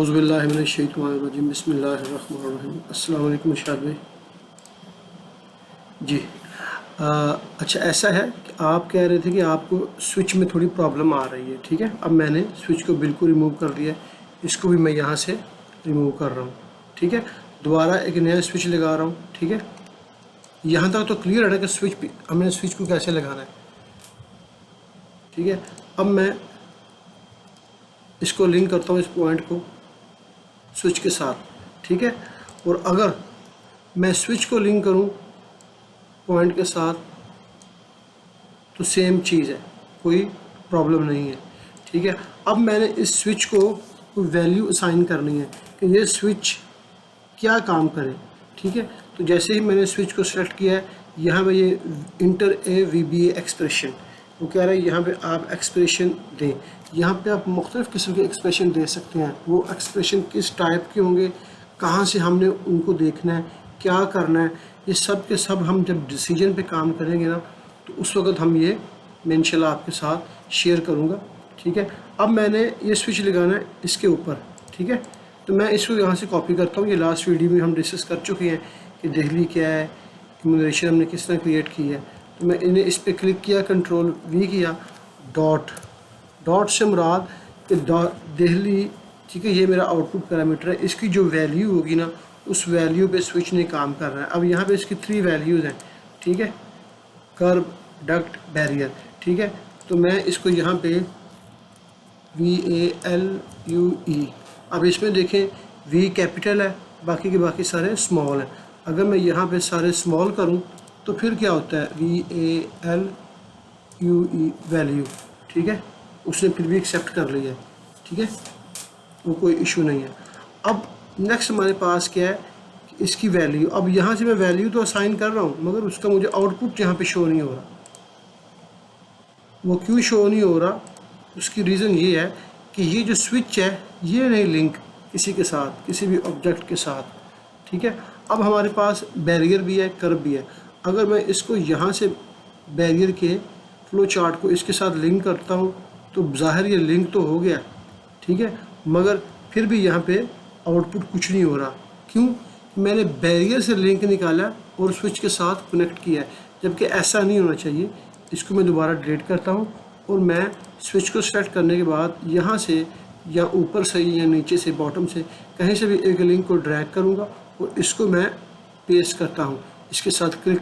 औज़ुबिल्लाहि मिनश्शैतानिर्रजीम बिस्मिल्लाहिर्रहमानिर्रहीम। अस्सलाम वालेकुम शाद भाई जी। अच्छा ऐसा है कि आप कह रहे थे कि आपको स्विच में थोड़ी प्रॉब्लम आ रही है, ठीक है। अब मैंने स्विच को बिल्कुल रिमूव कर दिया, इसको भी मैं यहाँ से रिमूव कर रहा हूँ, ठीक है। दोबारा एक नया स्विच लगा रहा हूँ, ठीक है। यहाँ तक तो क्लियर है ना कि हमने स्विच को कैसे लगाना है, ठीक है। अब मैं इसको लिंक करता हूँ, इस पॉइंट को स्विच के साथ, ठीक है। और अगर मैं स्विच को लिंक करूँ पॉइंट के साथ तो सेम चीज़ है, कोई प्रॉब्लम नहीं है, ठीक है। अब मैंने इस स्विच को वैल्यू असाइन करनी है कि ये स्विच क्या काम करे, ठीक है। तो जैसे ही मैंने स्विच को सेलेक्ट किया है, यहाँ पे ये इंटर ए VBA एक्सप्रेशन, वो कह रहा है यहाँ पे आप एक्सप्रेशन दें। यहाँ पे आप मुख्तलिफ़ किस्म के एक्सप्रेशन दे सकते हैं। वो एक्सप्रेशन किस टाइप के होंगे, कहाँ से हमने उनको देखना है, क्या करना है, ये सब के सब हम जब डिसीजन पे काम करेंगे ना, तो उस वक्त हम ये मैं इंशाल्लाह आपके साथ शेयर करूँगा, ठीक है। अब मैंने ये स्विच लगाना है इसके ऊपर, ठीक है। तो मैं इसको यहाँ से कॉपी करता हूँ। ये लास्ट वीडियो में हम डिस्कस कर चुके हैं कि देहली क्या है, इम्यूनरेशन हमने किस तरह क्रिएट की है। तो मैं इन्हें इस पर क्लिक किया, कंट्रोल V किया, डॉट से मुराद कि देहली, ठीक है। ये मेरा आउटपुट पैरामीटर है, इसकी जो वैल्यू होगी ना, उस वैल्यू पे स्विच ने काम करना है। अब यहाँ पे इसकी 3 वैल्यूज़ हैं, ठीक है। कर्व, डक्ट, बैरियर, ठीक है। तो मैं इसको यहाँ पे VALUE, अब इसमें देखें V कैपिटल है, बाकी के बाकी सारे स्मॉल हैं। अगर मैं यहाँ पे सारे स्मॉल करूँ तो फिर क्या होता है, VALUE वैल्यू, ठीक है। उसने फिर भी एक्सेप्ट कर लिया है, ठीक है, वो कोई इशू नहीं है। अब नेक्स्ट हमारे पास क्या है, इसकी वैल्यू। अब यहाँ से मैं वैल्यू तो असाइन कर रहा हूँ, मगर उसका मुझे आउटपुट यहाँ पे शो नहीं हो रहा। वो क्यों शो नहीं हो रहा, उसकी रीज़न ये है कि ये जो स्विच है ये नहीं लिंक किसी के साथ, किसी भी ऑब्जेक्ट के साथ, ठीक है। अब हमारे पास बैरियर भी है, कर्व भी है। अगर मैं इसको यहाँ से बैरियर के फ्लो चार्ट को इसके साथ लिंक करता हूँ तो ज़ाहिर ये लिंक तो हो गया, ठीक है, मगर फिर भी यहाँ पे आउटपुट कुछ नहीं हो रहा। क्यों? मैंने बैरियर से लिंक निकाला और स्विच के साथ कनेक्ट किया है, जबकि ऐसा नहीं होना चाहिए। इसको मैं दोबारा डिलीट करता हूँ और मैं स्विच को सेलेक्ट करने के बाद यहाँ से या ऊपर से या नीचे से, बॉटम से, कहीं से भी एक लिंक को ड्रैग करूँगा और इसको मैं पेस्ट करता हूँ इसके साथ क्लिक।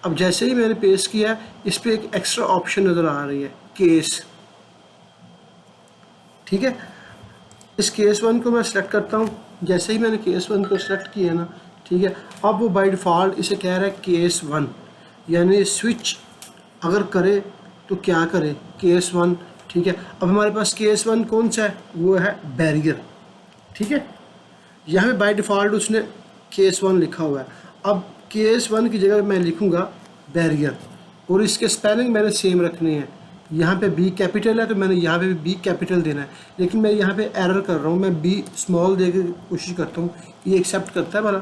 अब जैसे ही मैंने पेस्ट किया, इस पर एक एक्स्ट्रा ऑप्शन नज़र आ रही है, केस, ठीक है। इस केस 1 को मैं सेलेक्ट करता हूँ। जैसे ही मैंने केस 1 को सेलेक्ट किया ना, ठीक है, अब वो बाय डिफ़ॉल्ट इसे कह रहा है केस 1, यानी स्विच अगर करे तो क्या करे, केस 1, ठीक है। अब हमारे पास केस 1 कौन सा है, वो है बैरियर, ठीक है। यहाँ पे बाय डिफ़ॉल्ट उसने केस 1 लिखा हुआ है। अब केस 1 की जगह मैं लिखूँगा बैरियर, और इसके स्पेलिंग मैंने सेम रखनी है। यहाँ पे B कैपिटल है तो मैंने यहाँ पे भी B कैपिटल देना है, लेकिन मैं यहाँ पे एरर कर रहा हूँ। मैं B स्मॉल दे के कोशिश करता हूँ, ये एक्सेप्ट करता है भला,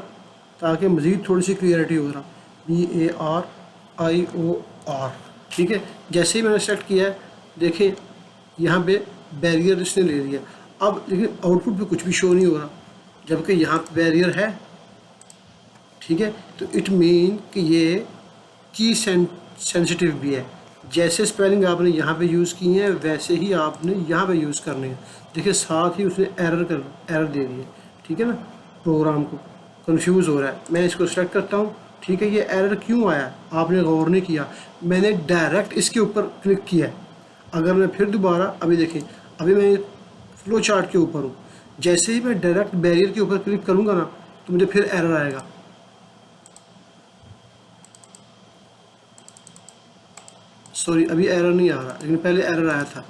ताकि मज़ीद थोड़ी सी क्लियरिटी हो रहा। BARIOR, ठीक है। जैसे ही मैंने सेलेक्ट किया है, देखें यहाँ पे बैरियर इसने ले लिया। अब लेकिन आउटपुट पे कुछ भी शो नहीं हो रहा, जबकि यहाँ पे बैरियर है, ठीक है। तो इट मीन कि ये की सेंसिटिव भी है। जैसे स्पेलिंग आपने यहाँ पे यूज़ की है वैसे ही आपने यहाँ पे यूज़ करने हैं। देखिए साथ ही उसने एरर दे दी है, ठीक है ना। प्रोग्राम को कंफ्यूज हो रहा है। मैं इसको सेलेक्ट करता हूँ, ठीक है। ये एरर क्यों आया आपने गौर नहीं किया, मैंने डायरेक्ट इसके ऊपर क्लिक किया है। अगर मैं फिर दोबारा, अभी देखें, अभी मैं फ्लो चार्ट के ऊपर हूँ, जैसे ही मैं डायरेक्ट बैरियर के ऊपर क्लिक करूँगा ना, तो मुझे फिर एरर आएगा। सॉरी, अभी एरर नहीं आ रहा, लेकिन पहले एरर आया था,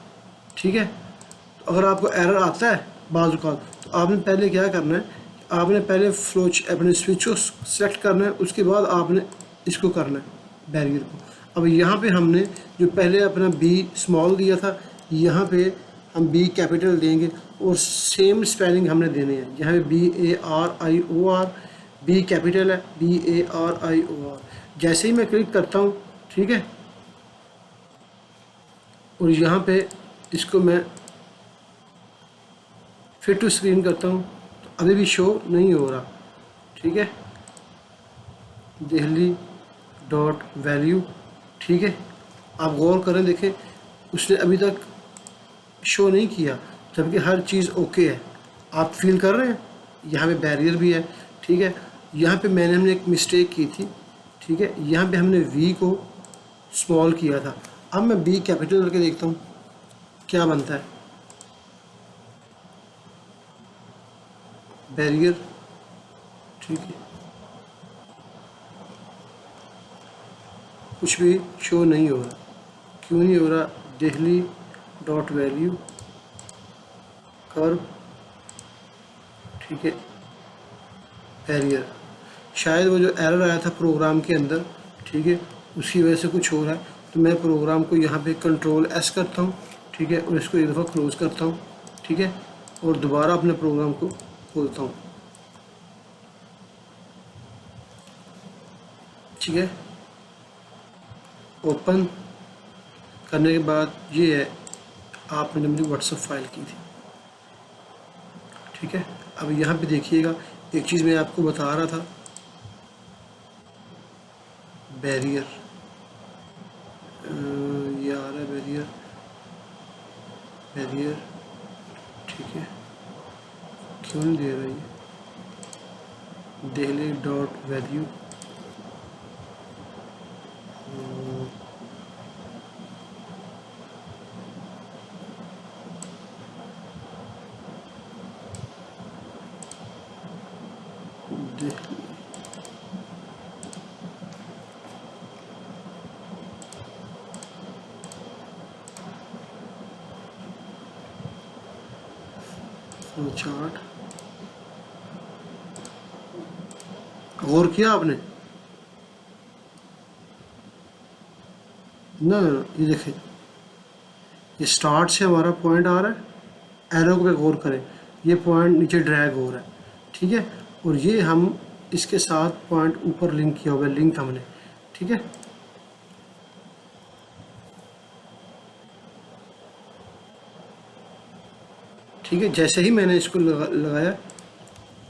ठीक है। तो अगर आपको एरर आता है बाज़ औक़ात, तो आपने पहले क्या करना है, आपने पहले अपने स्विच को सेलेक्ट करना है, उसके बाद आपने इसको करना है बैरियर को। अब यहाँ पे हमने जो पहले अपना B स्मॉल दिया था, यहाँ पे हम B कैपिटल देंगे और सेम स्पेलिंग हमने देने हैं। यहाँ पे BARIOR, B कैपिटल है, BARIOR। जैसे ही मैं क्लिक करता हूँ, ठीक है, और यहाँ पे इसको मैं फिर टू स्क्रीन करता हूँ तो अभी भी शो नहीं हो रहा। ठीक है, दिल्ली डॉट वैल्यू। ठीक है, आप गौर करें, देखें उसने अभी तक शो नहीं किया, जबकि हर चीज़ ओके है। आप फील कर रहे हैं, यहाँ पे बैरियर भी है। ठीक है, यहाँ पे हमने एक मिस्टेक की थी। ठीक है, यहाँ पे हमने वी को स्मॉल किया था। अब मैं बी कैपिटल करके देखता हूँ क्या बनता है। बैरियर, ठीक है, कुछ भी शो नहीं हो रहा। क्यों नहीं हो रहा? दिल्ली डॉट वैल्यू कर्व, ठीक है, बैरियर। शायद वो जो एरर आया था प्रोग्राम के अंदर, ठीक है, उसकी वजह से कुछ हो रहा है। तो मैं प्रोग्राम को यहाँ पे कंट्रोल एस करता हूँ। ठीक है, और इसको एक दफ़ा क्लोज करता हूँ। ठीक है, और दोबारा अपने प्रोग्राम को खोलता हूँ। ठीक है, ओपन करने के बाद ये है आपने जो मुझे व्हाट्सएप फाइल की थी। ठीक है, अब यहाँ पे देखिएगा, एक चीज़ मैं आपको बता रहा था, बैरियर, ये आ रहा है बैरियर, बैरियर। ठीक है, क्यों नहीं दे रहा ये? Delhi dot value, chart. गौर किया आपने? ना ना, ये देखें, ये स्टार्ट से हमारा पॉइंट आ रहा है, एरो पे गौर करें, ये पॉइंट नीचे ड्रैग हो रहा है। ठीक है, और ये हम इसके साथ पॉइंट ऊपर लिंक किया हुआ है, लिंक हमने। ठीक है, ठीक है, जैसे ही मैंने इसको लगाया,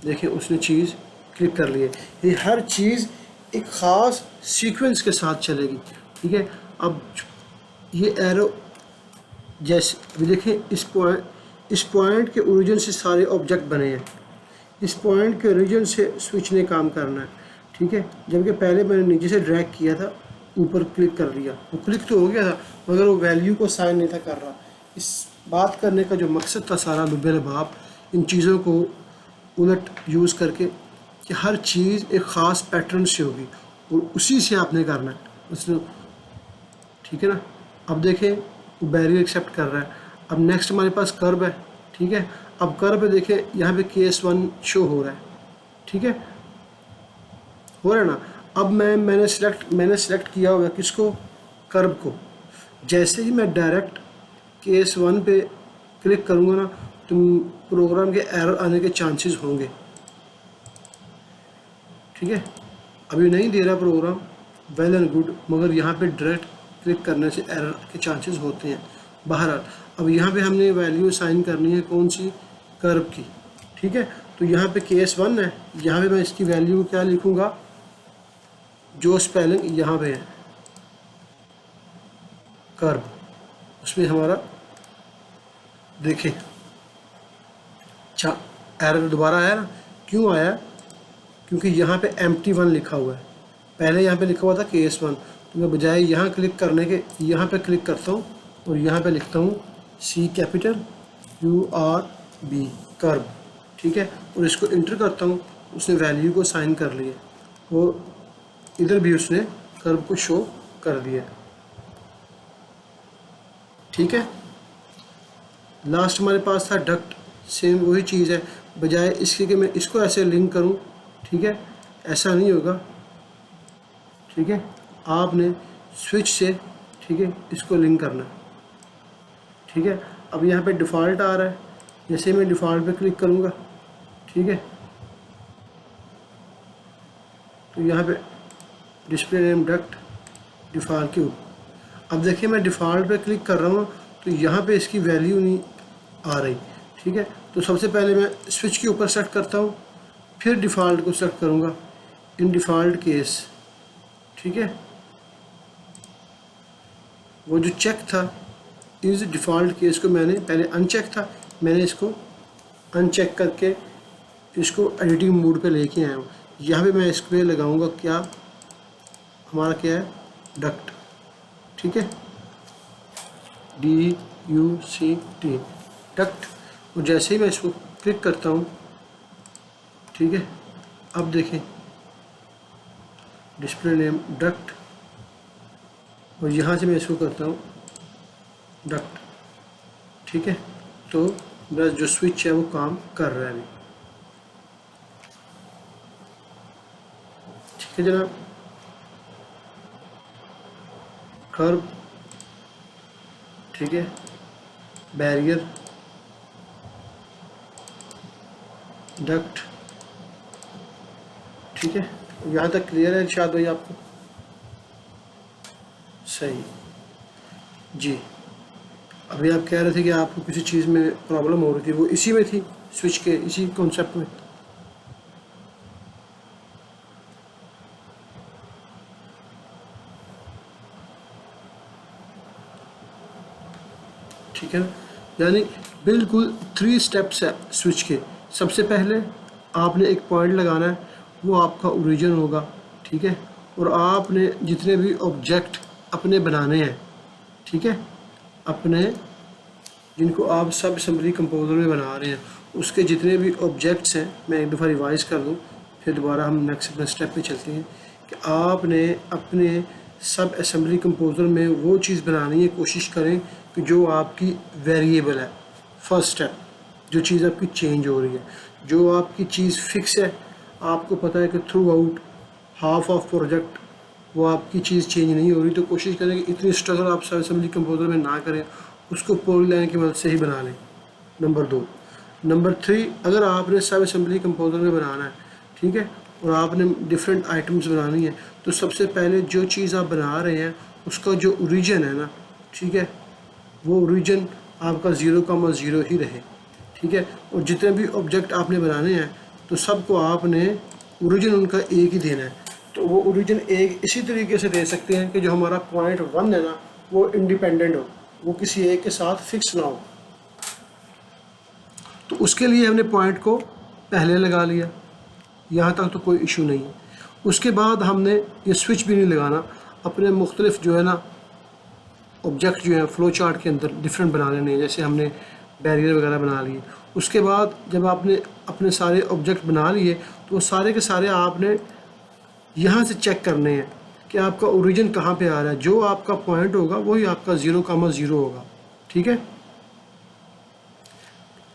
देखिए उसने चीज़ क्लिक कर ली है। ये हर चीज़ एक ख़ास सीक्वेंस के साथ चलेगी। ठीक है, अब ये एरो जैसे अभी देखें, इस पॉइंट के ओरिजिन से सारे ऑब्जेक्ट बने हैं। इस पॉइंट के ओरिजिन से स्विच ने काम करना है। ठीक है, जबकि पहले मैंने नीचे से ड्रैग किया था, ऊपर क्लिक कर लिया, वो क्लिक तो हो गया था मगर वो वैल्यू को साइन नहीं था कर रहा। इस बात करने का जो मकसद था सारा लुबेल बाप, इन चीज़ों को उलट यूज़ करके कि हर चीज़ एक ख़ास पैटर्न से होगी और उसी से आपने करना है उसने। ठीक है ना, अब देखें वो बैरियर एक्सेप्ट कर रहा है। अब नेक्स्ट हमारे पास कर्व है। ठीक है, अब कर्व पे देखें, यहाँ पे केस 1 शो हो रहा है। ठीक है, हो रहा है ना। अब मैंने सेलेक्ट किया हुआ है किसको? कर्व को। जैसे ही मैं डायरेक्ट केस 1 पे क्लिक करूँगा ना, तो प्रोग्राम के एरर आने के चांसेस होंगे। ठीक है, अभी नहीं दे रहा प्रोग्राम, वेल एंड गुड, मगर यहाँ पे डायरेक्ट क्लिक करने से एरर के चांसेस होते हैं। बहरहाल अब यहाँ पे हमने वैल्यू साइन करनी है कौन सी? कर्व की। ठीक है, तो यहाँ पे केस 1 है, यहाँ पे मैं इसकी वैल्यू क्या लिखूँगा? जो स्पेलिंग यहाँ पे है कर्व, उसमें हमारा देखें एरर दोबारा आया ना। क्यों आया? क्योंकि यहाँ पे empty1 लिखा हुआ है, पहले यहाँ पे लिखा हुआ था केस 1। तो मैं बजाय यहाँ क्लिक करने के यहाँ पे क्लिक करता हूँ और यहाँ पे लिखता हूँ CURB कर्व। ठीक है, और इसको इंटर करता हूँ, उसने वैल्यू को साइन कर लिया और इधर भी उसने कर्व को शो कर दिया। ठीक है, लास्ट हमारे पास था डक्ट, सेम वही चीज़ है, बजाय इसके कि मैं इसको ऐसे लिंक करूं। ठीक है, ऐसा नहीं होगा। ठीक है, आपने स्विच से, ठीक है, इसको लिंक करना है। ठीक है, अब यहाँ पे डिफ़ॉल्ट आ रहा है, जैसे मैं डिफ़ॉल्ट पे क्लिक करूँगा, ठीक है, तो यहाँ पे डिस्प्ले नेम डक्ट डिफ़ॉल्ट के ऊपर। अब देखिए मैं डिफ़ॉल्ट पे क्लिक कर रहा हूँ तो यहाँ पे इसकी वैल्यू नहीं आ रही। ठीक है, तो सबसे पहले मैं स्विच के ऊपर सेट करता हूँ, फिर डिफ़ॉल्ट को सेलेक्ट करूँगा इन डिफ़ॉल्ट केस, ठीक है। वो जो चेक था इस डिफ़ॉल्ट केस को मैंने पहले अनचेक था, मैंने इसको अनचेक करके इसको एडिटिंग मोड पे लेके आया हूँ। यहाँ पे मैं इस पर लगाऊंगा क्या, हमारा क्या है, डक्ट, ठीक है, DUCT, डक्ट। और जैसे ही मैं इसको क्लिक करता हूँ, ठीक है, अब देखें डिस्प्ले नेम डक्ट, और यहाँ से मैं इसको करता हूँ डक्ट, ठीक है। तो बस जो स्विच है वो काम कर रहा है अभी, ठीक है जनाब। कर्व, ठीक है, बैरियर, डक्ट, ठीक है। यहाँ तक क्लियर है इरशाद भाई आपको? सही जी। अभी आप कह रहे थे कि आपको किसी चीज़ में प्रॉब्लम हो रही थी, वो इसी में थी, स्विच के इसी कॉन्सेप्ट में। ठीक है ना, यानी बिल्कुल 3 स्टेप्स है स्विच के। सबसे पहले आपने एक पॉइंट लगाना है, वो आपका ओरिजिन होगा, ठीक है। और आपने जितने भी ऑब्जेक्ट अपने बनाने हैं, ठीक है, अपने जिनको आप सब असेंबली कंपोजर में बना रहे हैं, उसके जितने भी ऑब्जेक्ट्स हैं, मैं एक दफ़ा रिवाइज़ कर दूं, फिर दोबारा हम नेक्स्ट अपने स्टेप पे चलते हैं कि आपने अपने सब असेंबली कंपोजर में वो चीज़ बनानी है, कोशिश करें कि जो आपकी वेरिएबल है। फर्स्ट स्टेप, जो चीज़ आपकी चेंज हो रही है, जो आपकी चीज़ फिक्स है, आपको पता है कि through out half of project वो आपकी चीज़ चेंज नहीं हो रही, तो कोशिश करें कि इतनी स्ट्रगल आप सब असेंबली कंपोजर में ना करें, उसको पॉलीलाइन की मदद से ही बना लें। नंबर 2। नंबर 3, अगर आपने सब असेंबली कंपोजर में बनाना है, ठीक है, और आपने डिफरेंट आइटम्स बनानी है, तो सबसे पहले जो चीज़ आप बना रहे हैं उसका जो ओरिजिन है ना, ठीक है, वो ओरिजिन आपका 0,0 ही रहे, ठीक है। और जितने भी ऑब्जेक्ट आपने बनाने हैं तो सबको आपने ओरिजिन उनका एक ही देना है। तो वो ओरिजिन एक इसी तरीके से दे सकते हैं कि जो हमारा पॉइंट 1 है ना, वो इंडिपेंडेंट हो, वो किसी एक के साथ फिक्स ना हो। तो उसके लिए हमने पॉइंट को पहले लगा लिया, यहाँ तक तो कोई इशू नहीं है। उसके बाद हमने ये स्विच भी नहीं लगाना, अपने मुख्तलिफ जो है ना ऑब्जेक्ट जो है फ्लो चार्ट के अंदर डिफरेंट बना लेने हैं, जैसे हमने बैरियर वगैरह बना लिए। उसके बाद जब आपने अपने सारे ऑब्जेक्ट बना लिए तो वो सारे के सारे आपने यहाँ से चेक करने हैं कि आपका ओरिजिन कहाँ पे आ रहा है। जो आपका पॉइंट होगा वही आपका 0,0 होगा, ठीक है।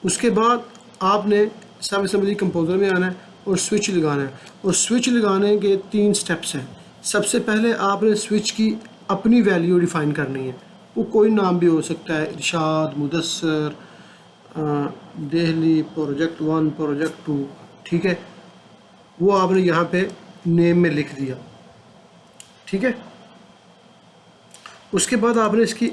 उसके बाद आपने सब असेंबली कंपोजर में आना है और स्विच लगाना है। और स्विच लगाने के 3 स्टेप्स हैं। सबसे पहले आपने स्विच की अपनी वैल्यू डिफ़ाइन करनी है, वो कोई नाम भी हो सकता है, इरशाद, मुदस्सर, देहली, प्रोजेक्ट 1, प्रोजेक्ट 2, ठीक है। वो आपने यहाँ पे नेम में लिख दिया, ठीक है। उसके बाद आपने इसकी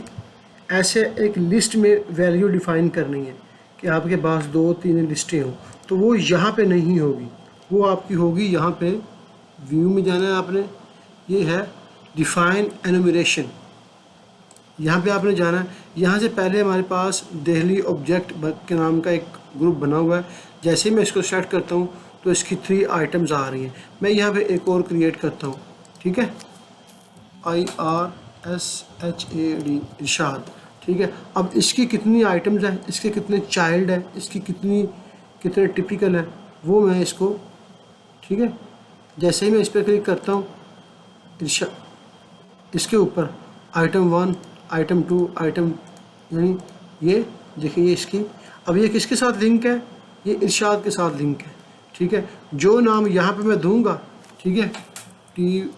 ऐसे एक लिस्ट में वैल्यू डिफ़ाइन करनी है कि आपके पास 2-3 लिस्टें हों, तो वो यहाँ पे नहीं होगी, वो आपकी होगी यहाँ पे व्यू में जाना है आपने, ये है डिफ़ाइन एनुमरेशन, यहाँ पे आपने जाना है। यहाँ से पहले हमारे पास दिल्ली ऑब्जेक्ट के नाम का एक ग्रुप बना हुआ है। जैसे ही मैं इसको सेट करता हूँ तो इसकी 3 आइटम्स आ रही हैं। मैं यहाँ पे एक और क्रिएट करता हूँ, ठीक है, IRSHAD, इरशाद, ठीक है। अब इसकी कितनी आइटम्स हैं, इसके कितने चाइल्ड हैं, इसकी कितने टिपिकल है, वो मैं इसको, ठीक है, जैसे ही मैं इस पर क्लिक करता हूँ इसके ऊपर आइटम 1, आइटम 2, आइटम, यानी ये देखिए ये इसकी, अब ये किसके साथ लिंक है, ये इरशाद के साथ लिंक है, ठीक है। जो नाम यहाँ पे मैं दूंगा, ठीक है, TYP1,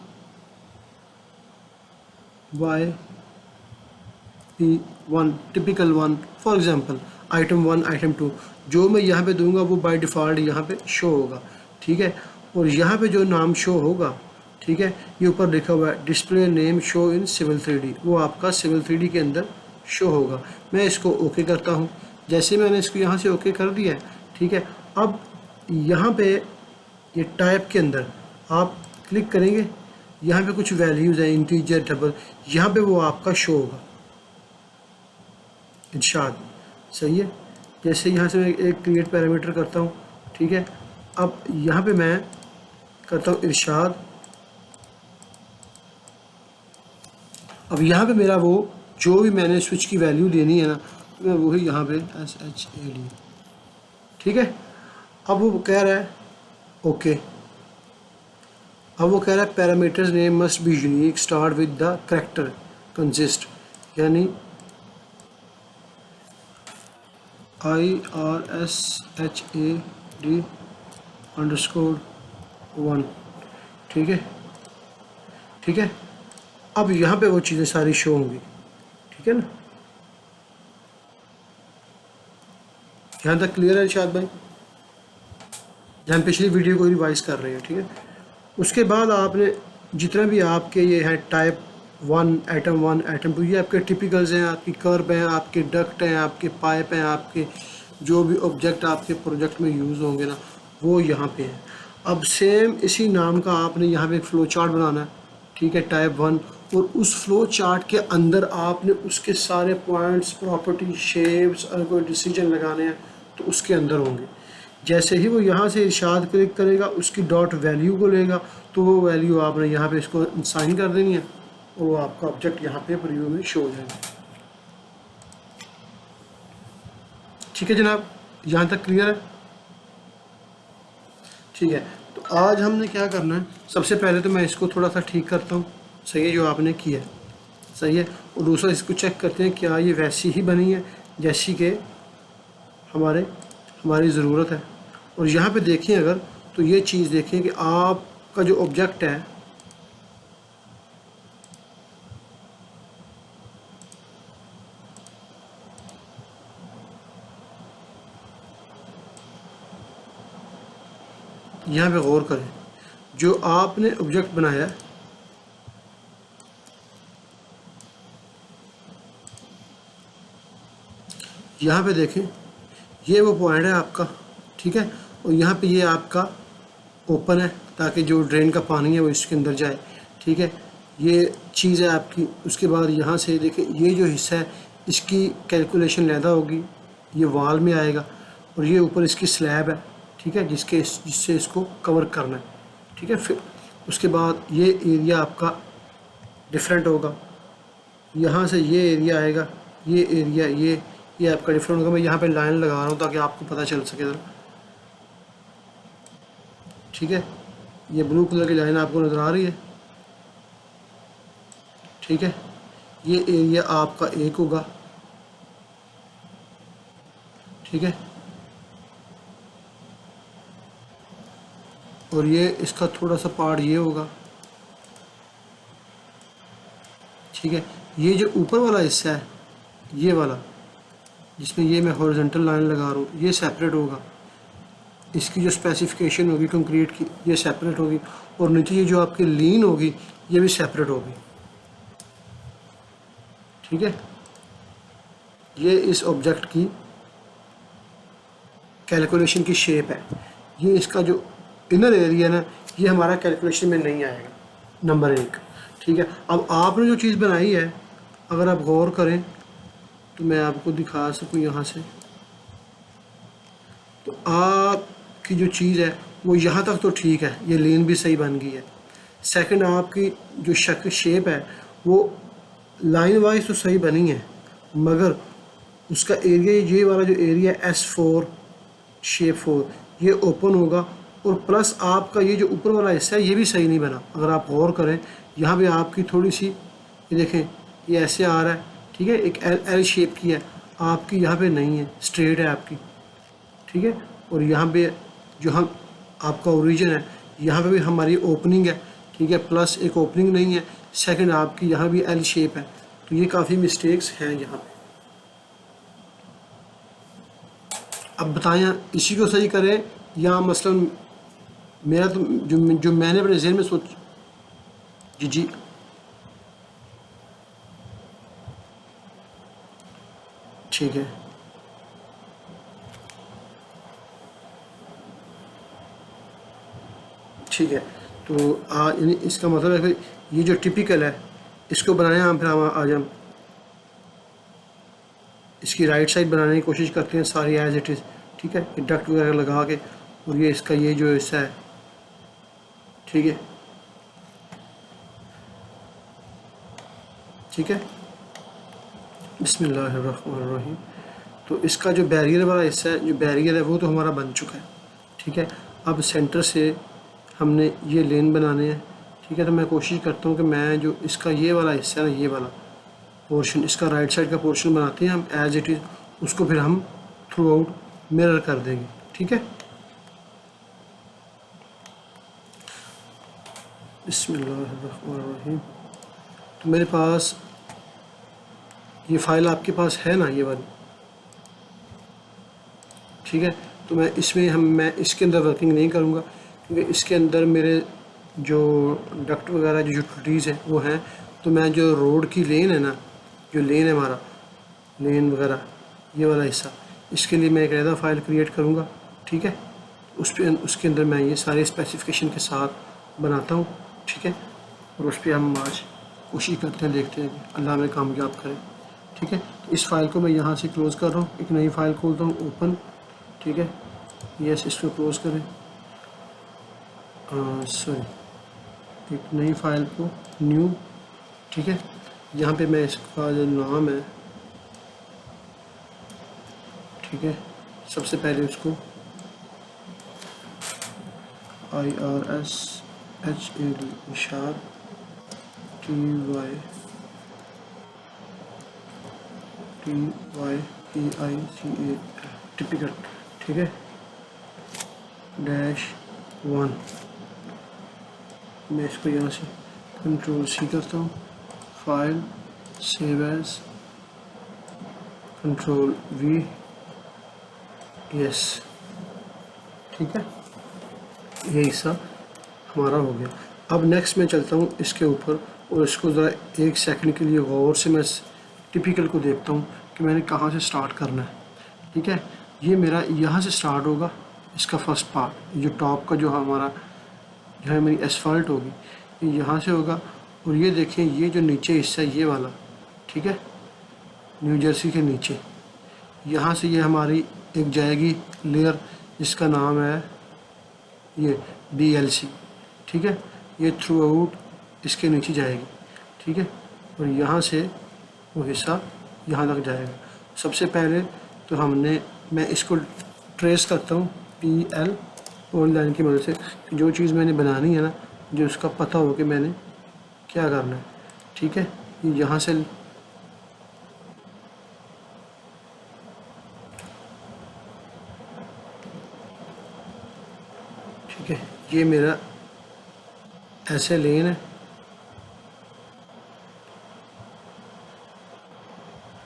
typical 1, for example item 1, item 2, जो मैं यहाँ पे दूंगा वो बाय डिफ़ॉल्ट यहाँ पे शो होगा, ठीक है। और यहाँ पे जो नाम शो होगा, ठीक है, ये ऊपर लिखा हुआ है display name show in civil 3D, वो आपका सिविल 3D के अंदर शो होगा। मैं इसको ओके करता हूँ। जैसे मैंने इसको यहाँ से ओके कर दिया है, ठीक है। अब यहाँ पे ये टाइप के अंदर आप क्लिक करेंगे, यहाँ पे कुछ वैल्यूज़ है, इंटीजर, डबल, यहाँ पे वो आपका शो होगा, इरशाद, सही है। जैसे यहाँ से मैं एक क्रिएट पैरामीटर करता हूँ, ठीक है। अब यहाँ पे मैं करता हूँ इरशाद। अब यहाँ पे मेरा वो जो भी मैंने स्विच की वैल्यू देनी है ना, तो मैं वही यहाँ पे SHAD, ठीक है। अब वो कह रहा है ओके। अब वो कह रहा है parameters name must be unique, start with the character consist, यानी IRSHAD_1, ठीक है, ठीक है। अब यहाँ पे वो चीज़ें सारी शो होंगी, ठीक है ना। यहाँ तक क्लियर है इरशाद भाई? हम पिछली वीडियो को रिवाइज कर रहे हैं, ठीक है। उसके बाद आपने जितना भी आपके ये हैं टाइप 1, एटम 2, ये आपके टिपिकल्स हैं, आपकी कर्व हैं, आपके डक्ट हैं, आपके पाइप हैं, आपके जो भी ऑब्जेक्ट आपके प्रोजेक्ट में यूज़ होंगे ना, वो यहाँ पे हैं। अब सेम इसी नाम का आपने यहाँ पे एक फ़्लो चार्ट बनाना है, ठीक है, टाइप 1, और उस फ्लो चार्ट के अंदर आपने उसके सारे पॉइंट्स, प्रॉपर्टी, शेप्स, अगर कोई डिसीजन लगाने हैं तो उसके अंदर होंगे। जैसे ही वो यहाँ से इरशाद क्लिक करेगा, उसकी डॉट वैल्यू को लेगा, तो वो वैल्यू आपने यहाँ पे इसको साइन कर देनी है और वो आपका ऑब्जेक्ट यहाँ पे प्रीव्यू में शो हो जाएगा। ठीक है जनाब, यहाँ तक क्लियर है? ठीक है, तो आज हमने क्या करना है, सबसे पहले तो मैं इसको थोड़ा सा ठीक करता हूँ, सही है, जो आपने किया है सही है। और दूसरा इसको चेक करते हैं क्या ये वैसी ही बनी है जैसी कि हमारी ज़रूरत है। और यहाँ पे देखें अगर, तो ये चीज़ देखें कि आपका जो ऑब्जेक्ट है यहाँ पे गौर करें, जो आपने ऑब्जेक्ट बनाया है यहाँ पे देखें, ये वो पॉइंट है आपका, ठीक है। और यहाँ पे ये आपका ओपन है ताकि जो ड्रेन का पानी है वो इसके अंदर जाए, ठीक है। ये चीज़ है आपकी। उसके बाद यहाँ से देखें, ये जो हिस्सा है इसकी कैलकुलेशन लैदा होगी, ये वाल में आएगा, और ये ऊपर इसकी स्लैब है, ठीक है, जिससे इसको कवर करना है, ठीक है। फिर उसके बाद ये एरिया आपका डिफरेंट होगा, यहाँ से ये एरिया आएगा, ये एरिया ये आपका डिफरेंट होगा। मैं यहाँ पे लाइन लगा रहा हूँ ताकि आपको पता चल सके ज़रा, ठीक है। ये ब्लू कलर की लाइन आपको नज़र आ रही है, ठीक है। ये एरिया आपका एक होगा, ठीक है, और ये इसका थोड़ा सा पार्ट ये होगा, ठीक है। ये जो ऊपर वाला हिस्सा है, ये वाला जिसमें ये मैं हॉरिजॉन्टल लाइन लगा रहा हूँ, ये सेपरेट होगा। इसकी जो स्पेसिफिकेशन होगी कंक्रीट की, ये सेपरेट होगी, और नीचे ये जो आपकी लीन होगी ये भी सेपरेट होगी, ठीक है। ये इस ऑब्जेक्ट की कैलकुलेशन की शेप है। ये इसका जो इनर एरिया ना, ये हमारा कैलकुलेशन में नहीं आएगा, नंबर 1, ठीक है। अब आपने जो चीज़ बनाई है, अगर आप गौर करें तो मैं आपको दिखा सकूं यहाँ से, तो आपकी जो चीज़ है वो यहाँ तक तो ठीक है, ये लेन भी सही बन गई है। सेकंड, आपकी जो शक्ल शेप है वो लाइन वाइज तो सही बनी है, मगर उसका एरिया, ये वाला जो एरिया S4 शेप 4, ये ओपन होगा, और प्लस आपका ये जो ऊपर वाला हिस्सा है ये भी सही नहीं बना। अगर आप गौर करें, यहाँ पे आपकी थोड़ी सी, ये देखें, ये ऐसे आ रहा है, ठीक है, एक एल शेप की है, आपकी यहाँ पे नहीं है, स्ट्रेट है आपकी, ठीक है। और यहाँ पे जो हम आपका ओरिजिन है, यहाँ पे भी हमारी ओपनिंग है, ठीक है, प्लस एक ओपनिंग नहीं है। सेकंड, आपकी यहाँ भी एल शेप है, तो ये काफ़ी मिस्टेक्स हैं यहाँ पे। अब बताएं इसी को सही करें या मसलन मेरा तो जो मैंने अपने ज़हन में सोच, जी ठीक है, ठीक है। तो यानी इसका मतलब है फिर ये जो टिपिकल है इसको बनाने हम फिर हम आज हम इसकी राइट साइड बनाने की कोशिश करते हैं सारी एज इट इज़। ठीक है, डक्ट वगैरह लगा के, और ये इसका ये जो हिस्सा है, ठीक है ठीक है। बिस्मिल्लाहिर्रहमानिर्रहीम। तो इसका जो बैरियर वाला हिस्सा है, जो बैरियर है वो तो हमारा बन चुका है। ठीक है, अब सेंटर से हमने ये लेन बनाने हैं। ठीक है, तो मैं कोशिश करता हूँ कि मैं जो इसका ये वाला हिस्सा है ना, ये वाला पोर्शन, इसका राइट साइड का पोर्शन बनाते हैं हम एज इट इज़, उसको फिर हम थ्रू आउट मिरर कर देंगे। ठीक है, बिस्मिल्लाहिर्रहमानिर्रहीम। तो मेरे पास ये फ़ाइल आपके पास है ना, ये वाली, ठीक है। तो मैं इसके अंदर वर्किंग नहीं करूँगा, क्योंकि इसके अंदर मेरे जो डक्ट वगैरह जो यूटिलिटीज़ हैं वो हैं। तो मैं जो रोड की लेन है ना, जो लेन है हमारा, लेन वगैरह ये वाला हिस्सा, इसके लिए मैं एक अलग फ़ाइल क्रिएट करूँगा। ठीक है, उसके अंदर मैं ये सारे स्पेसिफिकेशन के साथ बनाता हूँ। ठीक है, और उस पर हम आज कोशिश करते हैं, देखते हैं कि अल्लाह हमें कामयाब करे। ठीक है, तो इस फाइल को मैं यहाँ से क्लोज़ कर रहा हूँ, एक नई फ़ाइल खोलता हूँ, ओपन। ठीक है, यस, इसको क्लोज़ करें, सॉरी, एक नई फ़ाइल को न्यू। ठीक है, यहाँ पे मैं इसका जो नाम है, ठीक है, सबसे पहले उसको IRSHAD इशार TYPICA टिपिकल, ठीक है, -1। मैं इसको यहाँ से Ctrl+C करता हूँ, file, save as, Ctrl+V, yes. ठीक है, ये हिस्सा हमारा हो गया। अब नेक्स्ट मैं चलता हूँ इसके ऊपर, और इसको ज़रा 1 सेकंड के लिए गौर से मैं टिपिकल को देखता हूँ कि मैंने कहाँ से स्टार्ट करना है। ठीक है, ये मेरा यहाँ से स्टार्ट होगा, इसका फर्स्ट पार्ट, जो टॉप का जो हमारा जो है मेरी एसफाल्ट होगी, ये यहाँ से होगा। और ये देखें, ये जो नीचे हिस्सा है ये वाला, ठीक है, न्यू जर्सी के नीचे, यहाँ से ये हमारी एक जाएगी लेयर जिसका नाम है ये DLC। ठीक है, ये थ्रू आउट इसके नीचे जाएगी। ठीक है, और यहाँ से वो हिस्सा यहाँ तक जाएगा। सबसे पहले तो मैं इसको ट्रेस करता हूँ PL और लाइन की मदद से, जो चीज़ मैंने बनानी है ना, जो उसका पता हो कि मैंने क्या करना है। ठीक है, ये यहाँ से ठीक है, ये मेरा ऐसे लेन है।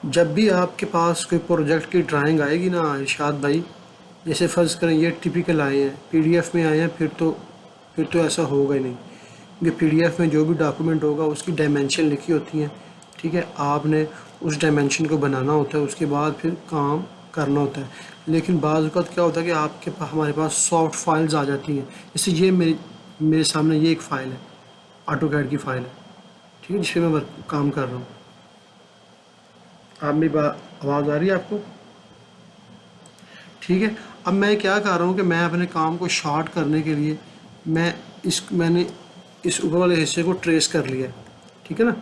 जब भी आपके पास कोई प्रोजेक्ट की ड्राइंग आएगी ना इरशाद भाई, जैसे फ़र्ज़ करें ये टिपिकल आए हैं, PDF में आए हैं, फिर तो ऐसा होगा ही नहीं, क्योंकि PDF में जो भी डॉक्यूमेंट होगा उसकी डायमेंशन लिखी होती हैं। ठीक है, आपने उस डायमेंशन को बनाना होता है, उसके बाद फिर काम करना होता है। लेकिन बाज़ वक़्त क्या होता है कि हमारे पास सॉफ्ट फाइल्स आ जाती हैं। जैसे ये मेरे सामने ये एक फ़ाइल है, ऑटोकैड की फ़ाइल है, ठीक है, जिस पर मैं काम कर रहा हूँ। आप मेरी आवाज़ आ रही है आपको? ठीक है, अब मैं क्या कर रहा हूँ कि मैं अपने काम को शॉर्ट करने के लिए मैंने इस ऊपर वाले हिस्से को ट्रेस कर लिया। ठीक है ना,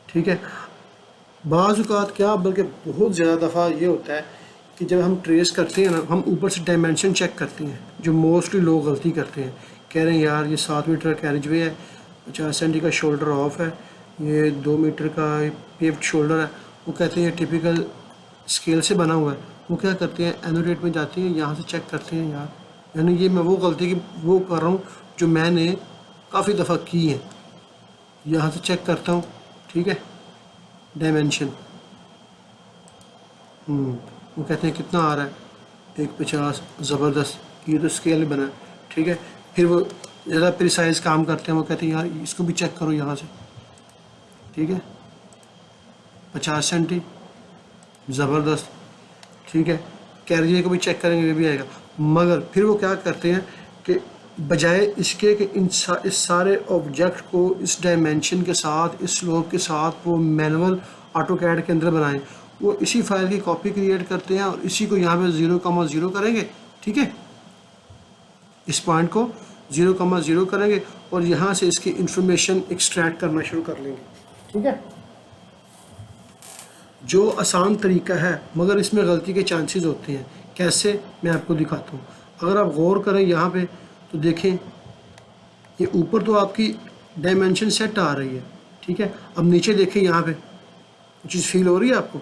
ठीक है। बाज़ औक़ात क्या, बल्कि बहुत ज़्यादा दफ़ा ये होता है कि जब हम ट्रेस करते हैं ना, हम ऊपर से डायमेंशन चेक करते हैं, जो मोस्टली लोग गलती करते हैं। कह रहे हैं यार ये 7 मीटर कैरेज वे है, 50 सेंटी का शोल्डर ऑफ है, ये 2 मीटर का पेव्ड शोल्डर है। वो कहते हैं ये टिपिकल स्केल से बना हुआ है। वो क्या करते हैं, एनोटेट में जाते हैं, यहाँ से चेक करते हैं यार, यानी ये मैं वो गलती की वो कर रहा हूँ जो मैंने काफ़ी दफ़ा की है। यहाँ से चेक करता हूँ, ठीक है, डायमेंशन, वो कहते हैं कितना आ रहा है, 150, ज़बरदस्त, ये तो स्केल बना है। ठीक है, फिर वो ज़्यादा प्रिसाइज काम करते हैं, वो कहते हैं यार इसको भी चेक करो यहाँ से, ठीक है, 50 सेंटी, ज़बरदस्त, ठीक है, कैरियर को भी चेक करेंगे, ये भी आएगा। मगर फिर वो क्या करते हैं कि बजाय इसके कि इस सारे ऑब्जेक्ट को इस डायमेंशन के साथ, इस स्लोप के साथ वो मैनुअल ऑटोकैड के अंदर बनाएं, वो इसी फाइल की कॉपी क्रिएट करते हैं और इसी को यहाँ पे 0,0 करेंगे। ठीक है, इस पॉइंट को 0,0 करेंगे और यहाँ से इसकी इंफॉर्मेशन एक्सट्रैक्ट करना शुरू कर लेंगे। ठीक है, जो आसान तरीका है मगर इसमें गलती के चांसेस होते हैं। कैसे, मैं आपको दिखाता हूँ। अगर आप गौर करें यहाँ पे तो देखें, ये ऊपर तो आपकी डायमेंशन सेट आ रही है। ठीक है, अब नीचे देखें, यहाँ पे कुछ चीज़ फील हो रही है आपको।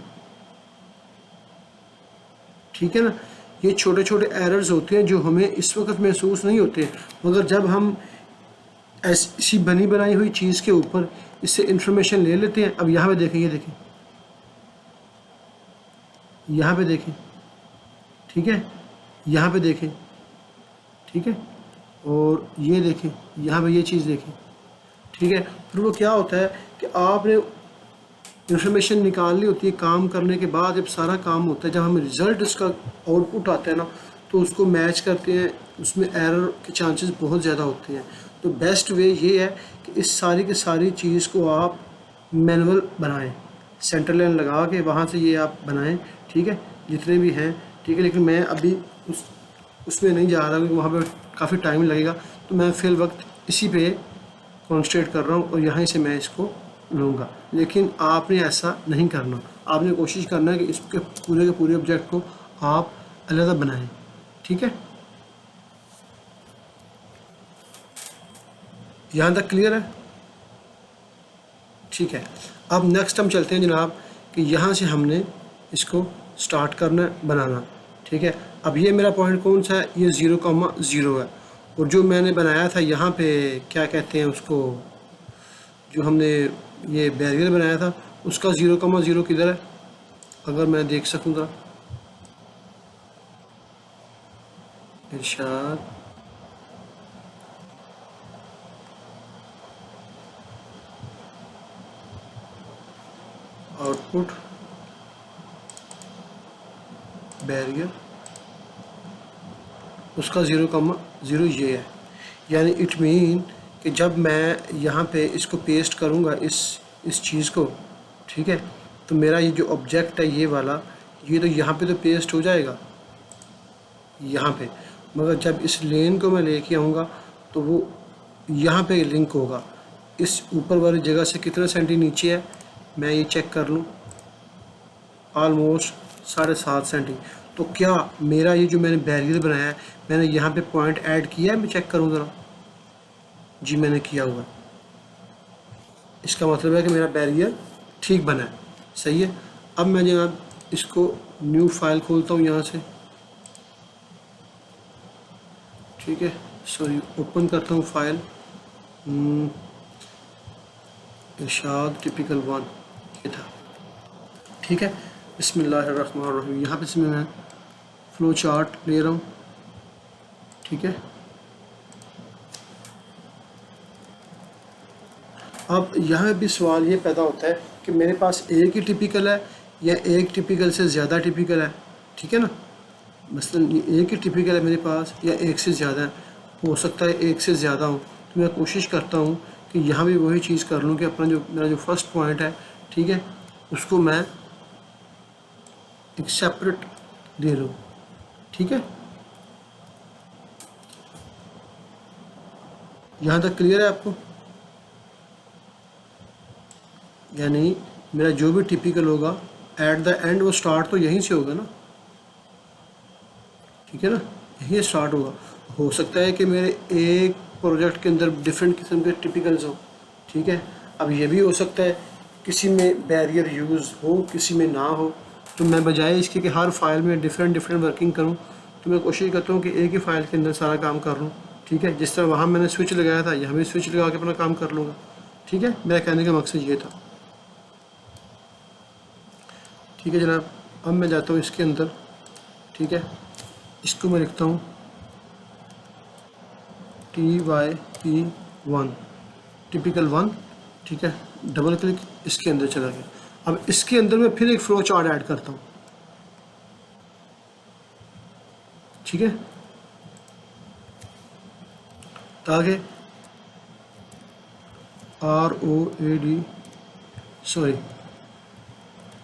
ठीक है ना, ये छोटे छोटे एरर्स होते हैं जो हमें इस वक्त महसूस नहीं होते, मगर जब हम ऐसी बनी बनाई हुई चीज़ के ऊपर इससे इंफॉर्मेशन ले लेते हैं। अब यहाँ पे देखें, ये देखें, यहाँ पे देखें। ठीक है, यहाँ पे देखें। ठीक है, और ये देखें, यहाँ पे ये चीज़ देखें। ठीक है, फिर वो क्या होता है कि आपने इंफॉर्मेशन निकालनी होती है। काम करने के बाद जब सारा काम होता है, जब हमें रिज़ल्ट उसका आउटपुट आता है ना, तो उसको मैच करते हैं, उसमें एरर के चांसेस बहुत ज़्यादा होते हैं। तो बेस्ट वे ये है कि इस सारी की सारी चीज़ को आप मैनुअल बनाएं, सेंटर लाइन लगा के वहाँ से ये आप बनाएं। ठीक है, जितने भी हैं। ठीक है, लेकिन मैं अभी उसमें नहीं जा रहा क्योंकि वहाँ पर काफ़ी टाइम लगेगा, तो मैं फिल वक्त इसी पे कॉन्सेंट्रेट कर रहा हूँ और यहाँ से मैं इसको लूँगा। लेकिन आपने ऐसा नहीं करना, आपने कोशिश करना है कि इसके पूरे के पूरे ऑब्जेक्ट को आप अलग बनाएं। ठीक है, यहाँ तक क्लियर है? ठीक है, अब नेक्स्ट हम चलते हैं जनाब कि यहाँ से हमने इसको स्टार्ट करना बनाना। ठीक है, अब ये मेरा पॉइंट कौन सा है? ये 0,0 है। और जो मैंने बनाया था यहाँ पे, क्या कहते हैं उसको, जो हमने ये बैरियर बनाया था, उसका 0,0 किधर है? अगर मैं देख सकूँ ज़रा, इरशाद, आउटपुट, बैरियर, उसका 0,0 ये है। यानी इट मीन कि जब मैं यहाँ पे इसको पेस्ट करूँगा इस चीज़ को, ठीक है, तो मेरा ये जो ऑब्जेक्ट है ये वाला, ये तो यहाँ पे तो पेस्ट हो जाएगा यहाँ पे, मगर जब इस लेन को मैं लेके आऊँगा तो वो यहाँ पे लिंक होगा। इस ऊपर वाली जगह से कितना सेंटी नीचे है मैं ये चेक कर लूँ, ऑलमोस्ट 7.5 सेंटी। तो क्या मेरा ये जो मैंने बैरियर बनाया है, मैंने यहाँ पे पॉइंट ऐड किया है? मैं चेक करूँ ज़रा। जी मैंने किया हुआ। इसका मतलब है कि मेरा बैरियर ठीक बना है, सही है। अब मैं जनाब इसको न्यू फाइल खोलता हूँ यहाँ से। ठीक है, सॉरी, ओपन करता हूँ फाइल, इरशाद टिपिकल 1 ये था। ठीक है, बिस्मिल्लाहिर्रहमानिर्रहीम। यहाँ पे से मैं फ्लो चार्ट ले रहा हूँ। ठीक है, अब यहाँ भी सवाल ये पैदा होता है कि मेरे पास एक ही टिपिकल है या एक टिपिकल से ज़्यादा टिपिकल है। ठीक है ना, मसलन ये एक ही टिपिकल है मेरे पास या एक से ज़्यादा है। हो सकता है एक से ज़्यादा हो, तो मैं कोशिश करता हूँ कि यहाँ भी वही चीज़ कर लूँ कि अपना जो मेरा जो फर्स्ट पॉइंट है, ठीक है, उसको मैं एक सेपरेट दे लूँ। ठीक है, यहाँ तक क्लियर है आपको? यानी मेरा जो भी टिपिकल होगा एट द एंड वो स्टार्ट तो यहीं से होगा ना। ठीक है ना, यहीं स्टार्ट होगा। हो सकता है कि मेरे एक प्रोजेक्ट के अंदर डिफरेंट किस्म के टिपिकल्स हो। ठीक है, अब ये भी हो सकता है किसी में बैरियर यूज़ हो, किसी में ना हो। तो मैं बजाय इसके कि हर फाइल में डिफरेंट वर्किंग करूं, तो मैं कोशिश करता हूं कि एक ही फाइल के अंदर सारा काम कर लूं। ठीक है, जिस तरह वहाँ मैंने स्विच लगाया था, यहाँ भी स्विच लगा के अपना काम कर लूँगा। ठीक है, मेरा कहने का मकसद ये था। ठीक है जनाब, अब मैं जाता हूँ इसके अंदर। ठीक है, इसको मैं लिखता हूँ TYP1 टिपिकल 1। ठीक है, डबल क्लिक, इसके अंदर चला गया। अब इसके अंदर मैं फिर एक फ्लो चार्ट ऐड करता हूँ। ठीक है, ताकि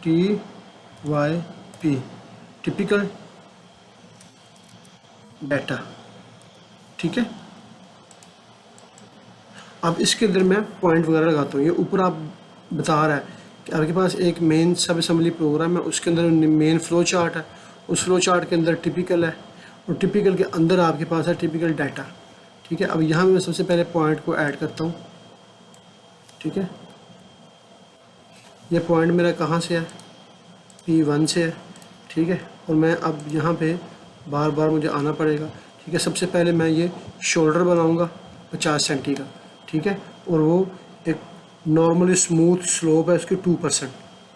TYP टिपिकल डाटा। ठीक है, अब इसके अंदर मैं पॉइंट वगैरह लगाता हूँ। ये ऊपर आप बता रहा है कि आपके पास एक मेन सब असेंबली प्रोग्राम है, उसके अंदर मेन फ्लो चार्ट है, उस फ्लो चार्ट के अंदर टिपिकल है, और टिपिकल के अंदर आपके पास है टिपिकल डाटा। ठीक है, अब यहाँ मैं सबसे पहले पॉइंट को ऐड करता हूँ। ठीक है, ये पॉइंट मेरा कहाँ से है, P1 से है। ठीक है, और मैं अब यहाँ पे बार बार मुझे आना पड़ेगा। ठीक है, सबसे पहले मैं ये शोल्डर बनाऊँगा 50 सेंटी का। ठीक है, और वो एक नॉर्मली स्मूथ स्लोप है उसकी 2%।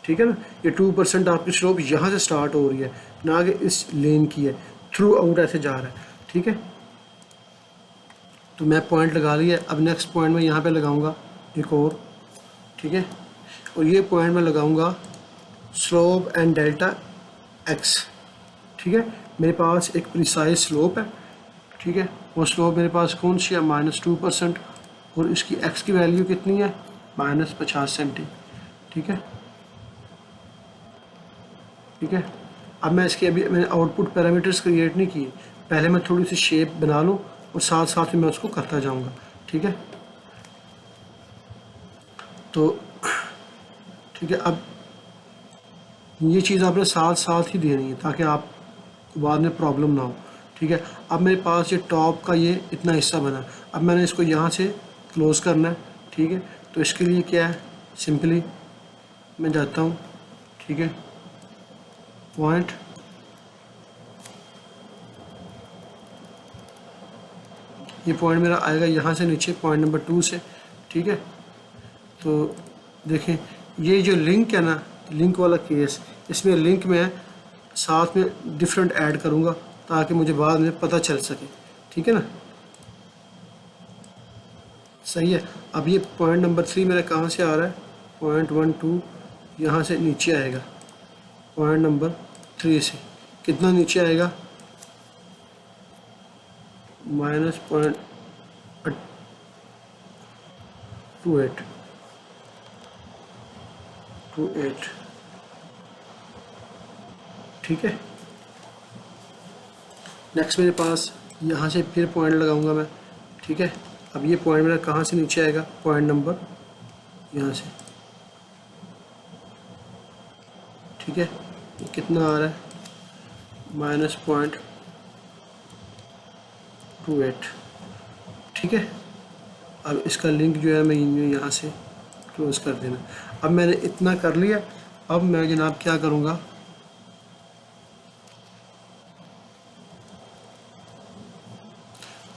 ठीक है ना, ये 2% आपकी स्लोप यहाँ से स्टार्ट हो रही है, ना कि इस लेन की है, थ्रू आउट ऐसे जा रहा है। ठीक है, तो मैं पॉइंट लगा लिया। अब नेक्स्ट पॉइंट मैं यहाँ पे लगाऊंगा एक और। ठीक है, और ये पॉइंट मैं लगाऊंगा स्लोप एंड डेल्टा x। ठीक है, मेरे पास एक प्रिसाइज स्लोप है। ठीक है, वो स्लोप मेरे पास कौन सी है, -2%, और इसकी x की वैल्यू कितनी है, -50 सेंटी। ठीक है, ठीक है, अब मैं इसके अभी मैंने आउटपुट पैरामीटर्स क्रिएट नहीं किए, पहले मैं थोड़ी सी शेप बना लूँ और साथ साथ में मैं उसको करता जाऊँगा। ठीक है, तो ठीक है, अब ये चीज़ आपने साथ साथ ही देनी है ताकि आप बाद में प्रॉब्लम ना हो। ठीक है, अब मेरे पास ये टॉप का ये इतना हिस्सा बना, अब मैंने इसको यहाँ से क्लोज़ करना है। ठीक है, तो इसके लिए क्या है, सिंपली मैं जाता हूँ। ठीक है, पॉइंट, ये पॉइंट मेरा आएगा यहाँ से नीचे पॉइंट नंबर 2 से। ठीक है, तो देखें ये जो लिंक है ना, लिंक वाला केस, इसमें लिंक में साथ में डिफरेंट ऐड करूँगा ताकि मुझे बाद में पता चल सके। ठीक है ना, सही है। अब ये पॉइंट नंबर 3 मेरा कहाँ से आ रहा है, पॉइंट 1 2 यहाँ से नीचे आएगा, पॉइंट नंबर 3 से कितना नीचे आएगा, -0.28। ठीक है, नेक्स्ट मेरे पास यहाँ से फिर पॉइंट लगाऊंगा मैं। ठीक है, अब ये पॉइंट मेरा कहाँ से नीचे आएगा, पॉइंट नंबर यहाँ से। ठीक है, ये कितना आ रहा है, -0.28। ठीक है, अब इसका लिंक जो है मैं यहाँ से क्लोज कर देना। अब मैंने इतना कर लिया, अब मैं जनाब क्या करूँगा,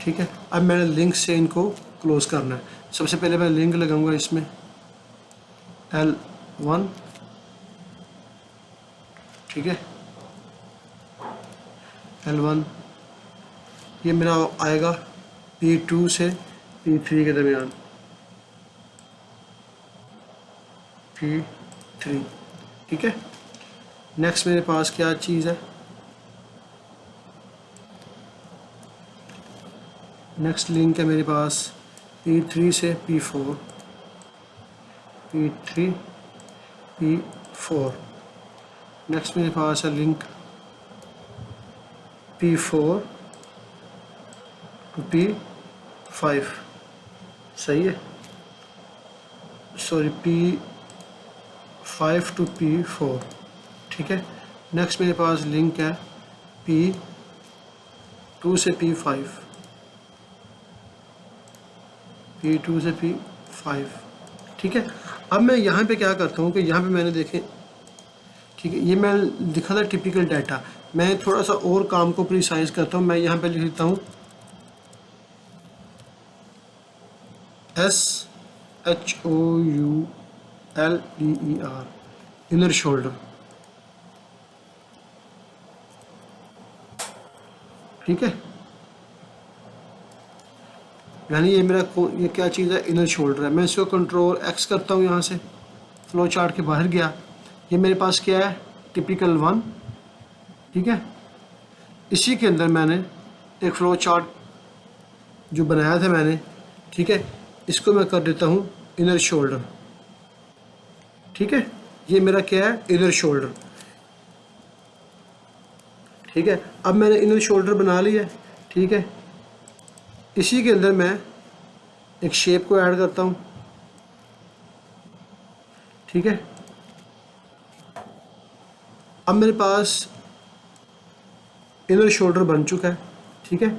ठीक है, अब मैंने लिंक से इनको क्लोज करना है। सबसे पहले मैं लिंक लगाऊंगा इसमें L1। ठीक है, L1 ये मेरा आएगा P2 से P3 के दरमियान, P3। ठीक है, नेक्स्ट मेरे पास क्या चीज़ है, नेक्स्ट लिंक है मेरे पास P3 से P4, P3 P4। नेक्स्ट मेरे पास है लिंक P4 to P5। सही है, सॉरी P5 to P4। ठीक है, नेक्स्ट मेरे पास लिंक है P2 से P5, P2 से P5। ठीक है, अब मैं यहाँ पे क्या करता हूँ कि यहाँ पे मैंने देखें, ठीक है, ये मैं लिखा था टिपिकल डाटा, मैं थोड़ा सा और काम को प्रिसाइज करता हूँ। मैं यहाँ पे लिख देता हूँ SHOULDER, इनर शोल्डर। ठीक है, यानी ये मेरा ये क्या चीज़ है, इनर शोल्डर है। मैं इसको कंट्रोल X करता हूँ, यहाँ से फ्लो चार्ट के बाहर गया, ये मेरे पास क्या है, टिपिकल 1। ठीक है, इसी के अंदर मैंने एक फ्लो चार्ट जो बनाया था मैंने, ठीक है, इसको मैं कर देता हूँ इनर शोल्डर। ठीक है, ये मेरा क्या है, इनर शोल्डर। ठीक है, अब मैंने इनर शोल्डर बना लिया। ठीक है, इसी के अंदर मैं एक शेप को ऐड करता हूँ। ठीक है, अब मेरे पास इनर शोल्डर बन चुका है। ठीक है,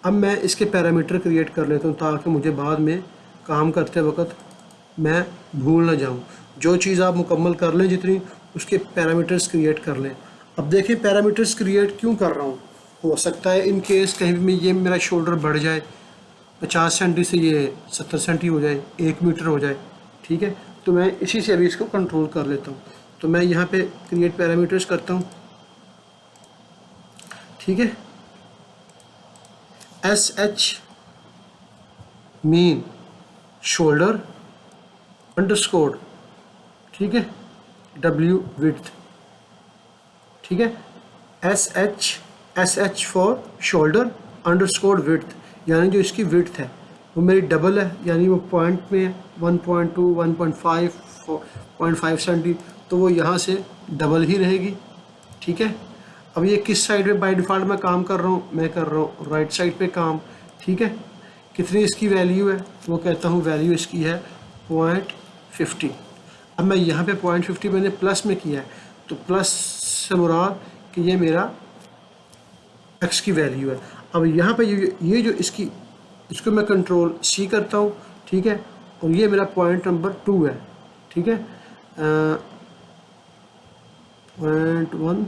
अब मैं इसके पैरामीटर क्रिएट कर लेता हूँ ताकि मुझे बाद में काम करते वक्त मैं भूल ना जाऊँ। जो चीज़ आप मुकम्मल कर लें जितनी, उसके पैरामीटर्स क्रिएट कर लें। अब देखिए पैरामीटर्स क्रिएट क्यों कर रहा हूँ, हो सकता है इन केस कहीं भी ये मेरा शोल्डर बढ़ जाए, 50 सेंटी से ये 70 सेंटी हो जाए, 1 मीटर हो जाए। ठीक है, तो मैं इसी से अभी इसको कंट्रोल कर लेता हूँ। तो मैं यहाँ पे क्रिएट पैरामीटर्स करता हूँ। ठीक है, SH मीन शोल्डर अंडरस्कोर, ठीक है, W विड्थ। ठीक है, SH for shoulder underscore width, यानी जो इसकी विड्थ है वो मेरी डबल है, यानी वो पॉइंट में 1.2 1.5 0.5 सेंटी, तो वो यहाँ से डबल ही रहेगी। ठीक है, अब ये किस साइड पे बाय डिफ़ॉल्ट मैं काम कर रहा हूँ, मैं कर रहा हूँ राइट साइड पे काम। ठीक है, कितनी इसकी वैल्यू है, वो कहता हूँ वैल्यू इसकी है 0.50। अब मैं यहाँ पे 0.50 मैंने प्लस में किया है, तो प्लस से मुराद कि ये मेरा x की वैल्यू है। अब यहाँ पे ये जो इसको मैं कंट्रोल C करता हूँ। ठीक है, और ये मेरा पॉइंट नंबर 2 है। ठीक है, 0.1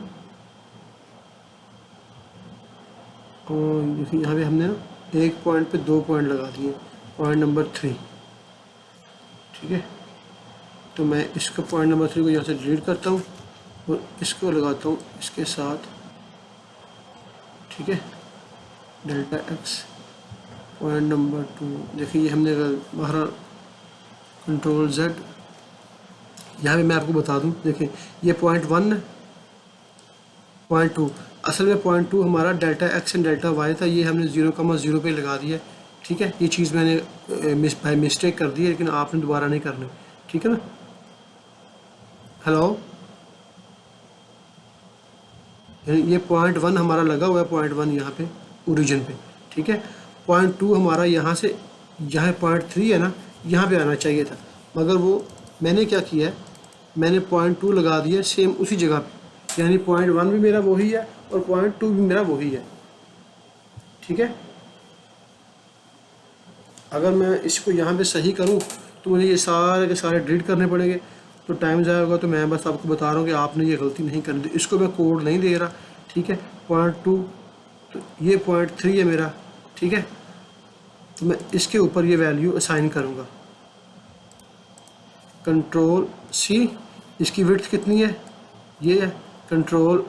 और देखिए यहाँ पे हमने ना एक पॉइंट पे 2 पॉइंट लगा दिए, पॉइंट नंबर 3। ठीक है, तो मैं इसको पॉइंट नंबर 3 को यहाँ से डिलीट करता हूँ और इसको लगाता हूँ इसके साथ। ठीक है, डेल्टा x पॉइंट नंबर 2, देखिए ये हमने बाहर कंट्रोल Z, यहाँ पे मैं आपको बता दूँ, देखिए ये 0.1 है, 0.2, असल में 0.2 हमारा delta x and delta y था, ये हमने 0,0 पे लगा दिया। ठीक है, ये चीज़ मैंने बाय मिस्टेक कर दी है, लेकिन आपने दोबारा नहीं करनी। ठीक है ना, हेलो, ये 0.1 हमारा लगा हुआ है, 0.1 यहाँ पे ओरिजिन पे। ठीक है, 0.2 हमारा यहाँ से, यहाँ 0.3 है ना, यहाँ पे आना चाहिए था, मगर वो मैंने क्या किया है, मैंने 0.2 लगा दिया सेम उसी जगह पे, यानी 0.1 भी मेरा वही है और 0.2 भी मेरा वही है। ठीक है, अगर मैं इसको यहाँ पे सही करूँ तो मुझे ये सारे के सारे डिलीट करने पड़ेंगे, तो टाइम ज़ाया होगा। तो मैं बस आपको बता रहा हूँ कि आपने ये गलती नहीं करनी थी। इसको मैं कोड नहीं दे रहा। ठीक है, 0.2, तो ये 0.3 है मेरा। ठीक है, तो मैं इसके ऊपर ये वैल्यू असाइन करूँगा, कंट्रोल C, इसकी विड्थ कितनी है, ये है, कंट्रोल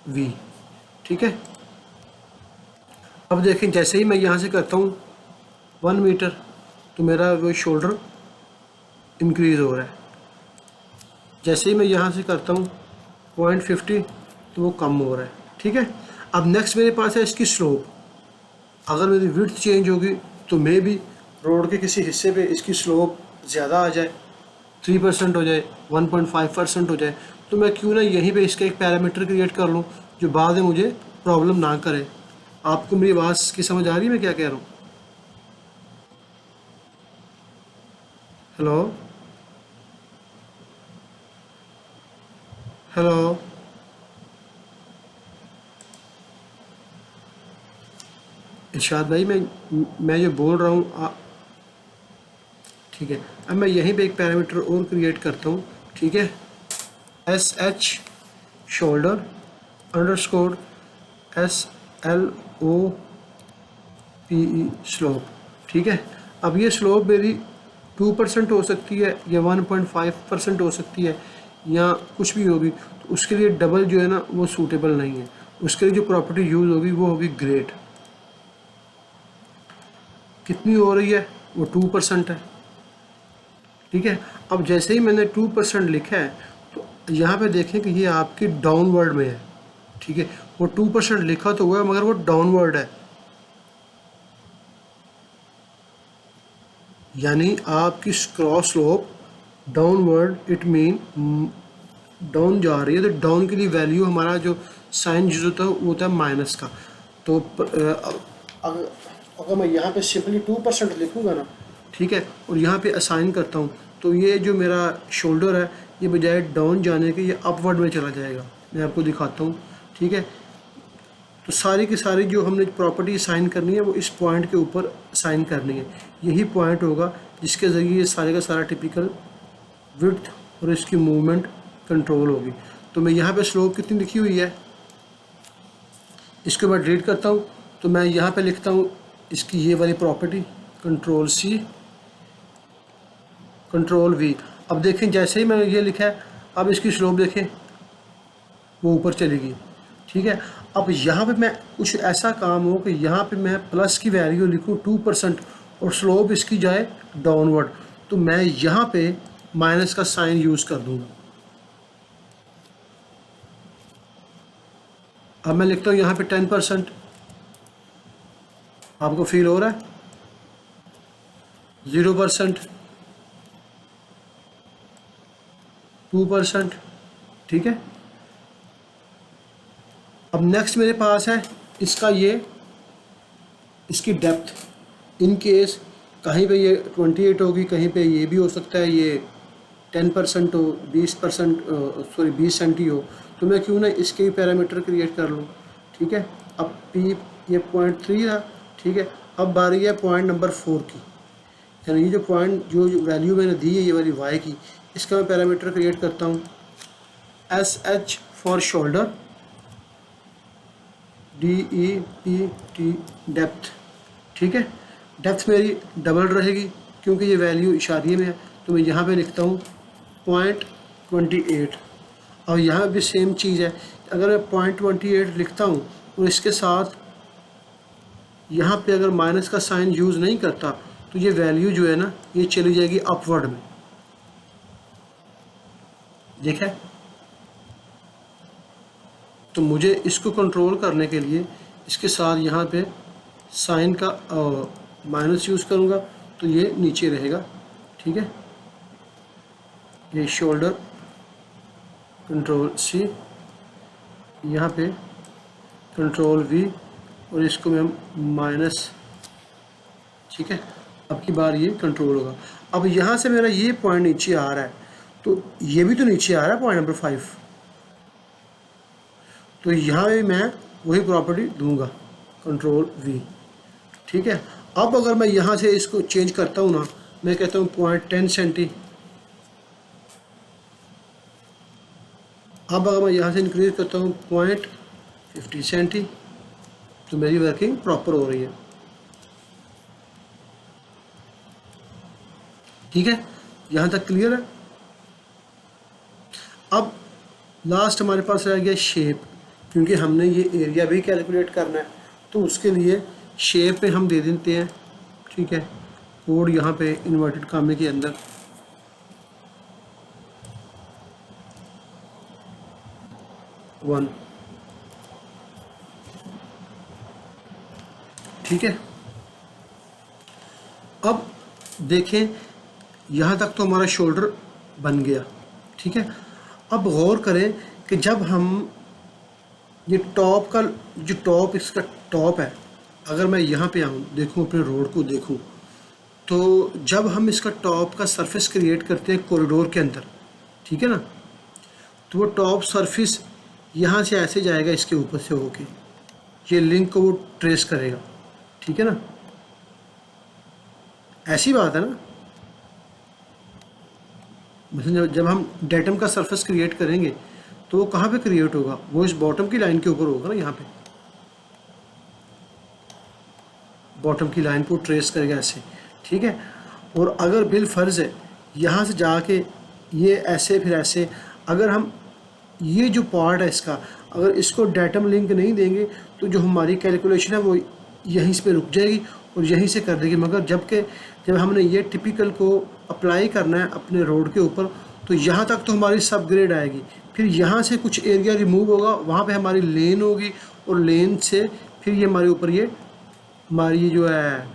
V। ठीक है, अब देखें जैसे ही मैं यहाँ से करता हूँ 1 मीटर, तो मेरा वो शोल्डर इंक्रीज़ हो रहा है। जैसे ही मैं यहाँ से करता हूँ 0.50, तो वो कम हो रहा है। ठीक है, अब नेक्स्ट मेरे पास है इसकी स्लोप। अगर मेरी विड्थ चेंज होगी तो मे भी रोड के किसी हिस्से पे इसकी स्लोप ज़्यादा आ जाए, 3% हो जाए, 1.5% हो जाए, तो मैं क्यों ना यहीं पे इसका एक पैरामीटर क्रिएट कर लूँ जो बाद में मुझे प्रॉब्लम ना करे। आपको मेरी आवाज़ की समझ आ रही है मैं क्या कह रहा हूँ? हेलो हेलो, इरशाद भाई, मैं जो बोल रहा हूँ ठीक है, अब मैं यहीं पे एक पैरामीटर और क्रिएट करता हूँ। ठीक है, SH shoulder underscore SLOPE slope. ठीक है, अब ये स्लोप मेरी 2% हो सकती है या 1.5% हो सकती है या कुछ भी होगी, तो उसके लिए डबल जो है ना वो सूटेबल नहीं है। उसके लिए जो प्रॉपर्टी यूज़ होगी वो होगी ग्रेड। कितनी हो रही है, वो 2% है। ठीक है, अब जैसे ही मैंने 2% लिखा है तो यहाँ पे देखें कि ये आपकी डाउनवर्ड में है। ठीक है, वो 2% लिखा तो हुआ है मगर वो डाउनवर्ड है। यानी आपकी cross slope downward, it mean down जा रही है, तो डाउन के लिए वैल्यू हमारा जो साइन यूज होता है वो होता है माइनस का। तो अगर मैं यहाँ पे सिंपली 2% लिखूँगा ना, ठीक है, और यहाँ पे असाइन करता हूँ, तो ये जो मेरा शोल्डर है ये बजाय डाउन जाने के ये अपवर्ड में चला जाएगा। मैं आपको दिखाता हूँ, ठीक है। तो सारी की सारी जो हमने प्रॉपर्टी साइन करनी है वो इस पॉइंट के ऊपर साइन करनी है। यही पॉइंट होगा जिसके ज़रिए सारे का सारा टिपिकल विड्थ और इसकी मूवमेंट कंट्रोल होगी। तो मैं यहाँ पे स्लोप कितनी लिखी हुई है, इसको मैं डिलीट करता हूँ, तो मैं यहाँ पे लिखता हूँ इसकी ये वाली property control C control V. अब देखें जैसे ही मैंने ये लिखा है, अब इसकी स्लोप देखें वो ऊपर चलेगी, ठीक है। अब यहाँ पे मैं कुछ ऐसा काम हो कि यहाँ पे मैं प्लस की वैल्यू लिखूँ 2% और स्लोप इसकी जाए डाउनवर्ड, तो मैं यहाँ पे माइनस का साइन यूज़ कर दूँगा। अब मैं लिखता हूँ यहाँ पे 10%, आपको फील हो रहा है, 0%, 2%, ठीक है। अब नेक्स्ट मेरे पास है इसका ये इसकी डेप्थ, इन केस कहीं पे ये 28 होगी, कहीं पे ये भी हो सकता है ये 10% हो, 20% सॉरी 20 सेंटी हो, तो मैं क्यों ना इसके ही पैरामीटर क्रिएट कर लूँ, ठीक है। अब पी ये 0.3 था, ठीक है। अब बारी है पॉइंट नंबर 4 की, यानी ये जो पॉइंट जो वैल्यू मैंने दी है ये वाली वाई की, इसका मैं पैरामीटर क्रिएट करता हूँ SH for shoulder, DEPT depth, ठीक है। डेप्थ मेरी डबल रहेगी क्योंकि ये वैल्यू इशारिये में है, तो मैं यहाँ पे लिखता हूँ 0.28। और यहाँ भी सेम चीज़ है, अगर मैं 0.28 लिखता हूँ और इसके साथ यहाँ पे अगर माइनस का साइन यूज़ नहीं करता तो ये वैल्यू जो है ना ये चली जाएगी अपवर्ड में, देखा। तो मुझे इसको कंट्रोल करने के लिए इसके साथ यहाँ पे साइन का माइनस यूज़ करूँगा तो ये नीचे रहेगा, ठीक है। ये शोल्डर कंट्रोल सी, यहाँ पे कंट्रोल वी और इसको मैं माइनस, ठीक है। अब की बार ये कंट्रोल होगा। अब यहाँ से मेरा ये पॉइंट नीचे आ रहा है तो ये भी तो नीचे आ रहा है पॉइंट नंबर 5, तो यहाँ भी मैं वही प्रॉपर्टी दूंगा कंट्रोल वी, ठीक है। अब अगर मैं यहाँ से इसको चेंज करता हूँ ना, मैं कहता हूँ 0.10 सेंटी। अब अगर मैं यहाँ से इंक्रीज करता हूँ 0.50 सेंटी, तो मेरी वर्किंग प्रॉपर हो रही है, ठीक है। यहाँ तक क्लियर है। अब लास्ट हमारे पास रह गया शेप, क्योंकि हमने ये एरिया भी कैलकुलेट करना है, तो उसके लिए शेप पे हम दे देते हैं, ठीक है। कोड यहाँ पे इन्वर्टेड कामे के अंदर 1, ठीक है। अब देखें यहाँ तक तो हमारा शोल्डर बन गया, ठीक है। अब गौर करें कि जब हम ये टॉप का जो टॉप इसका टॉप है, अगर मैं यहाँ पे आऊँ देखूँ अपने रोड को देखूँ, तो जब हम इसका टॉप का सरफेस क्रिएट करते हैं कॉरिडोर के अंदर, ठीक है ना, तो वो टॉप सरफेस यहाँ से ऐसे जाएगा इसके ऊपर से होके, ये लिंक को वो ट्रेस करेगा, ठीक है ना। ऐसी बात है ना, मतलब जब हम डेटम का सरफेस क्रिएट करेंगे तो वो कहाँ पे क्रिएट होगा, वो इस बॉटम की लाइन के ऊपर होगा ना, यहाँ पे बॉटम की लाइन को ट्रेस करेगा ऐसे, ठीक है। और अगर बिल फर्ज है यहाँ से जाके ये ऐसे फिर ऐसे, अगर हम ये जो पार्ट है इसका अगर इसको डेटम लिंक नहीं देंगे तो जो हमारी कैलकुलेशन है वो यहीं पे रुक जाएगी और यहीं से कर देगी। मगर जब हमने ये टिपिकल को अप्लाई करना है अपने रोड के ऊपर, तो यहाँ तक तो हमारी सब ग्रेड आएगी, फिर यहाँ से कुछ एरिया रिमूव होगा, वहाँ पे हमारी लेन होगी और लेन से फिर ये हमारे ऊपर ये हमारी जो है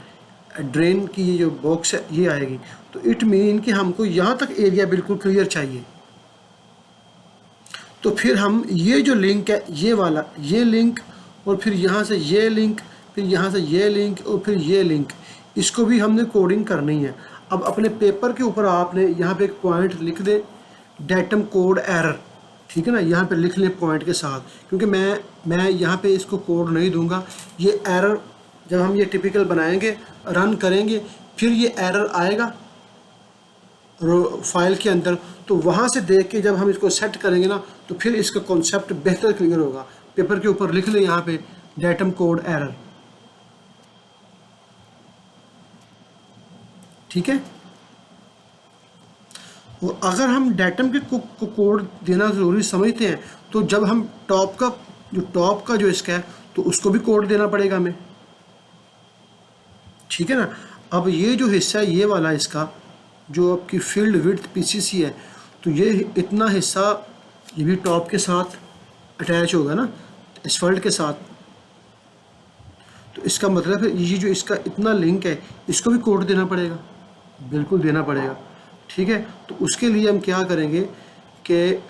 ड्रेन की ये जो बॉक्स है ये आएगी। तो इट मीन कि हमको यहाँ तक एरिया बिल्कुल क्लियर चाहिए। तो फिर हम ये जो लिंक है ये वाला, ये लिंक, और फिर यहाँ से ये लिंक, फिर यहाँ से ये लिंक, और फिर ये लिंक, इसको भी हमने कोडिंग करनी है। अब अपने पेपर के ऊपर आपने यहाँ पे एक पॉइंट लिख दे, डेटम कोड एरर, ठीक है ना, यहाँ पे लिख लें पॉइंट के साथ, क्योंकि मैं यहाँ पे इसको कोड नहीं दूंगा। ये एरर जब हम ये टिपिकल बनाएंगे, रन करेंगे, फिर ये एरर आएगा फाइल के अंदर, तो वहाँ से देख के जब हम इसको सेट करेंगे ना, तो फिर इसका कॉन्सेप्ट बेहतर क्लियर होगा। पेपर के ऊपर लिख लें यहाँ पे डेटम कोड एरर, ठीक है। और अगर हम डेटम के को कोड देना ज़रूरी समझते हैं, तो जब हम टॉप का जो इसका है, तो उसको भी कोड देना पड़ेगा हमें, ठीक है ना। अब ये जो हिस्सा है ये वाला इसका, जो आपकी फील्ड विड्थ पीसीसी है, तो ये इतना हिस्सा ये भी टॉप के साथ अटैच होगा ना, एस्फल्ट के साथ। तो इसका मतलब है ये जो इसका इतना लिंक है, इसको भी कोड देना पड़ेगा, बिल्कुल देना पड़ेगा, ठीक है। तो उसके लिए हम क्या करेंगे कि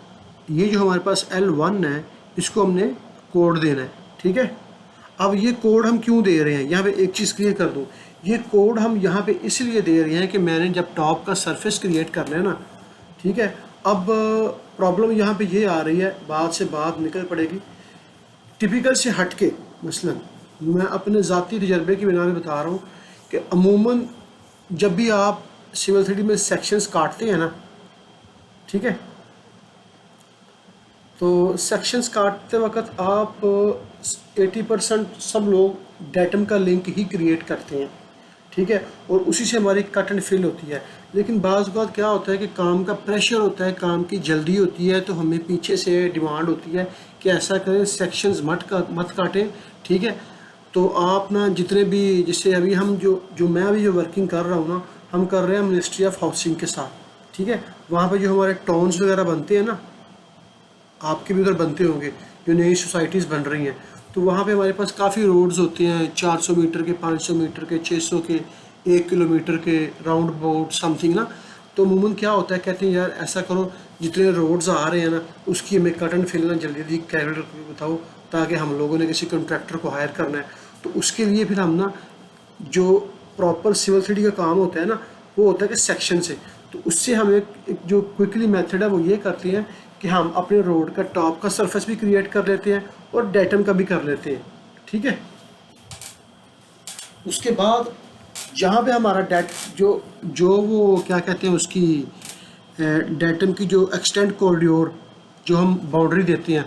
ये जो हमारे पास L1 है, इसको हमने कोड देना है, ठीक है। अब ये कोड हम क्यों दे रहे हैं, यहाँ पे एक चीज़ क्लियर कर दूँ। ये कोड हम यहाँ पे इसलिए दे रहे हैं कि मैंने जब टॉप का सरफेस क्रिएट कर लिया ना, ठीक है। अब प्रॉब्लम यहाँ पे ये आ रही है, बात से बात निकल पड़ेगी, टिपिकल से हट के। मसलन मैं अपने ज़ाती तजर्बे की बिना में बता रहा हूँ कि अमूमन जब भी आप सिविल 3D में सेक्शंस काटते हैं ना, ठीक है, तो सेक्शंस काटते वक्त आप 80% सब लोग डेटम का लिंक ही क्रिएट करते हैं, ठीक है, और उसी से हमारी कट एंड फिल होती है। लेकिन बाज़ बात क्या होता है कि काम का प्रेशर होता है, काम की जल्दी होती है, तो हमें पीछे से डिमांड होती है कि ऐसा करें, सेक्शंस मत काटें, ठीक है। तो आप ना जितने भी, जैसे अभी हम जो मैं अभी जो वर्किंग कर रहा हूँ ना, हम कर रहे हैं मिनिस्ट्री ऑफ हाउसिंग के साथ, ठीक है। वहाँ पे जो हमारे टाउन्स वगैरह बनते हैं ना, आपके भी उधर बनते होंगे, जो नई सोसाइटीज़ बन रही हैं, तो वहाँ पे हमारे पास काफ़ी रोड्स होते हैं, 400 मीटर के, 500 मीटर के, 600 के, 1 किलोमीटर के, राउंड अबाउट समथिंग ना। तो अमूमन क्या होता है, कहते हैं यार ऐसा करो, जितने रोड्स आ रहे हैं ना, उसकी हमें कट एंड फिल ना जल्दी जल्दी कैलकुलेटर को बताओ, ताकि हम लोगों ने किसी कॉन्ट्रैक्टर को हायर करना है, तो उसके लिए फिर हम ना जो प्रॉपर सिविल 3D का काम होता है ना, वो होता है कि सेक्शन से। तो उससे हम एक जो क्विकली मेथड है वो ये करते हैं कि हम अपने रोड का टॉप का सरफेस भी क्रिएट कर लेते हैं और डेटम का भी कर लेते हैं, ठीक है। उसके बाद जहाँ पे हमारा जो वो क्या कहते हैं उसकी डेटम की जो एक्सटेंड कॉरिडोर जो हम बाउंड्री देते हैं,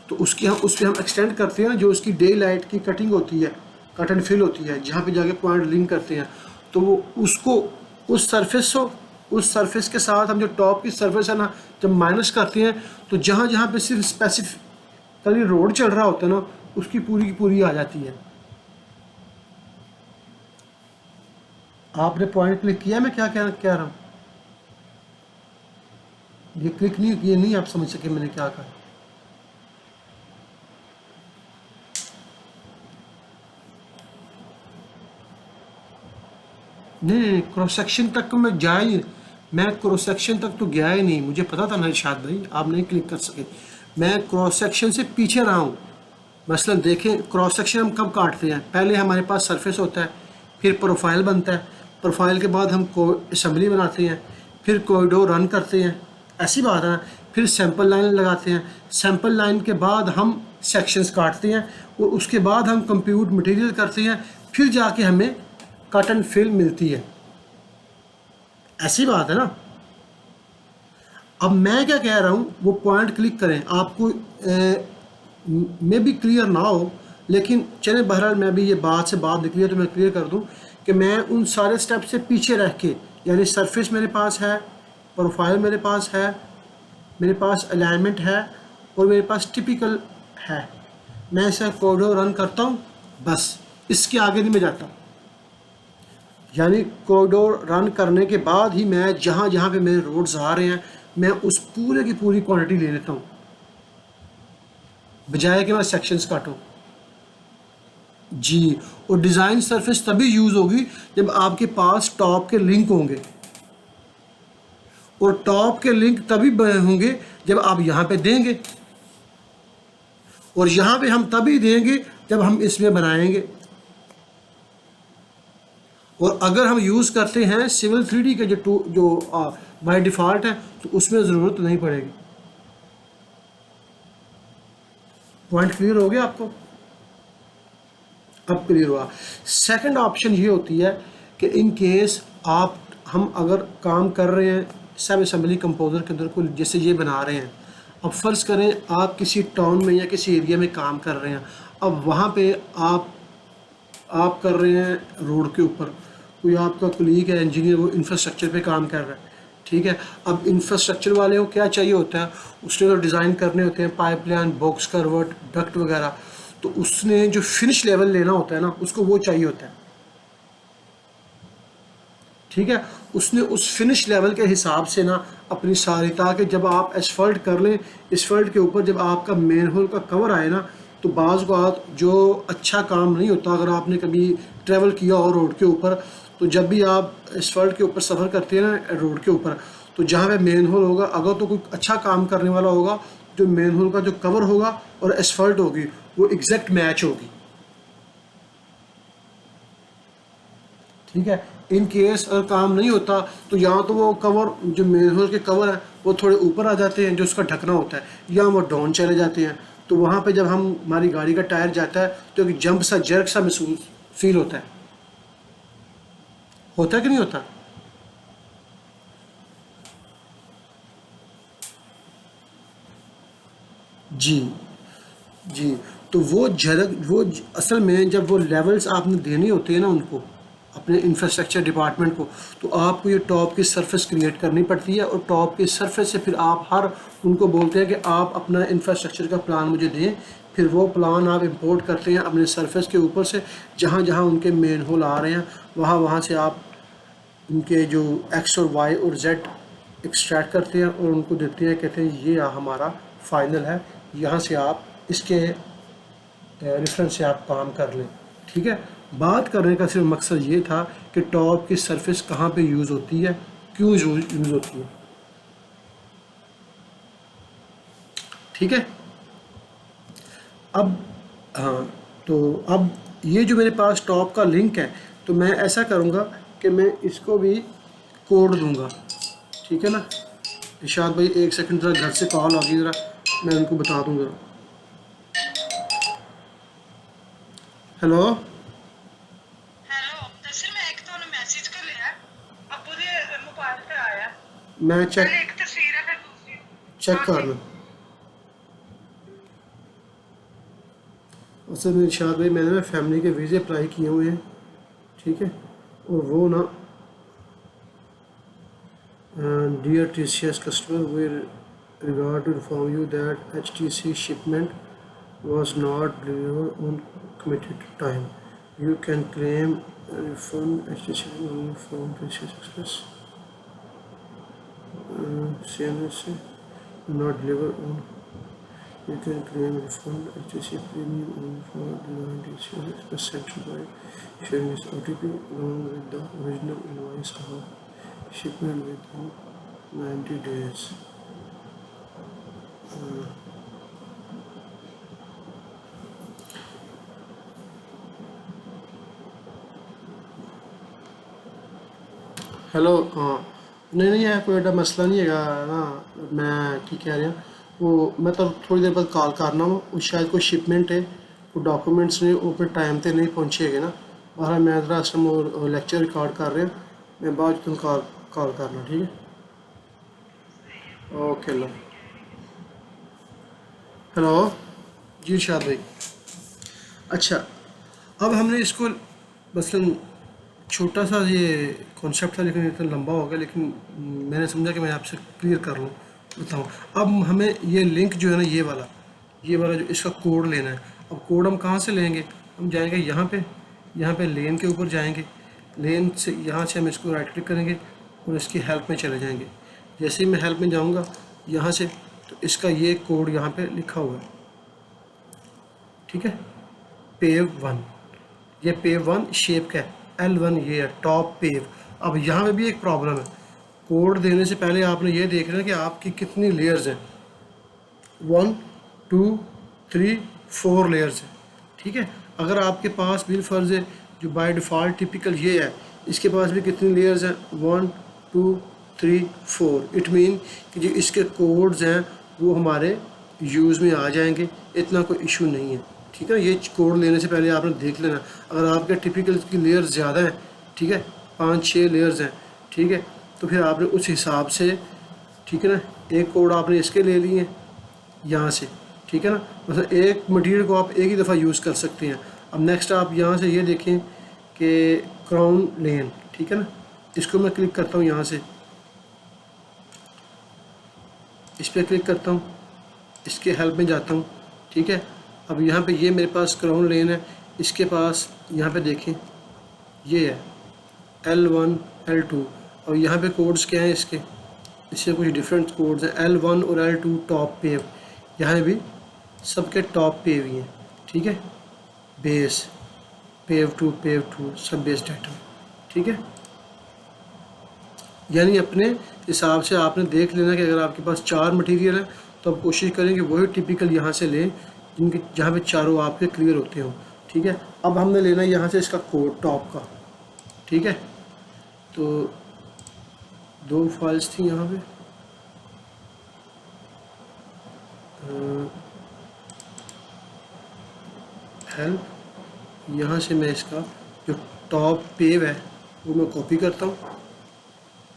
तो उस पर हम एक्सटेंड करते हैं ना, जो उसकी डे लाइट की कटिंग होती है, कट एंड फिल होती है, जहाँ पे जाके पॉइंट लिंक करते हैं, तो वो उसको उस सरफेस के साथ हम जो टॉप की सरफेस है ना, जब माइनस करते हैं, तो जहाँ जहाँ पे सिर्फ स्पेसिफिकली रोड चल रहा होता है ना, उसकी पूरी की पूरी आ जाती है। आपने पॉइंट क्लिक किया, मैं क्या कह रहा हूँ, ये क्लिक नहीं, ये नहीं आप समझ सके मैंने क्या कहा। नहीं, क्रॉस सेक्शन तक तो मैं जाया ही, मैं क्रॉस सेक्शन तक तो गया ही नहीं, मुझे पता था ना इरशाद भाई आप नहीं क्लिक कर सके, मैं क्रॉस सेक्शन से पीछे रहा हूँ। मसलन देखें, क्रॉस सेक्शन हम कब काटते हैं, पहले हमारे पास सरफेस होता है, फिर प्रोफाइल बनता है, प्रोफाइल के बाद हम असेंबली बनाते हैं, फिर कॉरिडोर रन करते हैं, ऐसी बात है, फिर सैंपल लाइन लगाते हैं, सैंपल लाइन के बाद हम सेक्शंस काटते हैं, और उसके बाद हम कंप्यूट मटेरियल करते हैं, फिर जाके हमें कट एंड फिल मिलती है, ऐसी बात है ना। अब मैं क्या कह रहा हूँ, वो पॉइंट क्लिक करें, आपको में भी क्लियर ना हो, लेकिन चले बहरहाल मैं भी ये बात से बात निकली है तो मैं क्लियर कर दूँ कि मैं उन सारे स्टेप से पीछे रह के, यानी सरफेस मेरे पास है, प्रोफाइल मेरे पास है, मेरे पास अलाइनमेंट है, और मेरे पास टिपिकल है, मैं ऐसा कॉरिडोर रन करता हूँ, बस इसके आगे नहीं मैं जाता। यानी कॉरिडोर रन करने के बाद ही मैं जहाँ जहाँ पे मेरे रोड्स आ रहे हैं, मैं उस पूरे की पूरी क्वांटिटी ले लेता हूँ, बजाय कि मैं सेक्शंस काटूँ। जी, और डिज़ाइन सरफेस तभी यूज़ होगी जब आपके पास टॉप के लिंक होंगे, और टॉप के लिंक तभी होंगे जब आप यहाँ पे देंगे, और यहाँ पे हम तभी देंगे जब हम इसमें बनाएंगे। और अगर हम यूज़ करते हैं सिविल 3D के जो बाय डिफ़ॉल्ट है, तो उसमें ज़रूरत नहीं पड़ेगी। पॉइंट क्लियर हो गया आपको? अब क्लियर हुआ। सेकंड ऑप्शन ये होती है कि इन केस हम अगर काम कर रहे हैं सब असेंबली कंपोजर के अंदर कोई, जैसे ये बना रहे हैं, अब फ़र्ज़ करें आप किसी टाउन में या किसी एरिया में काम कर रहे हैं, अब वहाँ पे आप कर रहे हैं रोड के ऊपर, कोई आपका कलीग है इंजीनियर, वो इंफ्रास्ट्रक्चर पे काम कर रहा है, ठीक है। अब इंफ्रास्ट्रक्चर वाले को क्या चाहिए होता है, उसने तो डिज़ाइन करने होते हैं पाइपलाइन, बॉक्स कन्वर्ट, डक्ट वगैरह, तो उसने जो फिनिश लेवल लेना होता है ना, उसको वो चाहिए होता है, ठीक है। उसने उस फिनिश लेवल के हिसाब से ना अपनी सारी, ताकि जब आप एसफल्ट कर लें, एसफल्ट के ऊपर जब आपका मेन होल का कवर आए ना, तो बाज़ बात जो अच्छा काम नहीं होता, अगर आपने कभी ट्रैवल किया हो रोड के ऊपर, तो जब भी आप एसफल्ट के ऊपर सफ़र करते हैं ना रोड के ऊपर, तो जहाँ पे मेन होल होगा, अगर तो कोई अच्छा काम करने वाला होगा, जो मेन होल का जो कवर होगा और एसफल्ट होगी वो एग्जैक्ट मैच होगी, ठीक है। इन केस अगर काम नहीं होता, तो यहाँ तो वो कवर, जो मेन होल के कवर हैं वो थोड़े ऊपर आ जाते हैं, जो उसका ढकना होता है, या वो डाउन चले जाते हैं, तो वहाँ पे जब हमारी गाड़ी का टायर जाता है तो एक जंप सा, जर्क सा महसूस फील होता है कि नहीं होता? जी जी। तो वो झलक, असल में जब वो लेवल्स आपने देने होते हैं ना उनको, अपने इंफ्रास्ट्रक्चर डिपार्टमेंट को, तो आपको ये टॉप की सरफेस क्रिएट करनी पड़ती है, और टॉप की सरफेस से फिर आप उनको बोलते हैं कि आप अपना इंफ्रास्ट्रक्चर का प्लान मुझे दें, फिर वो प्लान आप इंपोर्ट करते हैं अपने सरफेस के ऊपर से, जहाँ जहाँ उनके मेन होल आ रहे हैं वहाँ से आप उनके जो एक्स और वाई और जेड एक्सट्रैक्ट करते हैं और उनको देते हैं, कहते हैं ये हमारा फाइनल है, यहाँ से आप इसके रेफरेंस से आप काम कर लें, ठीक है। बात करने का सिर्फ मकसद ये था कि टॉप की सरफेस कहाँ पे यूज़ होती है, क्यों यूज़ होती है, ठीक है। अब हाँ, तो अब ये जो मेरे पास टॉप का लिंक है, तो मैं ऐसा करूँगा कि मैं इसको भी कोड दूँगा, ठीक है ना। इरशाद भाई एक सेकंड, ज़रा घर से कॉल आ गई, ज़रा मैं उनको बता दूँ ज़रा। हेलो हेलो तस्वीर में एक तो मैसेज कर लिया अब पूरे मोबाइल पे आया, मैं पहले एक तस्वीर है फिर दूसरी। चेक हाँ कर जी। लूँ। असल में इरशाद भाई मैंने ना फैमिली के वीज़े अप्लाई किए हुए हैं, ठीक है, और वो ना dear TCS customer, we regard to inform you that HTC shipment was not delivered on committed time. You can claim a refund HTC from TCS Express. CNS not delivered on. You can claim refund HTC premium on for the TCS Express sent by sharing this OTP along with the original invoice of shipment within 90 days. Hello, हाँ, नहीं नहीं है कोई एडा मसला नहीं है ना, मैं की कह रहा वो मैं तो थोड़ी देर बाद कॉल करना वो शायद कोई शिपमेंट है, कोई डॉक्यूमेंट्स ने वो फिर टाइम पे नहीं पहुँचेगा ना। बाहर मैं ज़रा इस टाइम वो लेक्चर रिकॉर्ड कर रहे हैं, मैं बाद तुम कॉल करना, ठीक है। ओके लो। हेलो जी शाद भाई। अच्छा, अब हमने इसको मसलन छोटा सा ये कॉन्सेप्ट था लेकिन इतना लंबा हो गया, लेकिन मैंने समझा कि मैं आपसे क्लियर कर लूँ, बताऊँ। अब हमें ये लिंक जो है ना, ये वाला जो इसका कोड लेना है। अब कोड हम कहाँ से लेंगे? हम जाएंगे यहाँ पे लेन के ऊपर जाएंगे, लेन से यहाँ से हम इसको राइट क्लिक करेंगे और इसकी हेल्प में चले जाएंगे। जैसे ही मैं हेल्प में जाऊँगा यहाँ से, तो इसका ये कोड यहाँ पे लिखा हुआ है, ठीक है, पेव 1। ये पेव 1 शेप का है, L1 ये है टॉप पेव। अब यहाँ पे भी एक प्रॉब्लम है, कोड देने से पहले आपने ये देख रहे हैं कि आपकी कितनी लेयर्स हैं, 1 2 3 4 लेयर्स हैं, ठीक है। अगर आपके पास बिल फर्ज है जो बाय डिफ़ॉल्ट टिपिकल ये है, इसके पास भी कितनी लेयर्स हैं, 1 2 3 4, इट मीन कि जो इसके कोड्स हैं वो हमारे यूज़ में आ जाएंगे, इतना कोई इशू नहीं है, ठीक है। ये कोड लेने से पहले आपने देख लेना। अगर आपके टिपिकल की लेयर्स ज़्यादा हैं, ठीक है, 5-6 लेयर्स हैं, ठीक है, तो फिर आपने उस हिसाब से, ठीक है ना, एक कोड आपने इसके ले लिए यहाँ से, ठीक है ना, मतलब एक मटेरियल को आप एक ही दफ़ा यूज़ कर सकते हैं। अब नेक्स्ट आप यहाँ से ये देखें कि क्राउन लेन, ठीक है ना, इसको मैं क्लिक करता हूँ, यहाँ से इस पर क्लिक करता हूँ, इसके हेल्प में जाता हूँ, ठीक है। अब यहाँ पे ये मेरे पास क्राउन लेन है, इसके पास यहाँ पे देखें ये है L1 L2, और यहाँ पे कोड्स क्या हैं इसके, इससे कुछ डिफरेंट कोड्स हैं, L1 और L2 टॉप पेव, यहाँ भी सबके टॉप पेव ही हैं, ठीक है, बेस पेव 2 सब बेस डाटा, ठीक है। यानी अपने हिसाब से आपने देख लेना कि अगर आपके पास 4 मटेरियल है तो आप कोशिश करें कि वही टिपिकल यहाँ से लें जिनके जहाँ पे चारों आपके क्लियर होते हों, ठीक है। अब हमने लेना है यहाँ से इसका कोड टॉप का, ठीक है। तो 2 फाइल्स थी यहाँ पे, हेल्प, यहाँ से मैं इसका जो टॉप पेव है वो मैं कॉपी करता हूँ,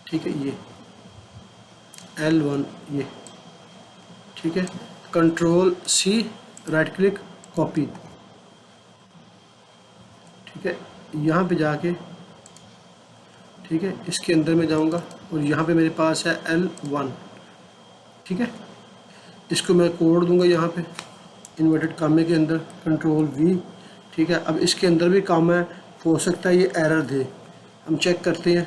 ठीक है, ये L1 ये, ठीक है, control C right click copy, ठीक है, यहाँ पे जाके, ठीक है, इसके अंदर में जाऊँगा और यहाँ पे मेरे पास है L1, ठीक है, इसको मैं कोड दूंगा यहाँ पे इन्वर्टेड कामे के अंदर, कंट्रोल V, ठीक है। अब इसके अंदर भी काम है, हो सकता है ये एरर दे, हम चेक करते हैं,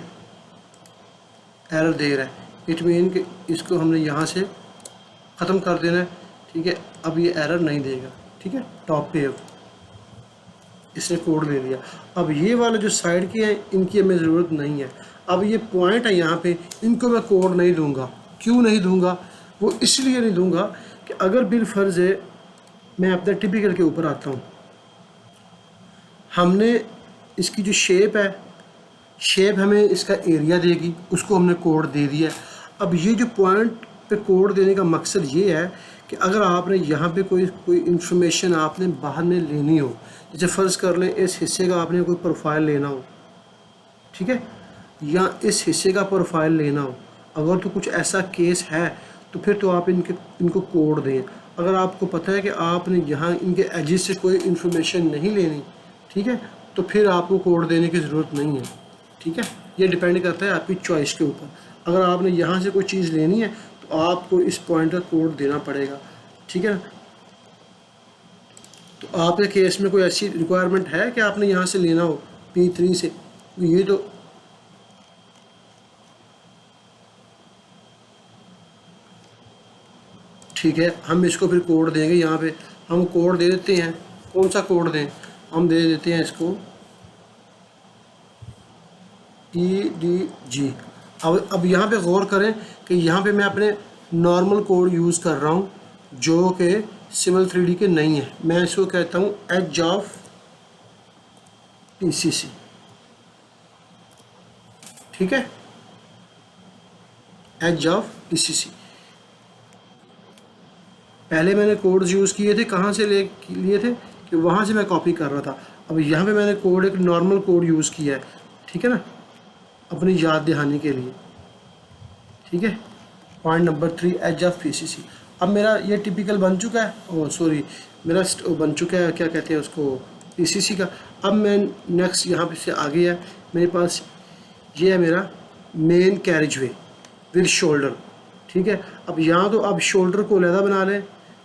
एरर दे रहा है, इट मीन कि इसको हमने यहाँ से ख़त्म कर देना है, ठीक है। अब ये एरर नहीं देगा, ठीक है, टॉप पेव इसने कोड ले लिया। अब ये वाले जो साइड के हैं इनकी हमें ज़रूरत नहीं है। अब ये पॉइंट है यहाँ पे, इनको मैं कोड नहीं दूंगा। क्यों नहीं दूंगा? वो इसलिए नहीं दूंगा कि अगर बिल फर्ज है, मैं अपने टिपिकल के ऊपर आता हूँ, हमने इसकी जो शेप है, शेप हमें इसका एरिया देगी, उसको हमने कोड दे दिया। अब ये जो पॉइंट पे कोड देने का मकसद ये है कि अगर आपने यहाँ पे कोई इंफॉर्मेशन आपने बाहर में लेनी हो, जैसे फ़र्ज़ कर लें इस हिस्से का आपने कोई प्रोफाइल लेना हो, ठीक है, या इस हिस्से का प्रोफाइल लेना हो, अगर तो कुछ ऐसा केस है तो फिर तो आप इनको कोड दें। अगर आपको पता है कि आपने यहाँ इनके एजेस से कोई इंफॉर्मेशन नहीं लेनी, ठीक है, तो फिर आपको कोड देने की ज़रूरत नहीं है, ठीक है। ये डिपेंड करता है आपकी चॉइस के ऊपर। अगर आपने यहाँ से कोई चीज़ लेनी है तो आपको इस पॉइंट का कोड देना पड़ेगा, ठीक है। तो आपके केस में कोई ऐसी रिक्वायरमेंट है कि आपने यहाँ से लेना हो P3 से, ये तो ठीक है, हम इसको फिर कोड देंगे। यहाँ पे हम कोड दे देते हैं, कौन सा कोड दें? हम दे देते हैं इसको EDG। अब यहाँ पे गौर करें कि यहाँ पे मैं अपने नॉर्मल कोड यूज़ कर रहा हूँ जो कि सिविल 3D के नहीं है। मैं इसको कहता हूँ एज ऑफ PCC, ठीक है, एज ऑफ PCC। पहले मैंने कोड्स यूज़ किए थे, कहाँ से लिए थे कि वहाँ से मैं कॉपी कर रहा था। अब यहाँ पे मैंने कोड एक नॉर्मल कोड यूज़ किया है, ठीक है ना, अपनी याद दहानी के लिए, ठीक है। Point number 3 age of PCC। अब मेरा ये टिपिकल बन चुका है, ओ सॉरी, मेरा बन चुका है, क्या कहते हैं उसको, PCC का। अब मैं नेक्स्ट यहाँ पे से आगे है, मेरे पास ये है मेरा main carriage way with shoulder, ठीक है। अब यहाँ तो आप शोल्डर को अलहदा बना लें,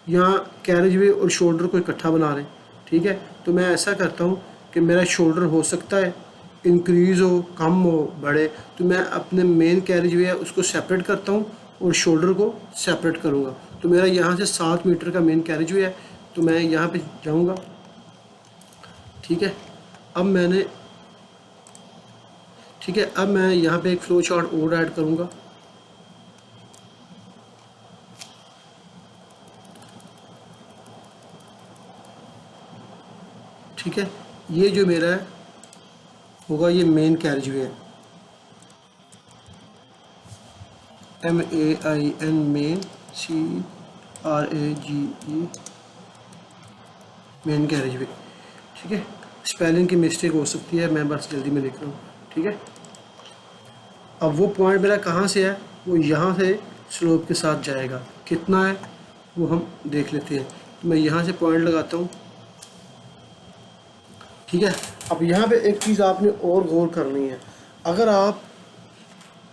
यहाँ कैरिज वे और शोल्डर को इकट्ठा बना लें, ठीक है। तो मैं ऐसा करता हूँ कि मेरा शोल्डर हो सकता है इंक्रीज़ हो, कम हो, बढ़े, तो मैं अपने मेन कैरिज वे है उसको सेपरेट करता हूँ और शोल्डर को सेपरेट करूँगा। तो मेरा यहाँ से 7 मीटर का मेन कैरिज वे है, तो मैं यहाँ पे जाऊँगा, ठीक है। अब मैंने, ठीक है, अब मैं यहाँ पे एक फ्लो चार्ट और ऐड करूँगा। ठीक है, ये जो मेरा है होगा ये मेन कैरिज वे है, MAIN main, CRAGE main carriage way. ठीक है, स्पेलिंग की मिस्टेक हो सकती है, मैं बस जल्दी में लिख रहा हूँ। ठीक है, अब वो पॉइंट मेरा कहाँ से है, वो यहाँ से स्लोप के साथ जाएगा, कितना है वो हम देख लेते हैं। तो मैं यहाँ से पॉइंट लगाता हूँ। ठीक है, अब यहाँ पे एक चीज़ आपने और गौर करनी है, अगर आप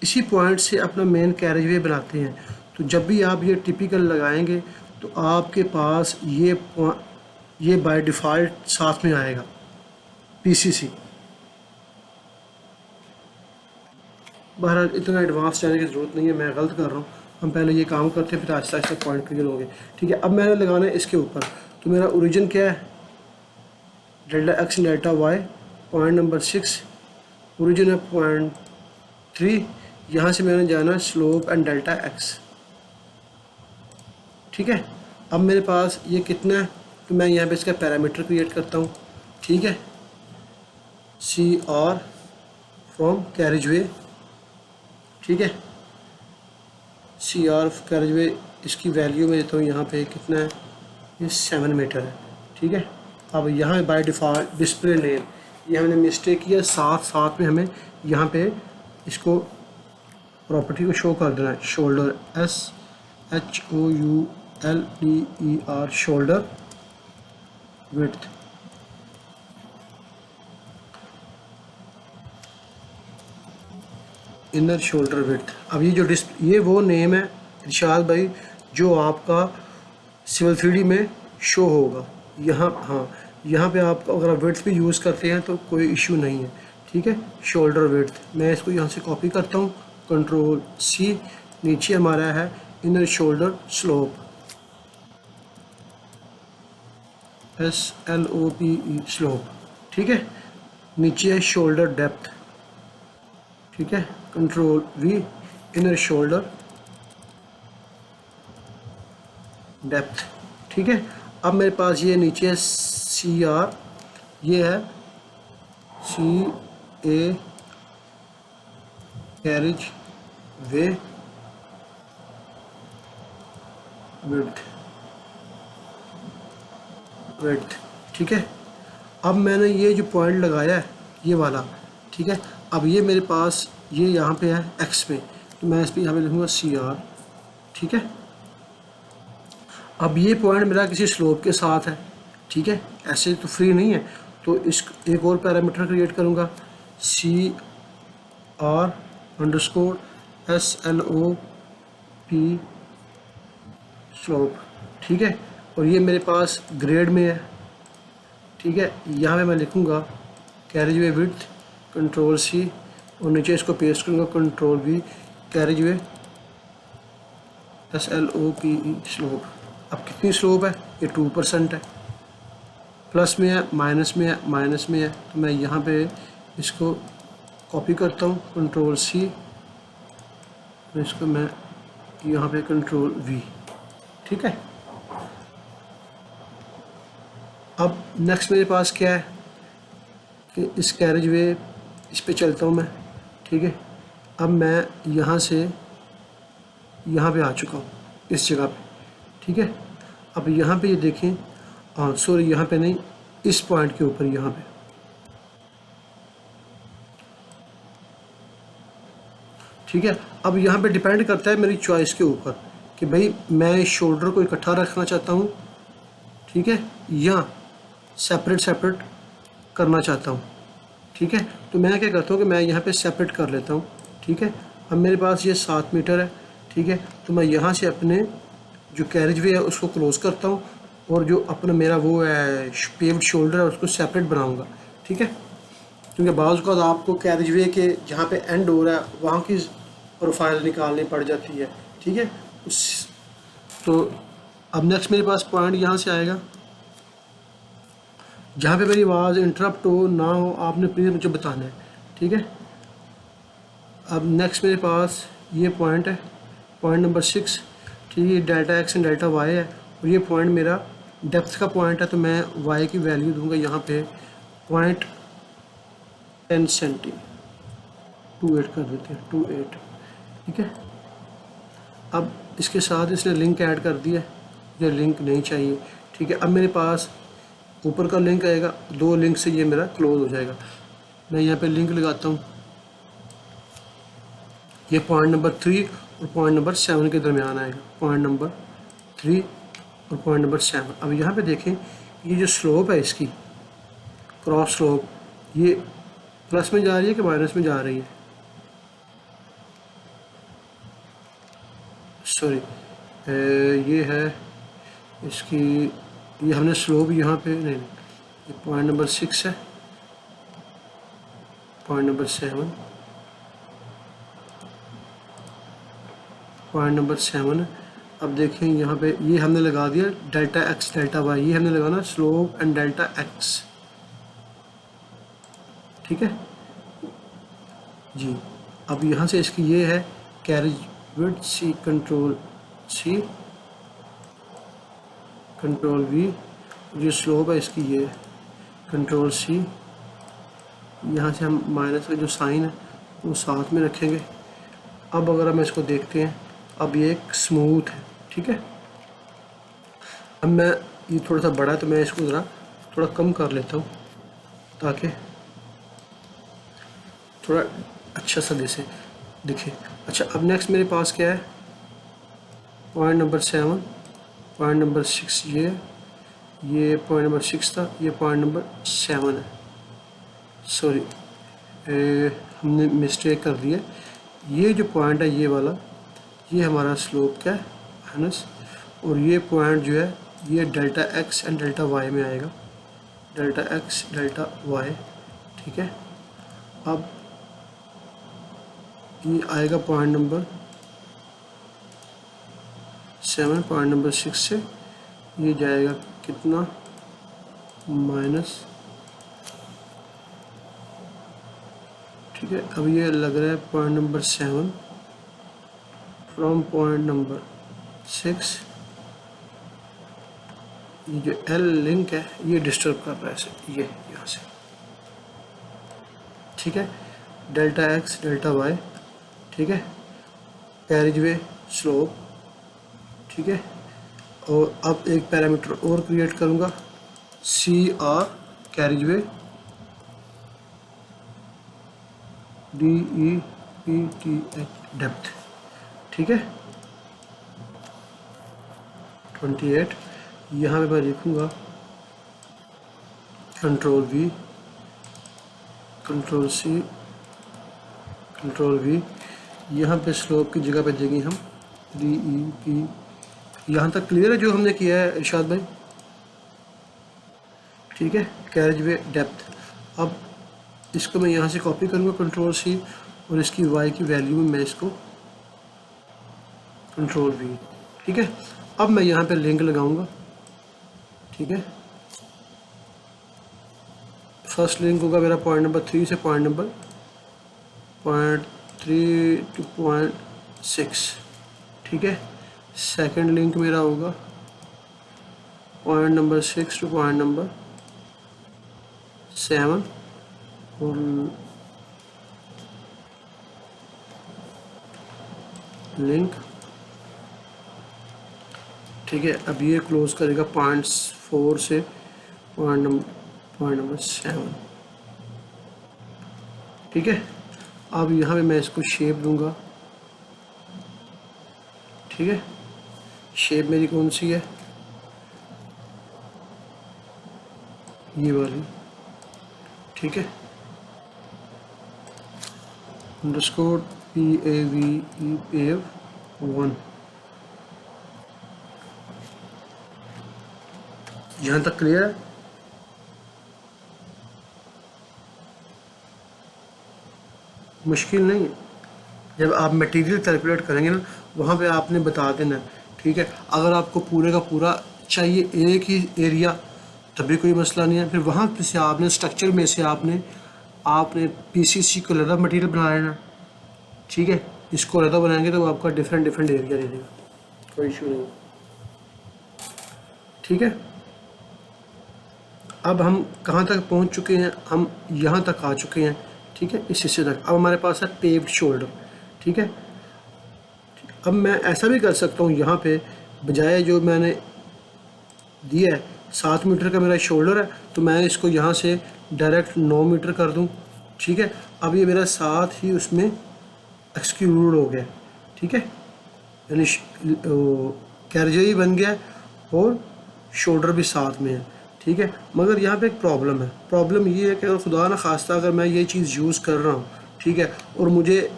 इसी पॉइंट से अपना मेन कैरेज वे बनाते हैं तो जब भी आप ये टिपिकल लगाएंगे तो आपके पास ये बाय डिफ़ॉल्ट साथ में आएगा PCC। बहरहाल इतना एडवांस जाने की ज़रूरत नहीं है, मैं गलत कर रहा हूँ, हम पहले ये काम करते हैं फिर आहिस्ता आहिस्ता पॉइंट क्लियर होंगे। ठीक है, अब मैंने लगाना है इसके ऊपर, तो मेरा ओरिजिन क्या है, delta X delta Y, point number 6, origin है पॉइंट 3, यहाँ से मैंने जाना स्लोप एंड डेल्टा एक्स। ठीक है, अब मेरे पास ये कितना है, तो मैं यहाँ पे इसका पैरामीटर क्रिएट करता हूँ। ठीक है, CR फ्रॉम कैरिज वे। ठीक है, CR कैरिज वे, इसकी वैल्यू मैं देता हूँ यहाँ पे कितना है, ये 7 मीटर है। ठीक है, अब यहाँ बाय डिफ़ॉल्ट डिस्प्ले नेम, ये हमने मिस्टेक किया, साथ में हमें यहाँ पे इसको प्रॉपर्टी को शो कर देना है, shoulder, SHOULDER, shoulder width. Inner shoulder width. अब ये जो ये वो नेम है इरशाद भाई जो आपका सिविल 3D में शो होगा यहाँ। हाँ, यहाँ पे आप अगर आप विड्थ भी यूज़ करते हैं तो कोई इशू नहीं है। ठीक है, शोल्डर विड्थ, मैं इसको यहाँ से कॉपी करता हूँ, कंट्रोल C, नीचे हमारा है inner shoulder slope, SLOPE slope. ठीक है, नीचे है शोल्डर डेप्थ। ठीक है, control V, inner shoulder depth. ठीक है, अब मेरे पास ये नीचे है CR, ये है CA कैरिज वे विड्थ। ठीक है, अब मैंने ये जो पॉइंट लगाया है ये वाला, ठीक है, अब ये मेरे पास ये यहाँ पे है X पे, तो मैं इस पर यहाँ पे लिखूँगा CR। ठीक है, अब ये पॉइंट मेरा किसी स्लोप के साथ है। ठीक है, ऐसे तो फ्री नहीं है, तो इस एक और पैरामीटर क्रिएट करूँगा, CR अंडरस्कोर SLOP स्लोप। ठीक है, और ये मेरे पास ग्रेड में है। ठीक है, यहाँ पे मैं लिखूँगा कैरिज वे विड्थ, कंट्रोल C, और नीचे इसको पेस्ट करूँगा, कंट्रोल V, कैरिज वे SLOPE स्लोप। अब कितनी स्लोप है, ये 2% है, प्लस में है, माइनस में है, माइनस में है, तो मैं यहाँ पे इसको कॉपी करता हूँ, कंट्रोल C, इसको मैं यहाँ पे कंट्रोल V। ठीक है, अब नेक्स्ट मेरे पास क्या है कि इस कैरिज वे इस पे चलता हूँ मैं। ठीक है, अब मैं यहाँ से यहाँ पे आ चुका हूँ इस जगह पे। ठीक है, अब यहाँ पे ये देखें, हाँ सॉरी यहाँ पे नहीं, इस पॉइंट के ऊपर यहाँ पे। ठीक है, अब यहाँ पे डिपेंड करता है मेरी चॉइस के ऊपर कि भाई मैं इस शोल्डर को इकट्ठा रखना चाहता हूँ, ठीक है, या सेपरेट करना चाहता हूँ। ठीक है, तो मैं क्या करता हूँ कि मैं यहाँ पे सेपरेट कर लेता हूँ। ठीक है, अब मेरे पास ये 7 मीटर है। ठीक है, तो मैं यहाँ से अपने जो कैरिज वे है उसको क्लोज़ करता हूँ और जो अपना मेरा वो है पेव्ड शोल्डर है उसको सेपरेट बनाऊँगा। ठीक है, क्योंकि बाज़ औक़ात आपको कैरिज वे के जहाँ पे एंड हो रहा है वहाँ की प्रोफाइल निकालनी पड़ जाती है। ठीक है, तो अब नेक्स्ट मेरे पास पॉइंट यहाँ से आएगा, जहाँ पे मेरी आवाज़ इंटरप्ट हो ना हो आपने प्लीज़ मुझे बताना है, ठीक है। अब नेक्स्ट मेरे पास ये पॉइंट है, पॉइंट नंबर 6, ठीक है। Delta X and delta Y है और ये पॉइंट मेरा डेप्थ का पॉइंट है, तो मैं वाई की वैल्यू दूंगा यहाँ पे 0.10 सेंटी, 28 कर देते हैं, 28, ठीक है। अब इसके साथ इसने लिंक ऐड कर दिया, ये लिंक नहीं चाहिए, ठीक है। अब मेरे पास ऊपर का लिंक आएगा, 2 लिंक से ये मेरा क्लोज हो जाएगा। मैं यहाँ पे लिंक लगाता हूँ, ये पॉइंट नंबर 3 और पॉइंट नंबर 7 के दरमियान आएगा, पॉइंट नंबर 3 और पॉइंट नंबर 7। अब यहाँ पे देखें ये जो स्लोप है इसकी, क्रॉस स्लोप, ये प्लस में जा रही है कि माइनस में जा रही है, सॉरी ये है इसकी, ये हमने स्लोप यहाँ पे नहीं, ये पॉइंट नंबर 6 है, पॉइंट नंबर 7, पॉइंट नंबर 7 है। अब देखें यहाँ पे ये हमने लगा दिया डेल्टा एक्स डेल्टा वाई, ये हमने लगाना स्लोप एंड डेल्टा एक्स, ठीक है जी। अब यहाँ से इसकी ये है carriage width C, control C, control we, जो स्लोप है इसकी ये कंट्रोल सी। यहाँ से हम माइनस का जो साइन है वो साथ में रखेंगे। अब अगर हम इसको देखते हैं, अब ये एक स्मूथ है, ठीक है। अब मैं ये थोड़ा सा बड़ा है तो मैं इसको ज़रा थोड़ा कम कर लेता हूँ ताकि थोड़ा अच्छा सा दिखे। अच्छा, अब नेक्स्ट मेरे पास क्या है, पॉइंट नंबर 7, पॉइंट नंबर 6, ये पॉइंट नंबर 6 था, ये पॉइंट नंबर 7 है, सॉरी हमने मिस्टेक कर दी है। ये जो पॉइंट है ये वाला, ये हमारा स्लोप का है माइनस, और ये पॉइंट जो है ये delta X and delta Y में आएगा, डेल्टा एक्स डेल्टा वाई, ठीक है। अब ये आएगा पॉइंट नंबर 7, पॉइंट नंबर 6 से ये जाएगा कितना, माइनस, ठीक है। अब ये लग रहा है point number 7 from point number 6, ये जो एल लिंक है ये डिस्टर्ब कर रहा है इसे, ये यहाँ से, ठीक है। डेल्टा एक्स डेल्टा वाई, ठीक है, कैरिज वे स्लोप, ठीक है। और अब एक पैरामीटर और क्रिएट करूँगा, सी आर कैरिज वे, DEPTH डेप्थ, ठीक है 28। यहाँ पे मैं लिखूँगा control V, control C, control V। यहाँ पे स्लोप की जगह पे देंगे हम DEP। यहाँ तक क्लियर है जो हमने किया है इरशाद भाई, ठीक है। कैरेज वे डेप्थ, अब इसको मैं यहाँ से कॉपी करूँगा कंट्रोल C, और इसकी y की वैल्यू में मैं इसको कंट्रोल V, ठीक है। अब मैं यहाँ पे लिंक लगाऊंगा, ठीक है। फर्स्ट लिंक होगा मेरा पॉइंट नंबर 3 से पॉइंट नंबर 0.3 to 0.6, ठीक है। सेकंड लिंक मेरा होगा point number 6 two point number 7, और लिंक, ठीक है। अब ये क्लोज करेगा 0.4 से पॉइंट नंबर 7, ठीक है। अब यहाँ पे मैं इसको शेप दूंगा, ठीक है। शेप मेरी कौन सी है, ये वाली, ठीक है। अंडरस्कोर PAVE PAV 1, यहाँ तक क्लियर है। मुश्किल नहीं है, जब आप मटेरियल कैलकुलेट करेंगे ना वहाँ पे आपने बता देना, ठीक है। अगर आपको पूरे का पूरा चाहिए एक ही एरिया तभी कोई मसला नहीं है। फिर वहाँ से आपने स्ट्रक्चर में से आपने पीसीसी को अलग मटेरियल बना लेना, ठीक है। इसको अलग बनाएंगे तो आपका डिफरेंट एरिया दे देगा, कोई इशू नहीं, ठीक है। अब हम कहाँ तक पहुँच चुके हैं, हम यहाँ तक आ चुके हैं, ठीक है, इस हिस्से तक। अब हमारे पास है पेव्ड शोल्डर, ठीक है। अब मैं ऐसा भी कर सकता हूँ, यहाँ पे बजाय जो मैंने दिया है 7 मीटर का मेरा शोल्डर है, तो मैं इसको यहाँ से डायरेक्ट 9 मीटर कर दूँ, ठीक है। अब ये मेरा साथ ही उसमें एक्सक्लूड हो गया, ठीक है, यानी कैरियर भी बन गया है और शोल्डर भी साथ में है, ठीक है। मगर यहाँ पे एक प्रॉब्लम है। प्रॉब्लम ये है कि अगर खुदा ना खास्ता अगर मैं ये चीज़ यूज़ कर रहा हूँ, ठीक है, और मुझे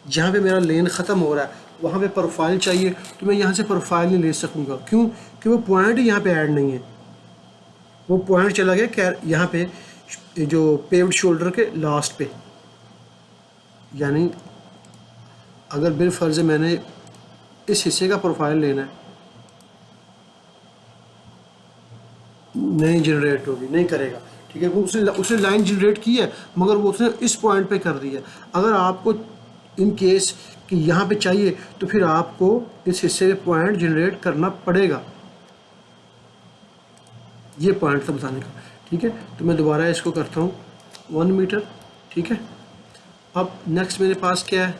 जहाँ पे मेरा लेन ख़त्म हो रहा है वहाँ पे प्रोफाइल चाहिए, तो मैं यहाँ से प्रोफाइल नहीं ले सकूँगा। क्यों? कि वो पॉइंट यहाँ पे ऐड नहीं है, वो पॉइंट चला गया क्या यहाँ पे जो पेव्ड शोल्डर के लास्ट पे। यानी अगर बिलफर्ज मैंने इस हिस्से का प्रोफाइल लेना है, नहीं जनरेट होगी, नहीं करेगा, ठीक है। वो उसने लाइन जनरेट की है मगर वो उसने इस पॉइंट पे कर दी है। अगर आपको इन केस कि यहाँ पे चाहिए तो फिर आपको इस हिस्से में पॉइंट जनरेट करना पड़ेगा, ये पॉइंट था बताने का, ठीक है। तो मैं दोबारा इसको करता हूँ 1 मीटर, ठीक है। अब नेक्स्ट मेरे पास क्या है,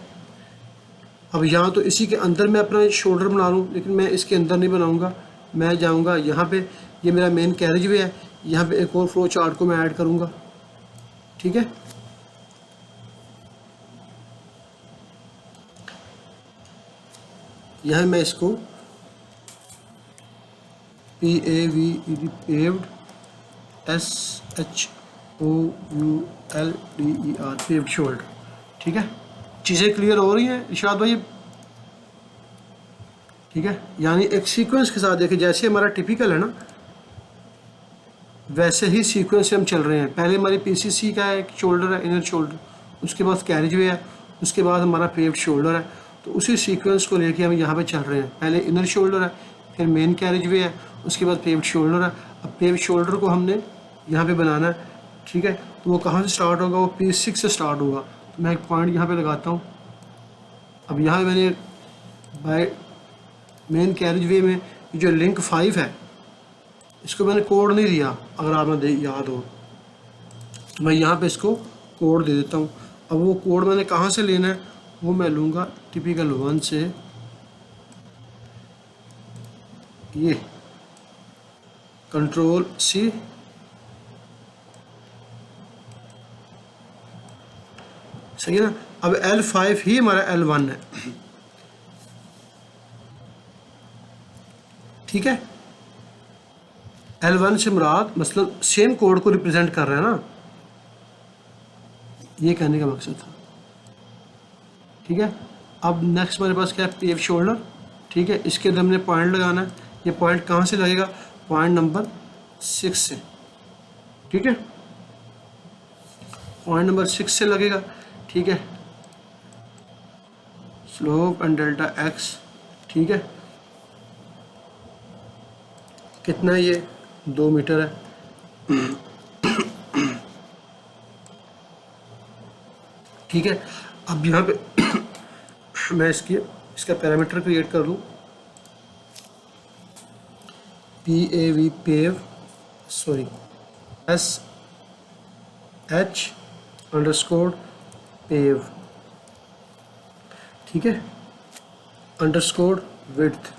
अब यहाँ तो इसी के अंदर मैं अपना शोल्डर बना लूँ, लेकिन मैं इसके अंदर नहीं बनाऊँगा। मैं जाऊँगा यहाँ पे, ये मेरा मेन कैरेज वे है, यहाँ पे एक और फ्लो चार्ट को मैं ऐड करूँगा, ठीक है। यहाँ मैं इसको PAVED paved SHOULDER paved shoulder, ठीक है। चीज़ें क्लियर हो रही हैं इरशाद भाई, ठीक है। यानी एक सीक्वेंस के साथ देखिए, जैसे हमारा टिपिकल है ना वैसे ही सीक्वेंस से हम चल रहे हैं। पहले हमारी PCC का एक शोल्डर है, इनर शोल्डर, उसके बाद कैरेज वे है, उसके बाद हमारा पेव्ड शोल्डर है। तो उसी सीक्वेंस को लेके हम यहाँ पे चल रहे हैं। पहले इनर शोल्डर है, फिर मेन कैरेज वे है, उसके बाद पेव्ड शोल्डर है। अब पेव्ड शोल्डर को हमने यहाँ पे बनाना है, ठीक है। तो वो कहाँ से स्टार्ट होगा, वो P6 से स्टार्ट होगा। तो मैं एक पॉइंट यहाँ पे लगाता हूँ। अब यहाँ मैंने बाय मेन कैरेज वे में जो लिंक 5 है इसको मैंने कोड नहीं दिया, अगर आपने याद हो तो मैं यहाँ पे इसको कोड दे देता हूँ। अब वो कोड मैंने कहाँ से लेना है, वो मैं लूँगा टिपिकल 1 से, ये Ctrl C, सही है ना। अब L5 ही हमारा L1 है, ठीक है। L1 से मुराद मतलब सेम कोड को रिप्रेजेंट कर रहा है ना, ये कहने का मकसद था, ठीक है। अब नेक्स्ट हमारे पास क्या है, पेव्ड शोल्डर, ठीक है। इसके अंदर हमने पॉइंट लगाना है। ये पॉइंट कहाँ से लगेगा, पॉइंट नंबर 6 से, ठीक है। पॉइंट नंबर 6 से लगेगा, ठीक है। स्लोप एंड डेल्टा एक्स, ठीक है। कितना है ये, 2 मीटर है, ठीक है। अब यहाँ पे मैं इसका पैरामीटर क्रिएट कर लूँ, PAV pave sorry SH_ pave, ठीक है, अंडरस्कोर विड्थ,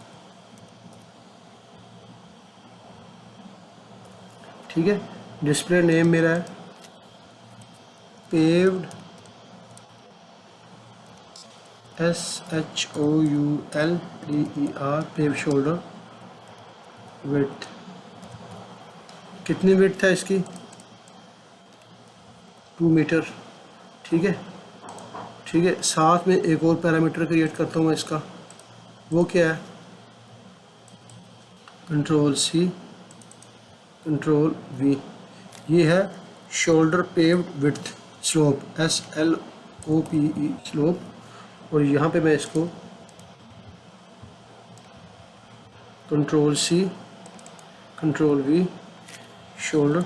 ठीक है। डिस्प्ले नेम मेरा है paved SHOULDER pave shoulder. Width कितनी विड्थ है इसकी, 2 मीटर, ठीक है, ठीक है। साथ में एक और पैरामीटर क्रिएट करता हूँ मैं इसका, वो क्या है, Ctrl C Ctrl V, ये है shoulder paved width slope SLOPE slope. और यहाँ पे मैं इसको Ctrl C Ctrl V shoulder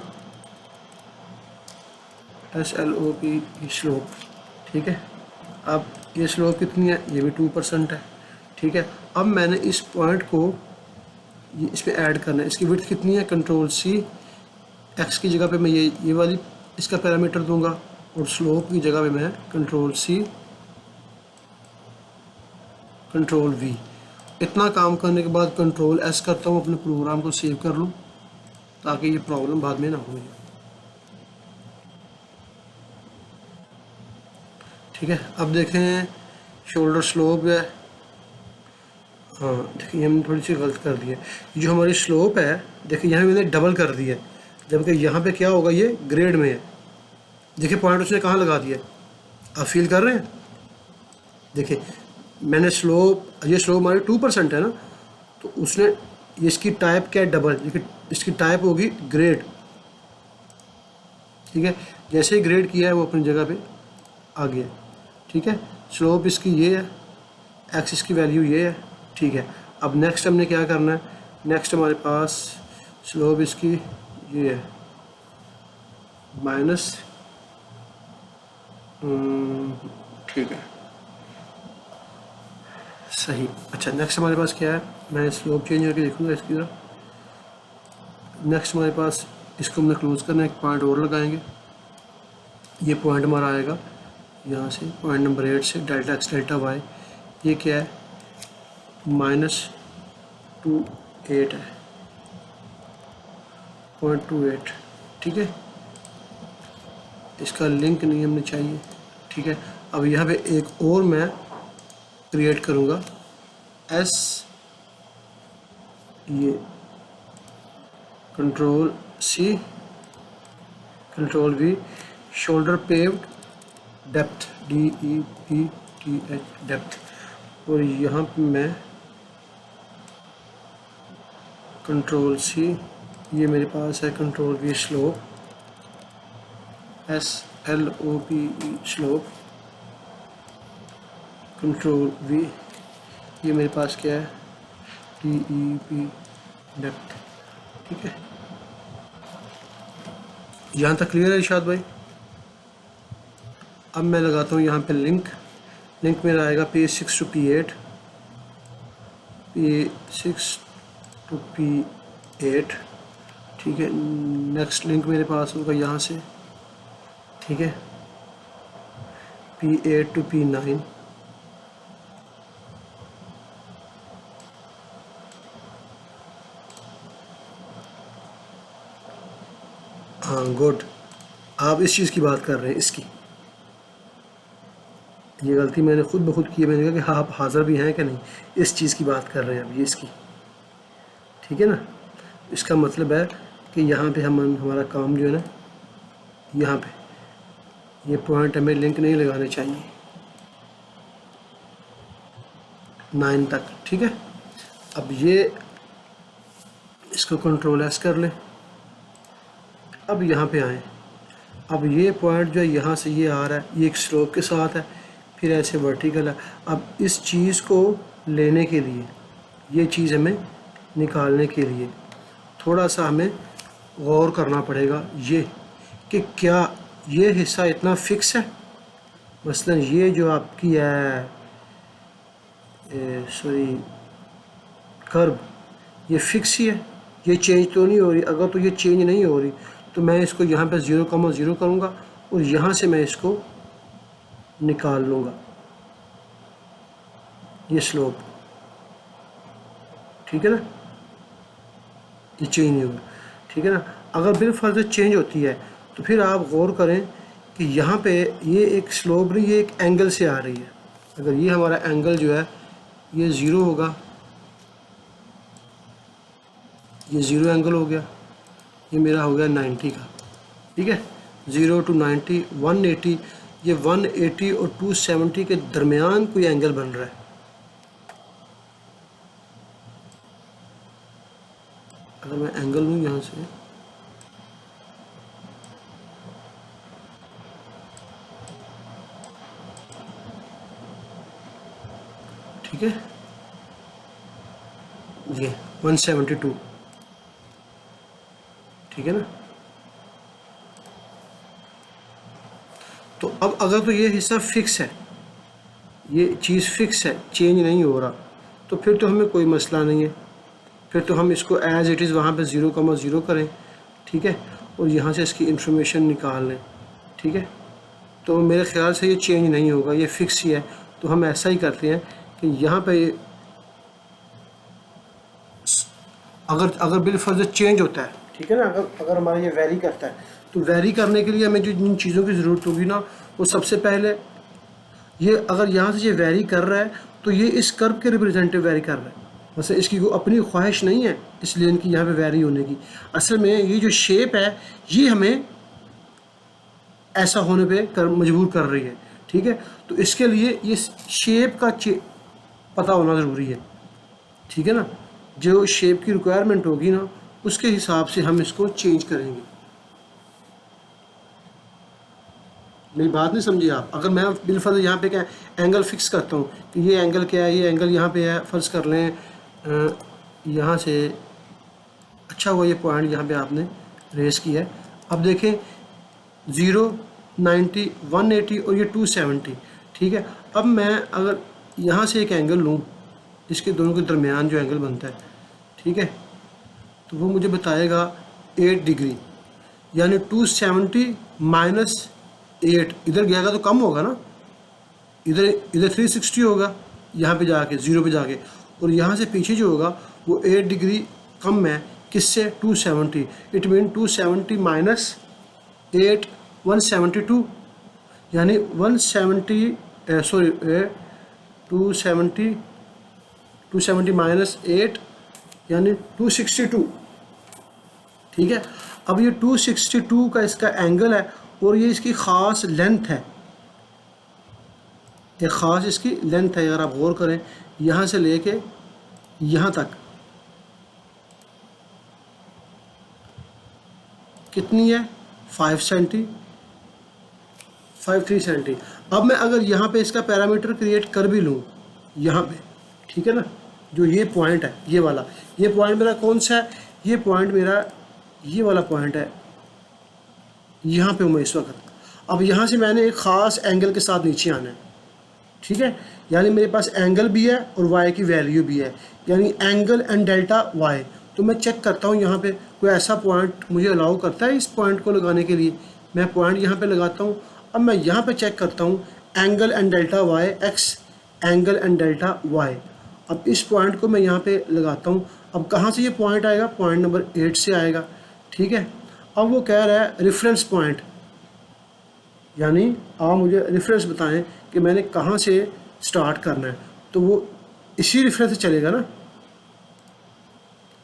SLOP slope, ठीक है। अब ये स्लोप कितनी है, ये भी 2% है, ठीक है। अब मैंने इस पॉइंट को इसमें ऐड करना है, इसकी विड्थ कितनी है, कंट्रोल-C, x की जगह पे मैं ये वाली इसका पैरामीटर दूंगा और स्लोप की जगह पे मैं कंट्रोल-C कंट्रोल-V। इतना काम करने के बाद कंट्रोल-S करता हूँ, अपने प्रोग्राम को सेव कर लूँ ताकि ये प्रॉब्लम बाद में ना हो। ठीक है, अब देखें शोल्डर स्लोप है, हाँ देखिए हमने थोड़ी सी गलत कर दी है। जो हमारी स्लोप है देखिए यहाँ मैंने डबल कर दी है, जबकि यहाँ पे क्या होगा, ये ग्रेड में है। देखिए पॉइंट उसने कहाँ लगा दिया, आप फील कर रहे हैं। देखिए मैंने स्लोप, ये स्लोप हमारी 2% है ना, तो उसने इसकी टाइप क्या है, डबल। देखिए इसकी टाइप होगी ग्रेड, ठीक है। जैसे ही ग्रेड किया है वो अपनी जगह पे आ गया, ठीक है। स्लोप इसकी ये है, एक्स इसकी वैल्यू ये है, ठीक है। अब नेक्स्ट हमने क्या करना है, नेक्स्ट हमारे पास स्लोप इसकी ये है माइनस, ठीक है सही। अच्छा नेक्स्ट हमारे पास क्या है, मैं स्लोप चेंज करके देखूँगा इसकी तरफ। नेक्स्ट हमारे पास इसको हमने क्लोज करना है, एक पॉइंट और लगाएंगे। ये पॉइंट हमारा आएगा यहाँ से, पॉइंट नंबर 8 से, डेल्टा एक्स डेल्टा वाई, ये क्या है -28 है, 0.28, ठीक है। इसका लिंक नहीं हमें चाहिए, ठीक है। अब यहाँ पे एक और मैं क्रिएट करूँगा, एस ये control C control V shoulder paved depth DEPTH depth, और यहाँ पे मैं कंट्रोल-C, ये मेरे पास है control V slope SLOPE slope, control V ये मेरे पास क्या है DEP डेप्थ, ठीक है। यहाँ तक क्लियर है इरशाद भाई। अब मैं लगाता हूँ यहाँ पे लिंक मेरा आएगा P6 to P8, P6 to P8, ठीक है। नेक्स्ट लिंक मेरे पास होगा यहाँ से, ठीक है, P8 to P9, हाँ गुड। आप इस चीज़ की बात कर रहे हैं, इसकी ये गलती मैंने खुद ब खुद की है। मैंने कहा कि हाँ आप हाज़िर भी हैं कि नहीं, इस चीज़ की बात कर रहे हैं अब, ये इसकी, ठीक है ना। इसका मतलब है कि यहाँ पे हमारा काम जो है ना, यहाँ पे ये पॉइंट हमें लिंक नहीं लगाने चाहिए 9 तक, ठीक है। अब ये इसको कंट्रोल-S कर लें। अब यहाँ पे आए, अब ये पॉइंट जो है यहाँ से ये आ रहा है, ये एक स्लोप के साथ है, फिर ऐसे वर्टिकल है। अब इस चीज़ को लेने के लिए, ये चीज़ हमें निकालने के लिए थोड़ा सा हमें गौर करना पड़ेगा, ये कि क्या ये हिस्सा इतना फिक्स है। मसलन ये जो आपकी है सॉरी कर्व, ये फिक्स ही है, ये चेंज तो नहीं हो रही। अगर तो ये चेंज नहीं हो रही तो मैं इसको यहाँ पे 0,0 करूँगा और यहाँ से मैं इसको निकाल लूँगा, ये स्लोप, ठीक है ना, ये चेंज नहीं होगा, ठीक है ना। अगर बिलफर्ज चेंज होती है तो फिर आप गौर करें कि यहाँ पे ये एक स्लोप नहीं, ये एक एंगल से आ रही है। अगर ये हमारा एंगल जो है ये 0 होगा, ये 0 एंगल हो गया, ये मेरा हो गया 90 का, ठीक है। 0 to 90 180, ये 180 और 270 के दरमियान कोई एंगल बन रहा है। अगर मैं एंगल लूँ यहाँ से, ठीक है, ये 172, ठीक है ना, अब अगर तो ये हिस्सा फिक्स है, ये चीज़ फिक्स है, चेंज नहीं हो रहा, तो फिर तो हमें कोई मसला नहीं है, फिर तो हम इसको एज़ इट इज़ वहाँ पे 0,0 करें, ठीक है, और यहाँ से इसकी इंफॉर्मेशन निकाल लें, ठीक है। तो मेरे ख़्याल से ये चेंज नहीं होगा, ये फिक्स ही है। तो हम ऐसा ही करते हैं कि यहाँ पे अगर बिलफर्ज चेंज होता है, ठीक है ना, अगर हमारा ये वेरी करता है, तो वेरी करने के लिए हमें जो जिन चीज़ों की ज़रूरत होगी ना, वो सबसे पहले ये अगर यहाँ से ये वेरी कर रहा है तो ये इस कर्व के रिप्रेजेंटेटिव वेरी कर रहा है, वैसे इसकी कोई अपनी ख्वाहिश नहीं है इसलिए इनकी यहाँ पे वेरी होने की। असल में ये जो शेप है ये हमें ऐसा होने पे मजबूर कर रही है, ठीक है। तो इसके लिए ये शेप का पता होना ज़रूरी है, ठीक है ना। जो शेप की रिक्वायरमेंट होगी ना, उसके हिसाब से हम इसको चेंज करेंगे। मेरी बात नहीं समझी आप? अगर मैं बिलफर्ज यहाँ पे क्या एंगल फिक्स करता हूँ कि ये एंगल क्या है, ये एंगल यहाँ पे है, फ़र्ज़ कर लें यहाँ से, अच्छा हुआ ये पॉइंट यहाँ पे आपने रेस किया है। अब देखें 0, 90, 180 और ये 270, ठीक है। अब मैं अगर यहाँ से एक एंगल लूँ, इसके दोनों के दरमियान जो एंगल बनता है, ठीक है, तो वो मुझे बताएगा 8 डिग्री, यानी 270 माइनस 8, इधर गया तो कम होगा ना, इधर 360 होगा यहाँ पे जाके 0 पे जाके, और यहाँ से पीछे जो होगा वो 8 डिग्री कम है किससे, 270। इट मीन 270 माइनस 8 172, यानी 270 माइनस 8 यानी 262, ठीक है। अब ये 262 का इसका एंगल है और ये इसकी ख़ास लेंथ है, ये ख़ास इसकी लेंथ है। अगर आप गौर करें यहाँ से लेके यहाँ तक कितनी है, 5 सेंटी, 3 सेंटी। अब मैं अगर यहाँ पे इसका पैरामीटर क्रिएट कर भी लूँ यहाँ पे, ठीक है ना, जो ये पॉइंट है, ये वाला, ये पॉइंट मेरा कौन सा है, ये पॉइंट मेरा ये वाला पॉइंट है, यहाँ पे हूँ मैं इस वक्त। अब यहाँ से मैंने एक ख़ास एंगल के साथ नीचे आना है, ठीक है, यानी मेरे पास एंगल भी है और वाई की वैल्यू भी है, यानी एंगल एंड डेल्टा वाई। तो मैं चेक करता हूँ यहाँ पे कोई ऐसा पॉइंट मुझे अलाउ करता है इस पॉइंट को लगाने के लिए, मैं पॉइंट यहाँ पे लगाता हूँ। अब मैं यहाँ पे चेक करता हूँ angle and delta Y X, angle and delta Y. अब इस पॉइंट को मैं यहाँ पे लगाता हूँ। अब कहाँ से ये पॉइंट आएगा, पॉइंट नंबर 8 से आएगा, ठीक है। अब वो कह रहा है रेफरेंस पॉइंट, यानी आप मुझे रेफरेंस बताएं कि मैंने कहाँ से स्टार्ट करना है, तो वो इसी रेफरेंस से चलेगा ना,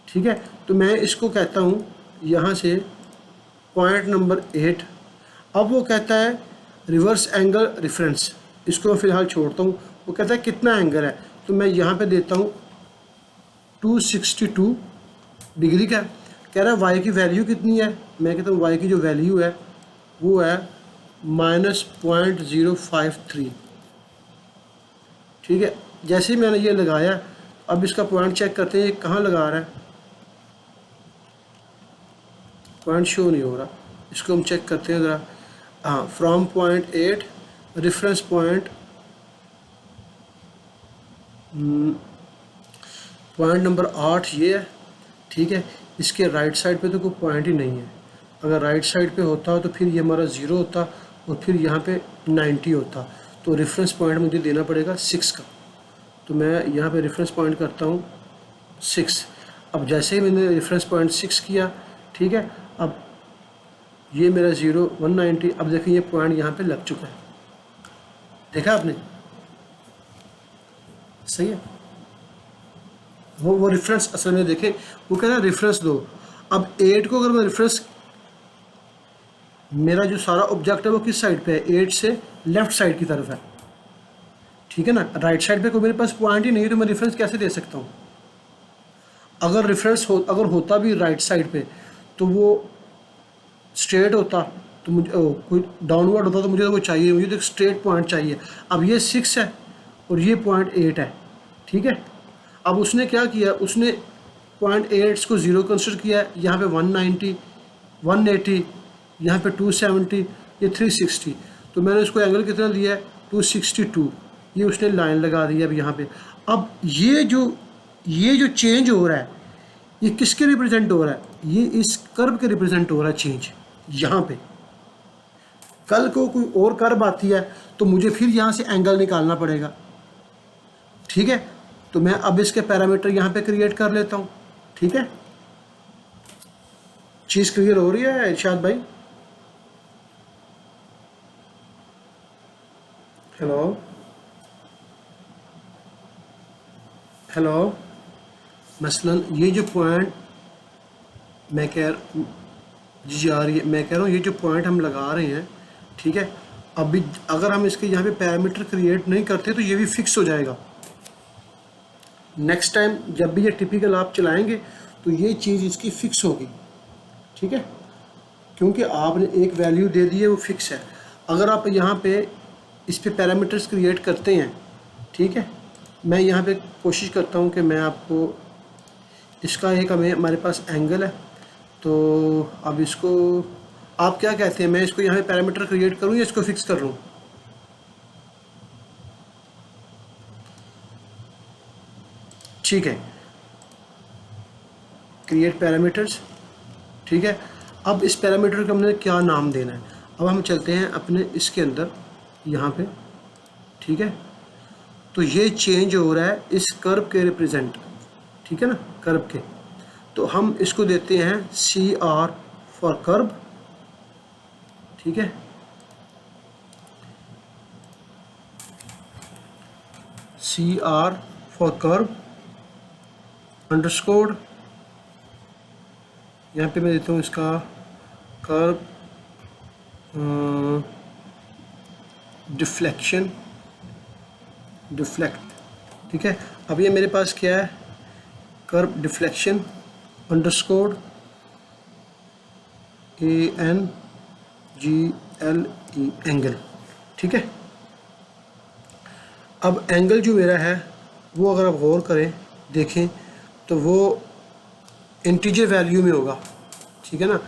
ठीक है। तो मैं इसको कहता हूँ यहाँ से पॉइंट नंबर 8। अब वो कहता है रिवर्स एंगल रेफरेंस, इसको मैं फ़िलहाल छोड़ता हूँ। वो कहता है कितना एंगल है, तो मैं यहाँ पे देता हूँ 262 डिग्री का। कह रहा है वाई की वैल्यू कितनी है, मैं कहता हूँ वाई की जो वैल्यू है वो है -0.053, ठीक है। जैसे ही मैंने ये लगाया, अब इसका पॉइंट चेक करते हैं ये कहाँ लगा रहा है, पॉइंट शो नहीं हो रहा, इसको हम चेक करते हैं ज़रा। हाँ, from point 8 reference point number 8 ये है, ठीक है। इसके राइट साइड पे तो कोई पॉइंट ही नहीं है, अगर राइट साइड पे होता तो फिर ये हमारा 0 होता और फिर यहाँ पे 90 होता, तो रेफरेंस पॉइंट मुझे देना पड़ेगा 6 का। तो मैं यहाँ पे रेफरेंस पॉइंट करता हूँ 6। अब जैसे ही मैंने रेफरेंस पॉइंट 6 किया, ठीक है, अब ये मेरा 0 190। अब देखिए ये पॉइंट यहाँ पे लग चुका है, देखा आपने, सही है। वो रेफरेंस असल में देखें, वो कह रहा है रेफरेंस दो। अब 8 को अगर मैं रेफरेंस, मेरा जो सारा ऑब्जेक्ट है वो किस साइड पे है, 8 से लेफ़्ट साइड की तरफ है, ठीक है ना। राइट साइड पे कोई मेरे पास पॉइंट ही नहीं है, तो मैं रेफरेंस कैसे दे सकता हूँ। अगर रेफरेंस अगर होता भी राइट साइड पे तो वो स्ट्रेट होता, तो मुझे कोई डाउनवर्ड होता तो मुझे वो चाहिए, मुझे तो एक स्ट्रेट पॉइंट चाहिए। अब ये 6 है और ये पॉइंट 8 है, ठीक है। अब उसने क्या किया, उसने पॉइंट 8 को 0 कंसिडर किया, यहाँ पे 190, 180, यहाँ पे 270, ये 360। तो मैंने इसको एंगल कितना दिया है 262, ये उसने लाइन लगा दी है अब यहाँ पे। अब ये जो चेंज हो रहा है ये किसके रिप्रेजेंट हो रहा है, ये इस कर्व के रिप्रेजेंट हो रहा है चेंज यहाँ पे। कल को कोई और कर्व आती है तो मुझे फिर यहाँ से एंगल निकालना पड़ेगा, ठीक है। तो मैं अब इसके पैरामीटर यहाँ पे क्रिएट कर लेता हूँ, ठीक है। चीज़ क्लियर हो रही है इरशाद भाई? Hello hello. मसलन ये जो पॉइंट मैं जी आ रही है, मैं कह रहा हूँ ये जो पॉइंट हम लगा रहे हैं, ठीक है, अभी अगर हम इसके यहाँ पे पैरामीटर क्रिएट नहीं करते तो ये भी फिक्स हो जाएगा। नेक्स्ट टाइम जब भी ये टिपिकल आप चलाएंगे तो ये चीज़ इसकी फ़िक्स होगी, ठीक है, क्योंकि आपने एक वैल्यू दे दी है वो फिक्स है। अगर आप यहाँ पे इस पे पैरामीटर्स क्रिएट करते हैं, ठीक है, मैं यहाँ पे कोशिश करता हूँ कि मैं आपको इसका एक हमारे पास एंगल है, तो अब इसको आप क्या कहते हैं, मैं इसको यहाँ पे पैरामीटर क्रिएट करूँ या इसको फिक्स कर लूँ? ठीक है, क्रिएट पैरामीटर्स, ठीक है। अब इस पैरामीटर को हमने क्या नाम देना है, अब हम चलते हैं अपने इसके अंदर यहाँ पे, ठीक है। तो ये चेंज हो रहा है इस कर्व के रिप्रेजेंट, ठीक है ना, कर्व के। तो हम इसको देते हैं CR फॉर कर्व, ठीक है, CR फॉर कर्व अंडरस्कोर, यहाँ पे मैं देता हूँ इसका कर्व डिफ्लेक्शन, ठीक है। अब ये मेरे पास क्या है, curve deflection underscore ANGLE angle, ठीक है। अब एंगल जो मेरा है वो अगर आप गौर करें देखें तो वो इंटीजर वैल्यू में होगा, ठीक है ना।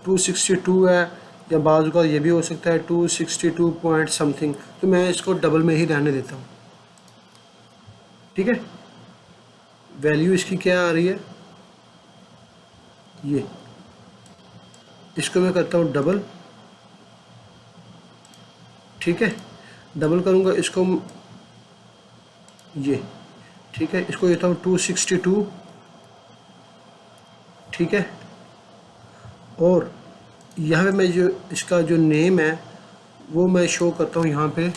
262 है या बाजू का ये भी हो सकता है 262 पॉइंट समथिंग, तो मैं इसको डबल में ही रहने देता हूँ, ठीक है। वैल्यू इसकी क्या आ रही है, ये इसको मैं करता हूँ डबल, ठीक है, डबल करूँगा इसको ये, ठीक है, इसको देता हूँ 262, ठीक है। और यहाँ पे मैं जो इसका जो नेम है वो मैं शो करता हूँ यहाँ पे,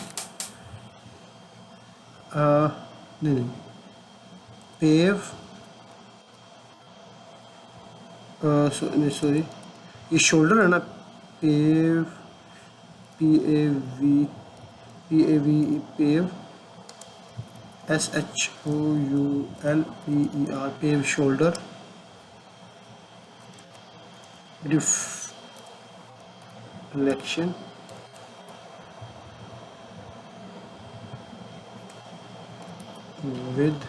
नहीं पेव, सॉरी ये शोल्डर है ना, pave pave SHOULPER pave shoulder deflection with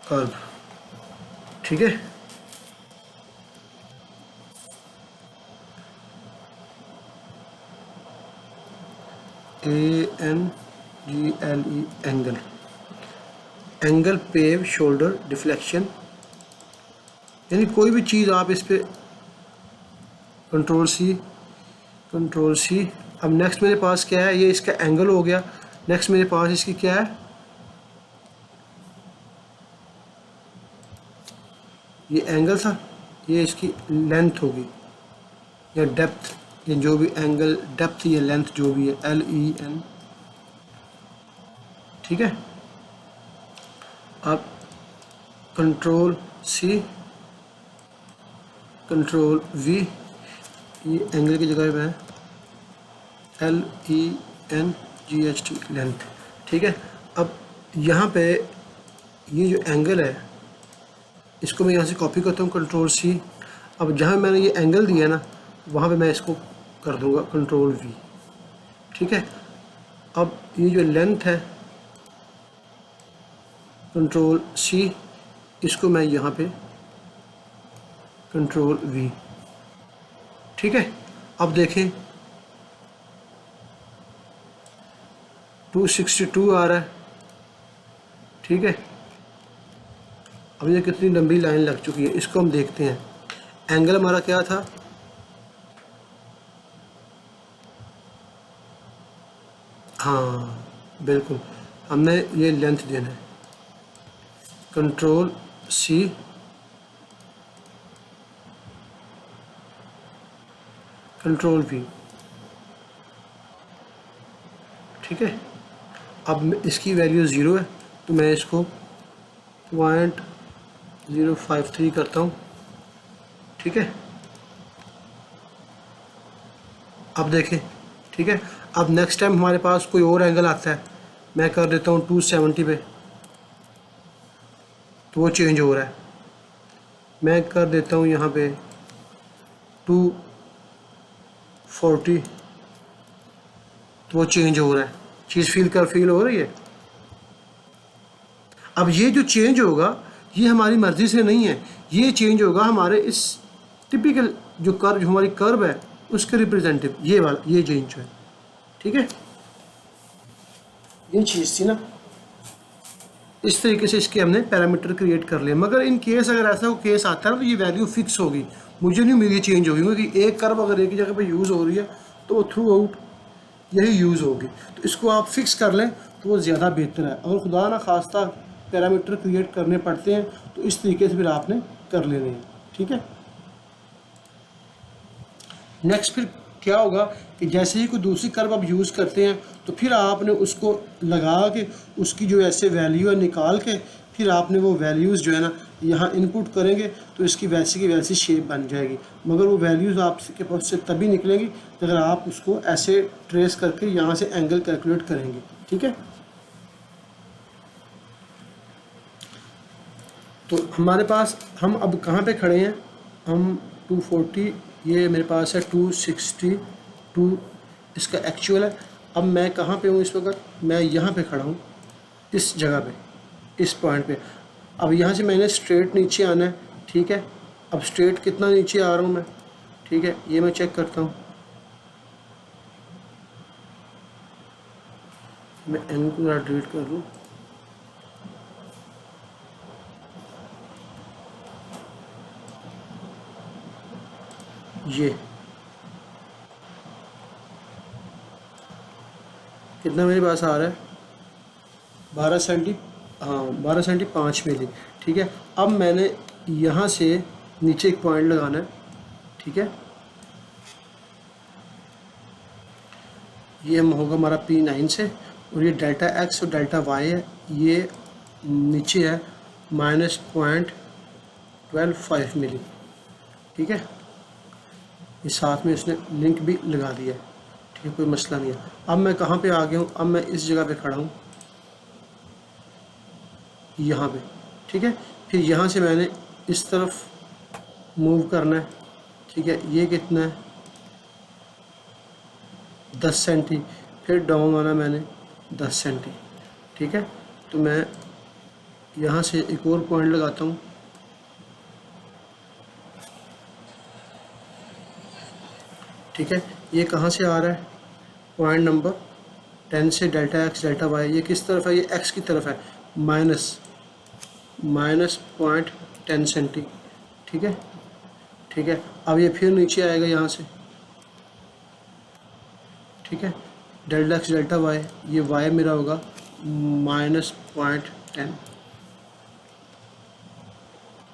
curve, ठीक है। ANGLE angle pave shoulder deflection, यानी कोई भी चीज़ आप इस पे कंट्रोल सी। अब नेक्स्ट मेरे पास क्या है, ये इसका एंगल हो गया। नेक्स्ट मेरे पास इसकी क्या है, ये एंगल था, ये इसकी लेंथ होगी या डेप्थ, ये जो भी एंगल डेप्थ या लेंथ जो भी है LEN, ठीक है। अब कंट्रोल C कंट्रोल V, ये एंगल की जगह में LENGHT लेंथ, ठीक है। अब यहाँ पे ये जो एंगल है इसको मैं यहाँ से कॉपी करता हूँ कंट्रोल C। अब जहाँ मैंने ये एंगल दिया ना वहाँ पे मैं इसको कर दूँगा कंट्रोल V, ठीक है। अब ये जो लेंथ है कंट्रोल C, इसको मैं यहाँ पे कंट्रोल V, ठीक है, अब देखें 262 आ रहा है, ठीक है। अब ये कितनी लंबी लाइन लग चुकी है, इसको हम देखते हैं। एंगल हमारा क्या था, हाँ बिल्कुल, हमने ये लेंथ देना है, कंट्रोल सी, कंट्रोल वी, ठीक है। अब इसकी वैल्यू 0 है तो मैं इसको 0.053 करता हूँ, ठीक है। अब देखें, ठीक है। अब नेक्स्ट टाइम हमारे पास कोई और एंगल आता है, मैं कर देता हूँ 270 पे, तो वो चेंज हो रहा है। मैं कर देता हूँ यहाँ पे 240, तो वो चेंज हो रहा है। चीज़ फील हो रही है। अब ये जो चेंज होगा ये हमारी मर्ज़ी से नहीं है, ये चेंज होगा हमारे इस टिपिकल जो कर्व, जो हमारी कर्व है उसके रिप्रेजेंटेटिव, ये वाला, ये चेंज है, ठीक है। ये चीज़ थी ना, इस तरीके से इसके हमने पैरामीटर क्रिएट कर लिए। मगर इन केस अगर ऐसा कोई केस आता है तो ये वैल्यू फिक्स होगी, मुझे नहीं उम्मीद ये चेंज होगी, क्योंकि एक कर्व अगर एक ही जगह पे यूज़ हो रही है तो वो थ्रू आउट यही यूज़ होगी। तो इसको आप फिक्स कर लें तो वो ज़्यादा बेहतर है। अगर खुदा ना खास्ता पैरामीटर क्रिएट करने पड़ते हैं तो इस तरीके से फिर आपने कर लेने हैं, ठीक है। नेक्स्ट फिर क्या होगा कि जैसे ही कोई दूसरी कर्व आप यूज़ करते हैं तो फिर आपने उसको लगा के उसकी जो ऐसे वैल्यू है निकाल के फिर आपने वो वैल्यूज़ जो है ना यहाँ इनपुट करेंगे तो इसकी वैसी की वैसी शेप बन जाएगी। मगर वो वैल्यूज़ आपके पास से तभी निकलेंगी अगर आप उसको ऐसे ट्रेस करके यहाँ से एंगल कैलकुलेट करेंगे, ठीक है। तो हमारे पास, हम अब कहाँ पे खड़े हैं, हम 240, ये मेरे पास है 262 इसका एक्चुअल है। अब मैं कहाँ पे हूँ इस वक्त, मैं यहाँ पे खड़ा हूँ, इस जगह पे, इस पॉइंट पे। अब यहाँ से मैंने स्ट्रेट नीचे आना है, ठीक है। अब स्ट्रेट कितना नीचे आ रहा हूँ मैं, ठीक है, ये मैं चेक करता हूँ। मैं एन को डिलीट कर लूँ, ये कितना मेरे पास आ रहा है, 12 सेंटी, हाँ 12 सेंटी 5 मिली, ठीक है। अब मैंने यहाँ से नीचे एक पॉइंट लगाना है, ठीक है। ये होगा हमारा P9 से, और ये डेल्टा एक्स और डेल्टा वाई है, ये नीचे है -0.125 मिली, ठीक है। ये साथ में उसने लिंक भी लगा दिया है, ठीक है, कोई मसला नहीं है। अब मैं कहाँ पे आ गया हूँ, अब मैं इस जगह पे खड़ा हूँ, यहाँ पे, ठीक है। फिर यहाँ से मैंने इस तरफ मूव करना है, ठीक है। ये कितना है, 10 सेंटी, फिर डाउन आना मैंने 10 सेंटी, ठीक है। तो मैं यहाँ से एक और पॉइंट लगाता हूँ, ठीक है। ये कहाँ से आ रहा है, पॉइंट नंबर 10 से डेल्टा एक्स डेल्टा वाई, ये किस तरफ है, ये एक्स की तरफ है, -0.10 सेंटी, ठीक है, ठीक है। अब ये फिर नीचे आएगा यहाँ से, ठीक है, डेल्टा एक्स डेल्टा वाई, ये वाई मेरा होगा -0.10,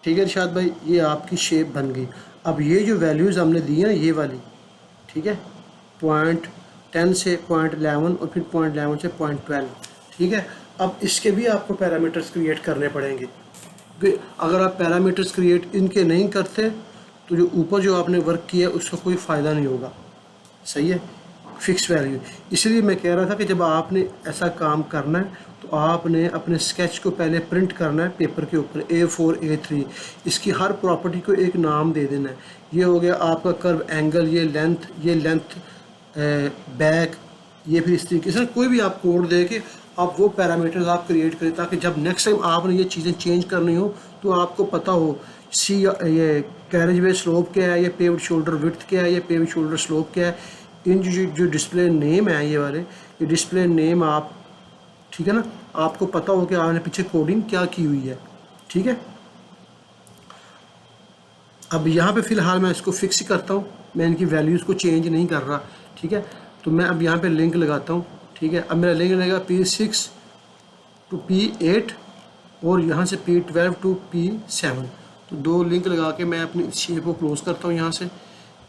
ठीक है इरशाद भाई, ये आपकी शेप बन गई। अब ये जो वैल्यूज़ हमने दी है ना, ये वाली, ठीक है, 0.10 से 0.11 और फिर 0.11 से 0.12, ठीक है। अब इसके भी आपको पैरामीटर्स क्रिएट करने पड़ेंगे, क्योंकि अगर आप पैरामीटर्स क्रिएट इनके नहीं करते तो जो ऊपर जो आपने वर्क किया उसका कोई फ़ायदा नहीं होगा, सही है, फिक्स वैल्यू। इसलिए मैं कह रहा था कि जब आपने ऐसा काम करना है तो आपने अपने स्केच को पहले प्रिंट करना है पेपर के ऊपर, A4 A3, इसकी हर प्रॉपर्टी को एक नाम दे देना है। ये हो गया आपका कर्व एंगल, ये लेंथ बैक, ये फिर इस तरीके से कोई भी आप कोड दे के आप वो पैरामीटर्स आप क्रिएट करें, ताकि जब नेक्स्ट टाइम आपने ये चीज़ें चेंज करनी हो तो आपको पता हो सी ये कैरेज वे स्लोप क्या है, ये पेव्ड शोल्डर विड्थ क्या है, ये पेव्ड शोल्डर स्लोप क्या है। इन जो डिस्प्ले नेम है ये वाले, ये डिस्प्ले नेम आप, ठीक है ना, आपको पता हो कि आपने पीछे कोडिंग क्या की हुई है, ठीक है। अब यहाँ पे फ़िलहाल मैं इसको फिक्स करता हूँ, मैं इनकी वैल्यूज़ को चेंज नहीं कर रहा, ठीक है। तो मैं अब यहाँ पे लिंक लगाता हूँ, ठीक है। अब मेरा लिंक लगेगा P6 to P8 और यहाँ से P12 to P7। तो दो लिंक लगा के मैं अपनी शेप को क्लोज करता हूँ। यहाँ से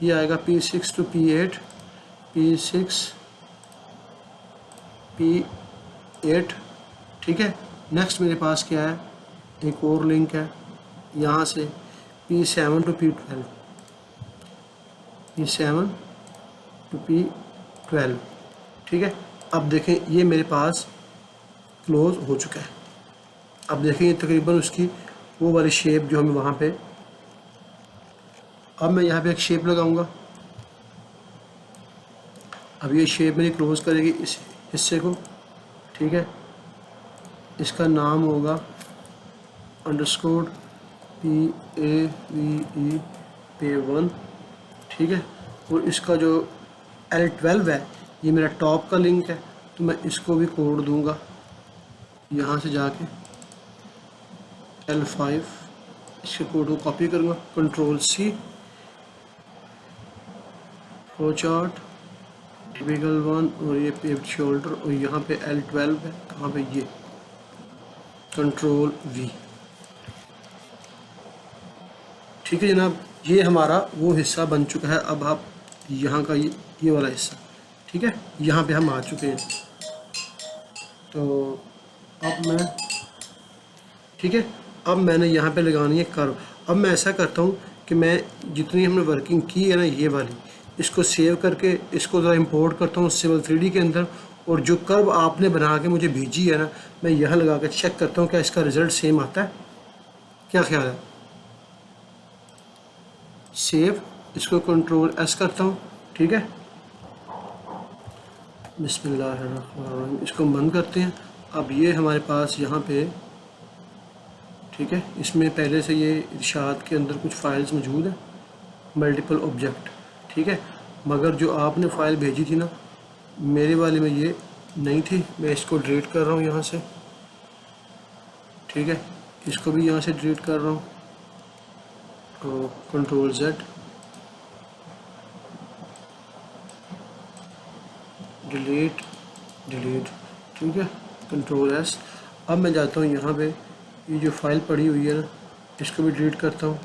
ये आएगा P6 to P8, P6 P8, ठीक है। नेक्स्ट मेरे पास क्या है, एक और लिंक है यहाँ से P7 to P12, P7 to P12, ठीक है। अब देखें ये मेरे पास क्लोज हो चुका है। अब देखें ये तकरीबन उसकी वो वाली शेप जो हमें वहाँ पे, अब मैं यहाँ पे एक शेप लगाऊंगा। अब ये शेप मेरी क्लोज करेगी इस हिस्से को, ठीक है। इसका नाम होगा अंडरस्कोर PAVE P1, ठीक है। और इसका जो L12 है ये मेरा टॉप का लिंक है, तो मैं इसको भी कोड दूंगा यहाँ से जाके L5, इसके कोड को कॉपी करूँगा, Ctrl+C, flow chart, typical one, और ये पेव्ड शोल्डर, और यहाँ पे L12 है, कहाँ पे ये, Ctrl+V, ठीक है जनाब। ये हमारा वो हिस्सा बन चुका है। अब आप यहाँ का ये वाला हिस्सा, ठीक है, यहाँ पे हम आ चुके हैं। तो अब मैं, ठीक है, अब मैंने यहाँ पे लगानी है कर्व। अब मैं ऐसा करता हूँ कि मैं जितनी हमने वर्किंग की है ना ये वाली, इसको सेव करके इसको ज़रा इंपोर्ट करता हूँ सिविल 3D के अंदर, और जो कर्व आपने बना के मुझे भेजी है ना, मैं यहाँ लगा कर चेक करता हूँ क्या इसका रिज़ल्ट सेम आता है। क्या ख्याल है? सेव, इसको Ctrl+S करता हूँ, ठीक है। बिस्मिल्लाहिर्रहमानिर्रहीम, इसको बंद करते हैं। अब ये हमारे पास यहाँ पे, ठीक है, इसमें पहले से ये इरशाद के अंदर कुछ फाइल्स मौजूद हैं, मल्टीपल ऑब्जेक्ट, ठीक है। मगर जो आपने फ़ाइल भेजी थी ना, मेरे वाले में ये नहीं थी। मैं इसको डिलीट कर रहा हूँ यहाँ से, ठीक है। इसको भी यहाँ से डिलीट कर रहा हूँ, तो Ctrl+Z, डिलीट, डिलीट, ठीक है, Ctrl+S। अब मैं जाता हूँ यहाँ पे, ये जो फ़ाइल पड़ी हुई है ना, इसको भी डिलीट करता हूँ,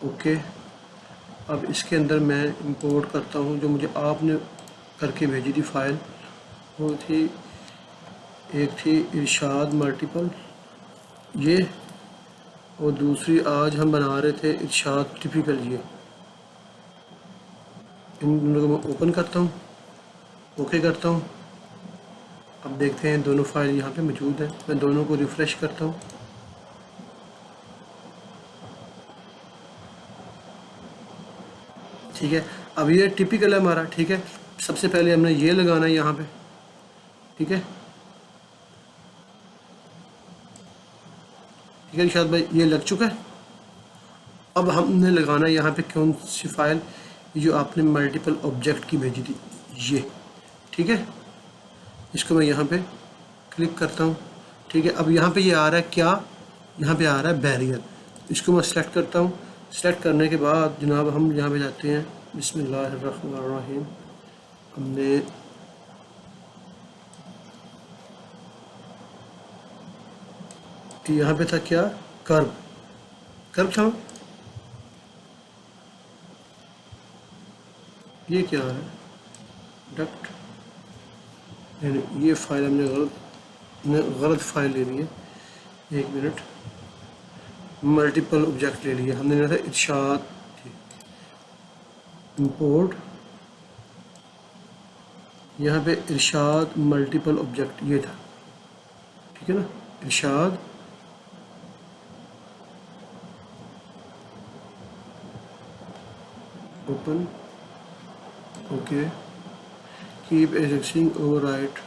ओके। अब इसके अंदर मैं इंपोर्ट करता हूँ जो मुझे आपने करके भेजी थी फ़ाइल, वो थी, एक थी इरशाद मल्टीपल ये, और दूसरी आज हम बना रहे थे इरशाद टिपिकल ये। इन दोनों को मैं ओपन करता हूँ, ओके करता हूँ। अब देखते हैं दोनों फाइल यहाँ पे मौजूद हैं। मैं दोनों को रिफ़्रेश करता हूँ, ठीक है। अब ये टिपिकल है हमारा, ठीक है। सबसे पहले हमने ये लगाना है यहाँ पे, ठीक है, ठीक है इरशाद भाई, ये लग चुका है। अब हमने लगाना है यहाँ पे कौन सी फाइल, जो आपने मल्टीपल ऑब्जेक्ट की भेजी थी ये, ठीक है। इसको मैं यहाँ पे क्लिक करता हूँ, ठीक है। अब यहाँ पे ये आ रहा है क्या, यहाँ पे आ रहा है बैरियर, इसको मैं सेलेक्ट करता हूँ। सेलेक्ट करने के बाद जनाब हम यहाँ पे जाते हैं, बिस्मिल्लाहिर्रहमानिर्रहीम, हमने यहाँ पे था क्या, कर्व, कर्व था, ये क्या है, डक्ट, ये फाइल हमने गलत फाइल ले ली है, एक मिनट, मल्टीपल ऑब्जेक्ट ले लिया हमने, लेना था इरशाद, इंपोर्ट, यहाँ पे इरशाद मल्टीपल ऑब्जेक्ट ये था, ठीक है ना, Irshad, open, okay, keep existing overwrite,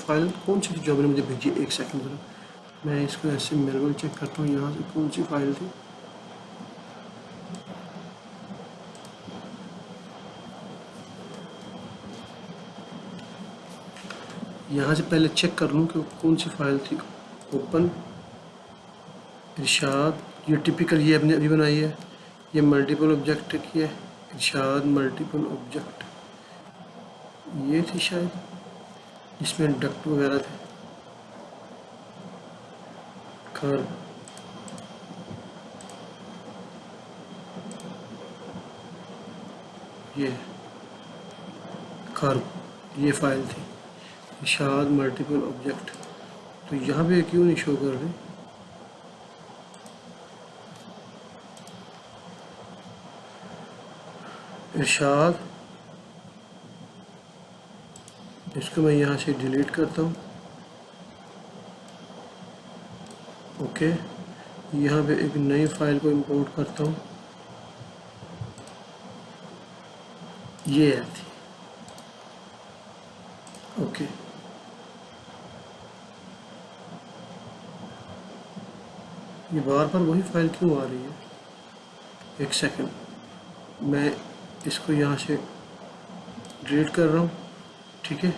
file कौन सी थी जो आपने मुझे भेजी? एक सेकंड ज़रा, मैं इसको ऐसे मैनुअल चेक करता हूँ यहाँ से कौन सी फाइल थी। यहाँ से पहले चेक कर लूँ कि कौन सी फाइल थी। ओपन इरशाद, ये टिपिकल ये अपने अभी बनाई है, ये मल्टीपल ऑब्जेक्ट की है, इरशाद मल्टीपल ऑब्जेक्ट ये थी शायद, इसमें डक्ट वगैरह थे। कर्व, ये कर्व, ये फाइल थी इरशाद मल्टीपल ऑब्जेक्ट। तो यहाँ पे क्यों नहीं शो कर रही? इरशाद, इसको मैं यहाँ से डिलीट करता हूँ। ओके, यहाँ पे एक नई फाइल को इंपोर्ट करता हूँ, ये है थी। ओके, ये बार बार वही फाइल क्यों आ रही है? एक सेकंड, मैं इसको यहाँ से डिलीट कर रहा हूँ, ठीक है,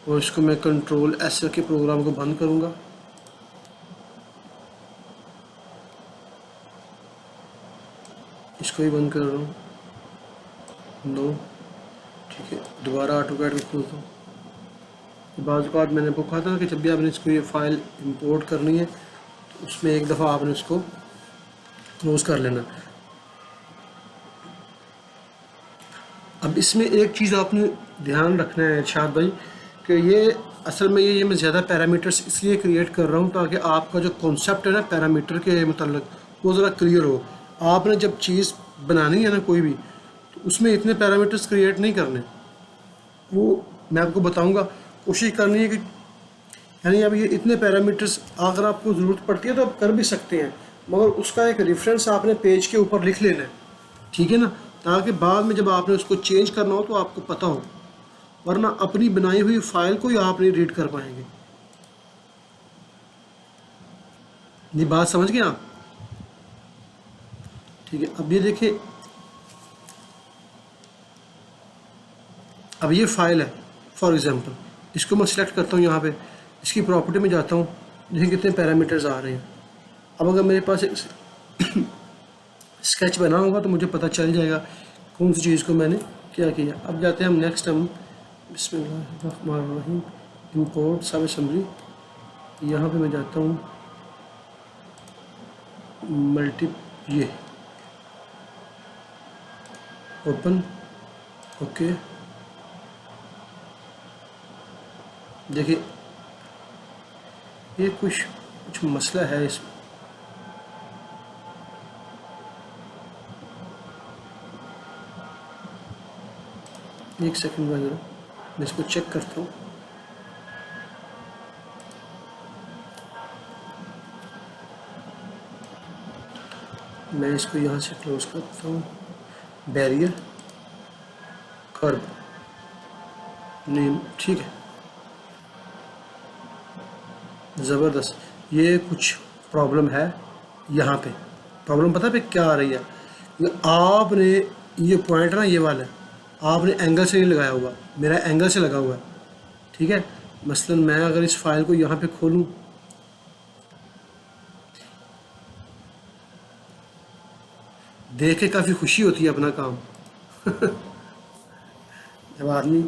और इसको मैं कंट्रोल एस के प्रोग्राम को बंद करूँगा। इसको ही बंद कर रहा हूँ, नो, ठीक है, दोबारा ऑटोकैड को खोलता हूँ। बाज़ औक़ात मैंने आपको कहा था ना कि जब भी आपने इसको ये फ़ाइल इंपोर्ट करनी है तो उसमें एक दफ़ा आपने इसको क्लोज़ कर लेना। अब इसमें एक चीज़ आपने ध्यान रखना है इरशाद भाई कि ये असल में ये मैं ज़्यादा पैरामीटर्स इसलिए क्रिएट कर रहा हूँ ताकि आपका जो कॉन्सेप्ट है ना पैरामीटर के मतलब वो ज़रा क्लियर हो। आपने जब चीज़ बनानी है ना कोई भी, तो उसमें इतने पैरामीटर्स क्रिएट नहीं करने, वो मैं आपको बताऊंगा। कोशिश करनी है कि यानी अब ये इतने पैरामीटर्स अगर आपको ज़रूरत पड़ती है तो आप कर भी सकते हैं, मगर उसका एक रेफरेंस आपने पेज के ऊपर लिख लेना है, ठीक है ना, ताकि बाद में जब आपने उसको चेंज करना हो तो आपको पता हो, वरना अपनी बनाई हुई फाइल को ही आप नहीं रीड कर पाएंगे। ये बात समझ गए आप? ठीक है, अब ये देखिए, अब ये फाइल है फॉर एग्जांपल, इसको मैं सिलेक्ट करता हूँ, यहाँ पे इसकी प्रॉपर्टी में जाता हूँ, देखिए कितने पैरामीटर्स आ रहे हैं। अब अगर मेरे पास एक स्केच बना होगा तो मुझे पता चल जाएगा कौन सी चीज़ को मैंने क्या किया। अब जाते हैं हम नेक्स्ट, हम बिस्मिल्लाहिर्रहमानिर्रहीम इंपोर्ट सब असेंबली, यहाँ पे मैं जाता हूँ मल्टी, ये ओपन, ओके, देखिए ये कुछ मसला है इसमें। एक सेकंड में ज़रा मैं इसको चेक करता हूँ। मैं इसको यहाँ से क्लोज करता हूँ, बैरियर कर्व नेम, ठीक है, ज़बरदस्त। ये कुछ प्रॉब्लम है यहाँ पे, प्रॉब्लम पता है पे क्या आ रही है? आपने ये पॉइंट ना ये वाला आपने एंगल से नहीं लगाया हुआ, मेरा एंगल से लगा हुआ है, ठीक है। मसलन मैं अगर इस फाइल को यहाँ पे खोलूँ, देख के काफ़ी खुशी होती है अपना काम जब आदमी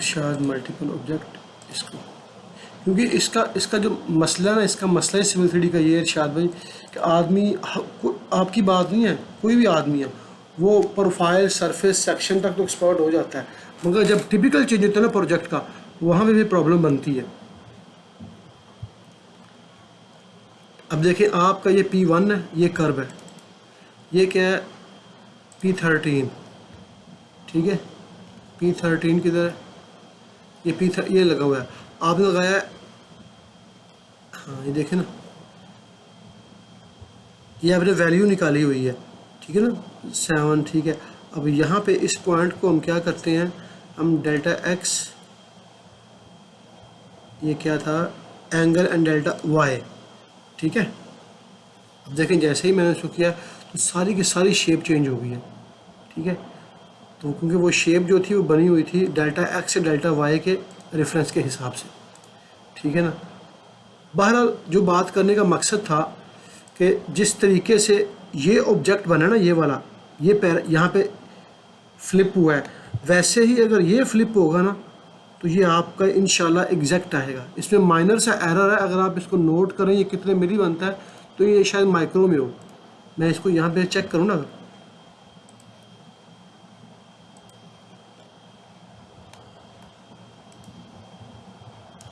शायद मल्टीपल ऑब्जेक्ट इसको, क्योंकि इसका जो मसला ना, इसका मसला है सिविल 3D का ये है इरशाद भाई कि आदमी आपकी बात नहीं है, कोई भी आदमी है वो प्रोफाइल सरफेस सेक्शन तक तो एक्सपर्ट हो जाता है, मगर जब टिपिकल चेंज होता है ना प्रोजेक्ट का, वहाँ पे भी प्रॉब्लम बनती है। अब देखिए आपका ये P1 है, ये कर्व है, ये क्या है P13, ठीक है। P13 किधर है? ये लगा हुआ है, आपने लगाया है, हाँ ये देखें ना, ये आपने वैल्यू निकाली हुई है, ठीक है ना 7, ठीक है। अब यहाँ पे इस पॉइंट को हम क्या करते हैं, हम डेल्टा एक्स, ये क्या था, एंगल एंड डेल्टा वाई, ठीक है। अब देखें जैसे ही मैंने इसको किया तो सारी की सारी शेप चेंज हो गई है, ठीक है। तो क्योंकि वो शेप जो थी वो बनी हुई थी डेल्टा एक्स से डेल्टा वाई के रेफरेंस के हिसाब से, ठीक है ना। बहरहाल जो बात करने का मकसद था कि जिस तरीके से ये ऑब्जेक्ट बना ना, ये वाला, ये पैर यहाँ पे फ्लिप हुआ है, वैसे ही अगर ये फ्लिप होगा ना तो ये आपका इंशाल्लाह एग्जैक्ट आएगा। इसमें माइनर सा एरर है, अगर आप इसको नोट करें ये कितने मिली बनता है तो ये शायद माइक्रो में हो। मैं इसको यहाँ पे चेक करूँ ना,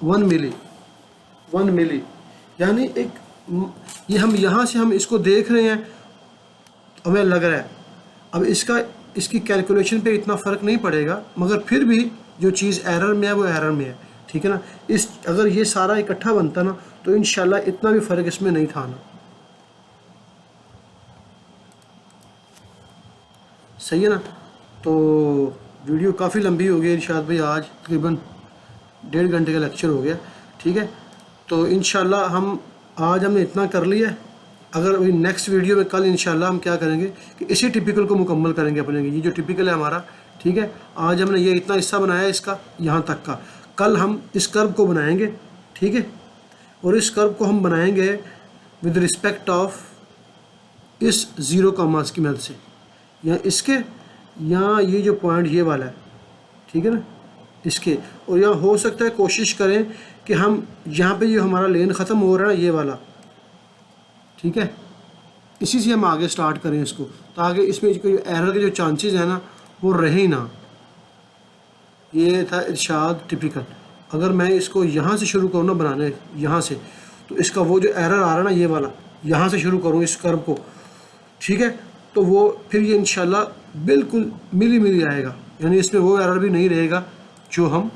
1 मिली, यानी ये हम यहाँ से हम इसको देख रहे हैं, हमें लग रहा है। अब इसकी कैलकुलेशन पे इतना फ़र्क नहीं पड़ेगा, मगर फिर भी जो चीज़ एरर में है वो एरर में है, ठीक है ना। अगर ये सारा इकट्ठा बनता ना तो इंशाल्लाह इतना भी फ़र्क इसमें नहीं था ना, सही है ना। तो वीडियो काफ़ी लंबी हो गई इरशाद भाई, आज तकरीबन 1.5 घंटे का लेक्चर हो गया, ठीक है। तो इंशाल्लाह आज हमने इतना कर लिया है। अगर अभी नेक्स्ट वीडियो में कल इंशाल्लाह हम क्या करेंगे कि इसी टिपिकल को मुकम्मल करेंगे अपने, ये जो टिपिकल है हमारा, ठीक है। आज हमने ये इतना हिस्सा बनाया है इसका यहाँ तक का, कल हम इस कर्व को बनाएंगे, ठीक है। और इस कर्व को हम बनाएंगे विद रिस्पेक्ट ऑफ इस 0 कॉमास की मदद से, या इसके, या ये जो पॉइंट ये वाला है, ठीक है ना, इसके। और यहाँ हो सकता है कोशिश करें कि हम यहाँ पे जो हमारा लेन ख़त्म हो रहा है ना ये वाला, ठीक है, इसी से हम आगे स्टार्ट करें इसको, ताकि इसमें कोई एरर के जो चांसेस हैं ना वो रहे ही ना। ये था इरशाद टिपिकल। अगर मैं इसको यहाँ से शुरू करूँ ना बनाने, यहाँ से, तो इसका वो जो एरर आ रहा है ना ये वाला, यहाँ से शुरू करूँ इस कर्व को, ठीक है, तो वो फिर ये इंशाल्लाह बिल्कुल मिली आएगा, यानी इसमें वो एरर भी नहीं रहेगा जो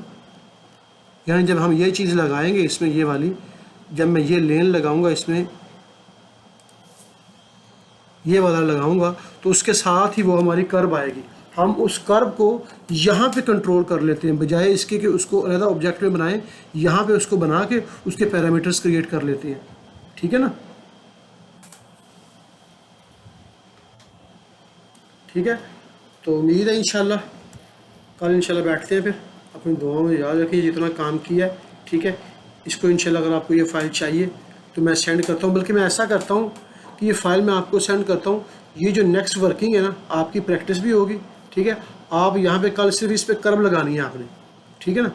यानी जब हम ये चीज़ लगाएंगे इसमें, ये वाली, जब मैं ये लेन लगाऊंगा इसमें, ये वाला लगाऊंगा, तो उसके साथ ही वो हमारी कर्व आएगी। हम उस कर्व को यहाँ पे कंट्रोल कर लेते हैं, बजाय इसके कि उसको अलग ऑब्जेक्ट में बनाएं, यहाँ पे उसको बना के उसके पैरामीटर्स क्रिएट कर लेते हैं, ठीक है ना। ठीक है, तो उम्मीद है इंशाल्लाह कल इंशाल्लाह बैठते हैं, फिर अपनी दुआओं में याद रखिए जितना काम किया है, ठीक है। इसको इंशाल्लाह अगर आपको ये फ़ाइल चाहिए तो मैं सेंड करता हूँ, बल्कि मैं ऐसा करता हूँ कि ये फ़ाइल मैं आपको सेंड करता हूँ, ये जो नेक्स्ट वर्किंग है ना आपकी प्रैक्टिस भी होगी, ठीक है। आप यहाँ पे कल सिर्फ इस पर कर्व लगानी है आपने, ठीक है ना।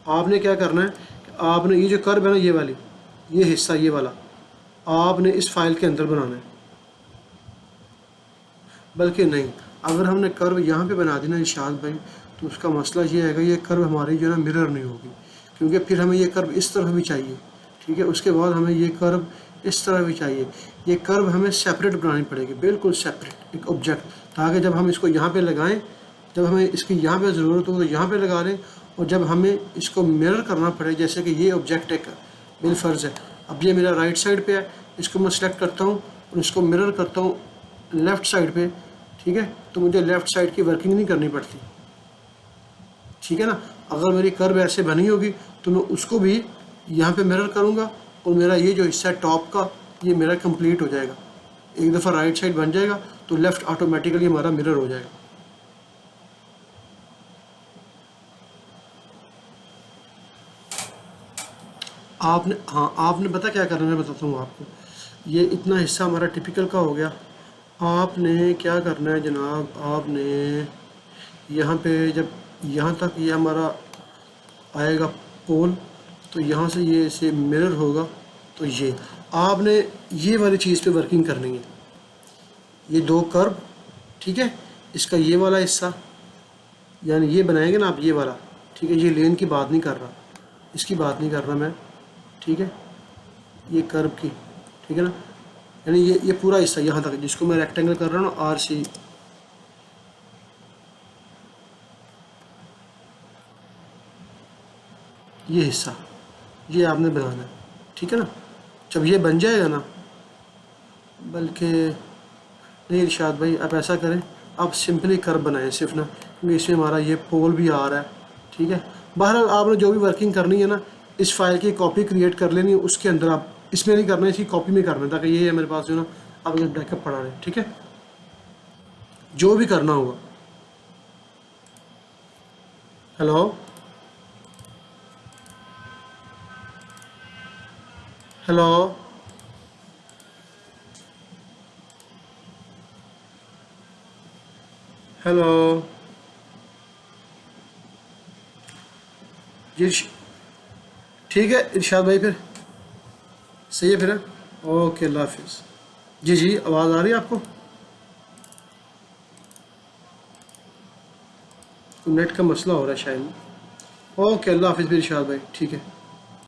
आपने क्या करना है, आपने ये जो कर्व है ना, ये वाली, ये हिस्सा, ये वाला आपने इस फाइल के अंदर बनाना है। बल्कि नहीं, अगर हमने कर्व यहाँ पे बना दी ना इरशाद भाई, तो उसका मसला ये है कि ये कर्व हमारी जो है ना मिरर नहीं होगी, क्योंकि फिर हमें ये कर्व इस तरफ भी चाहिए, ठीक है। उसके बाद हमें ये कर्व इस तरह भी चाहिए। ये कर्व हमें सेपरेट बनानी पड़ेगी, बिल्कुल सेपरेट एक ऑब्जेक्ट, ताकि जब हम इसको यहाँ पे लगाएं, जब हमें इसकी यहाँ पे ज़रूरत हो तो यहाँ पे लगा लें, और जब हमें इसको मिरर करना पड़े, जैसे कि ये ऑब्जेक्ट एक बिलफर्ज है, अब ये मेरा राइट साइड पे है, इसको मैं सेलेक्ट करता हूँ और इसको मिरर करता हूँ लेफ़्ट साइड पे, ठीक है, तो मुझे लेफ़्ट साइड की वर्किंग नहीं करनी पड़ती, ठीक है ना। अगर मेरी कर्व ऐसे बनी होगी तो मैं उसको भी यहाँ पे मिरर करूँगा, और मेरा ये जो हिस्सा है टॉप का, ये मेरा कंप्लीट हो जाएगा। एक दफ़ा राइट साइड बन जाएगा तो लेफ़्ट ऑटोमेटिकली हमारा मिरर हो जाएगा। आपने पता क्या करना है, मैं बताता हूँ आपको। ये इतना हिस्सा हमारा टिपिकल का हो गया। आपने क्या करना है जनाब, आपने यहाँ पे जब यहाँ तक ये हमारा आएगा पोल, तो यहाँ से ये इसे मिरर होगा, तो ये आपने ये वाली चीज़ पे वर्किंग करनी है। ये दो कर्व, ठीक है, इसका ये वाला हिस्सा, यानी ये बनाएंगे ना आप, ये वाला, ठीक है। ये लेन की बात नहीं कर रहा, इसकी बात नहीं कर रहा मैं, ठीक है, ये कर्व की, ठीक है ना। यानी ये पूरा हिस्सा यहाँ तक, जिसको मैं रेक्टेंगल कर रहा हूँ ना, RC ये हिस्सा ये आपने बनाना है, ठीक है ना। जब ये बन जाएगा ना, बल्कि नहीं इरशाद भाई आप ऐसा करें, आप सिंपली कर्व बनाएं सिर्फ ना, क्योंकि इसमें हमारा ये पोल भी आ रहा है, ठीक है। बहरहाल आपने जो भी वर्किंग करनी है ना, इस फाइल की कॉपी क्रिएट कर लेनी, उसके अंदर आप इसमें नहीं करना है, इसकी कॉपी में करना है, ताकि ये है मेरे पास जो ना आप ये बैकअप पड़ा रहे, ठीक है, जो भी करना होगा। हेलो हेलो हेलो जी, ठीक है इरशाद भाई, फिर सही है फिर, ओके अल्लाह हाफिज़। जी जी, आवाज़ आ रही है आपको? नेट का मसला हो रहा है शायद। ओके अल्लाह हाफिज़ फिर इरशाद भाई, ठीक है।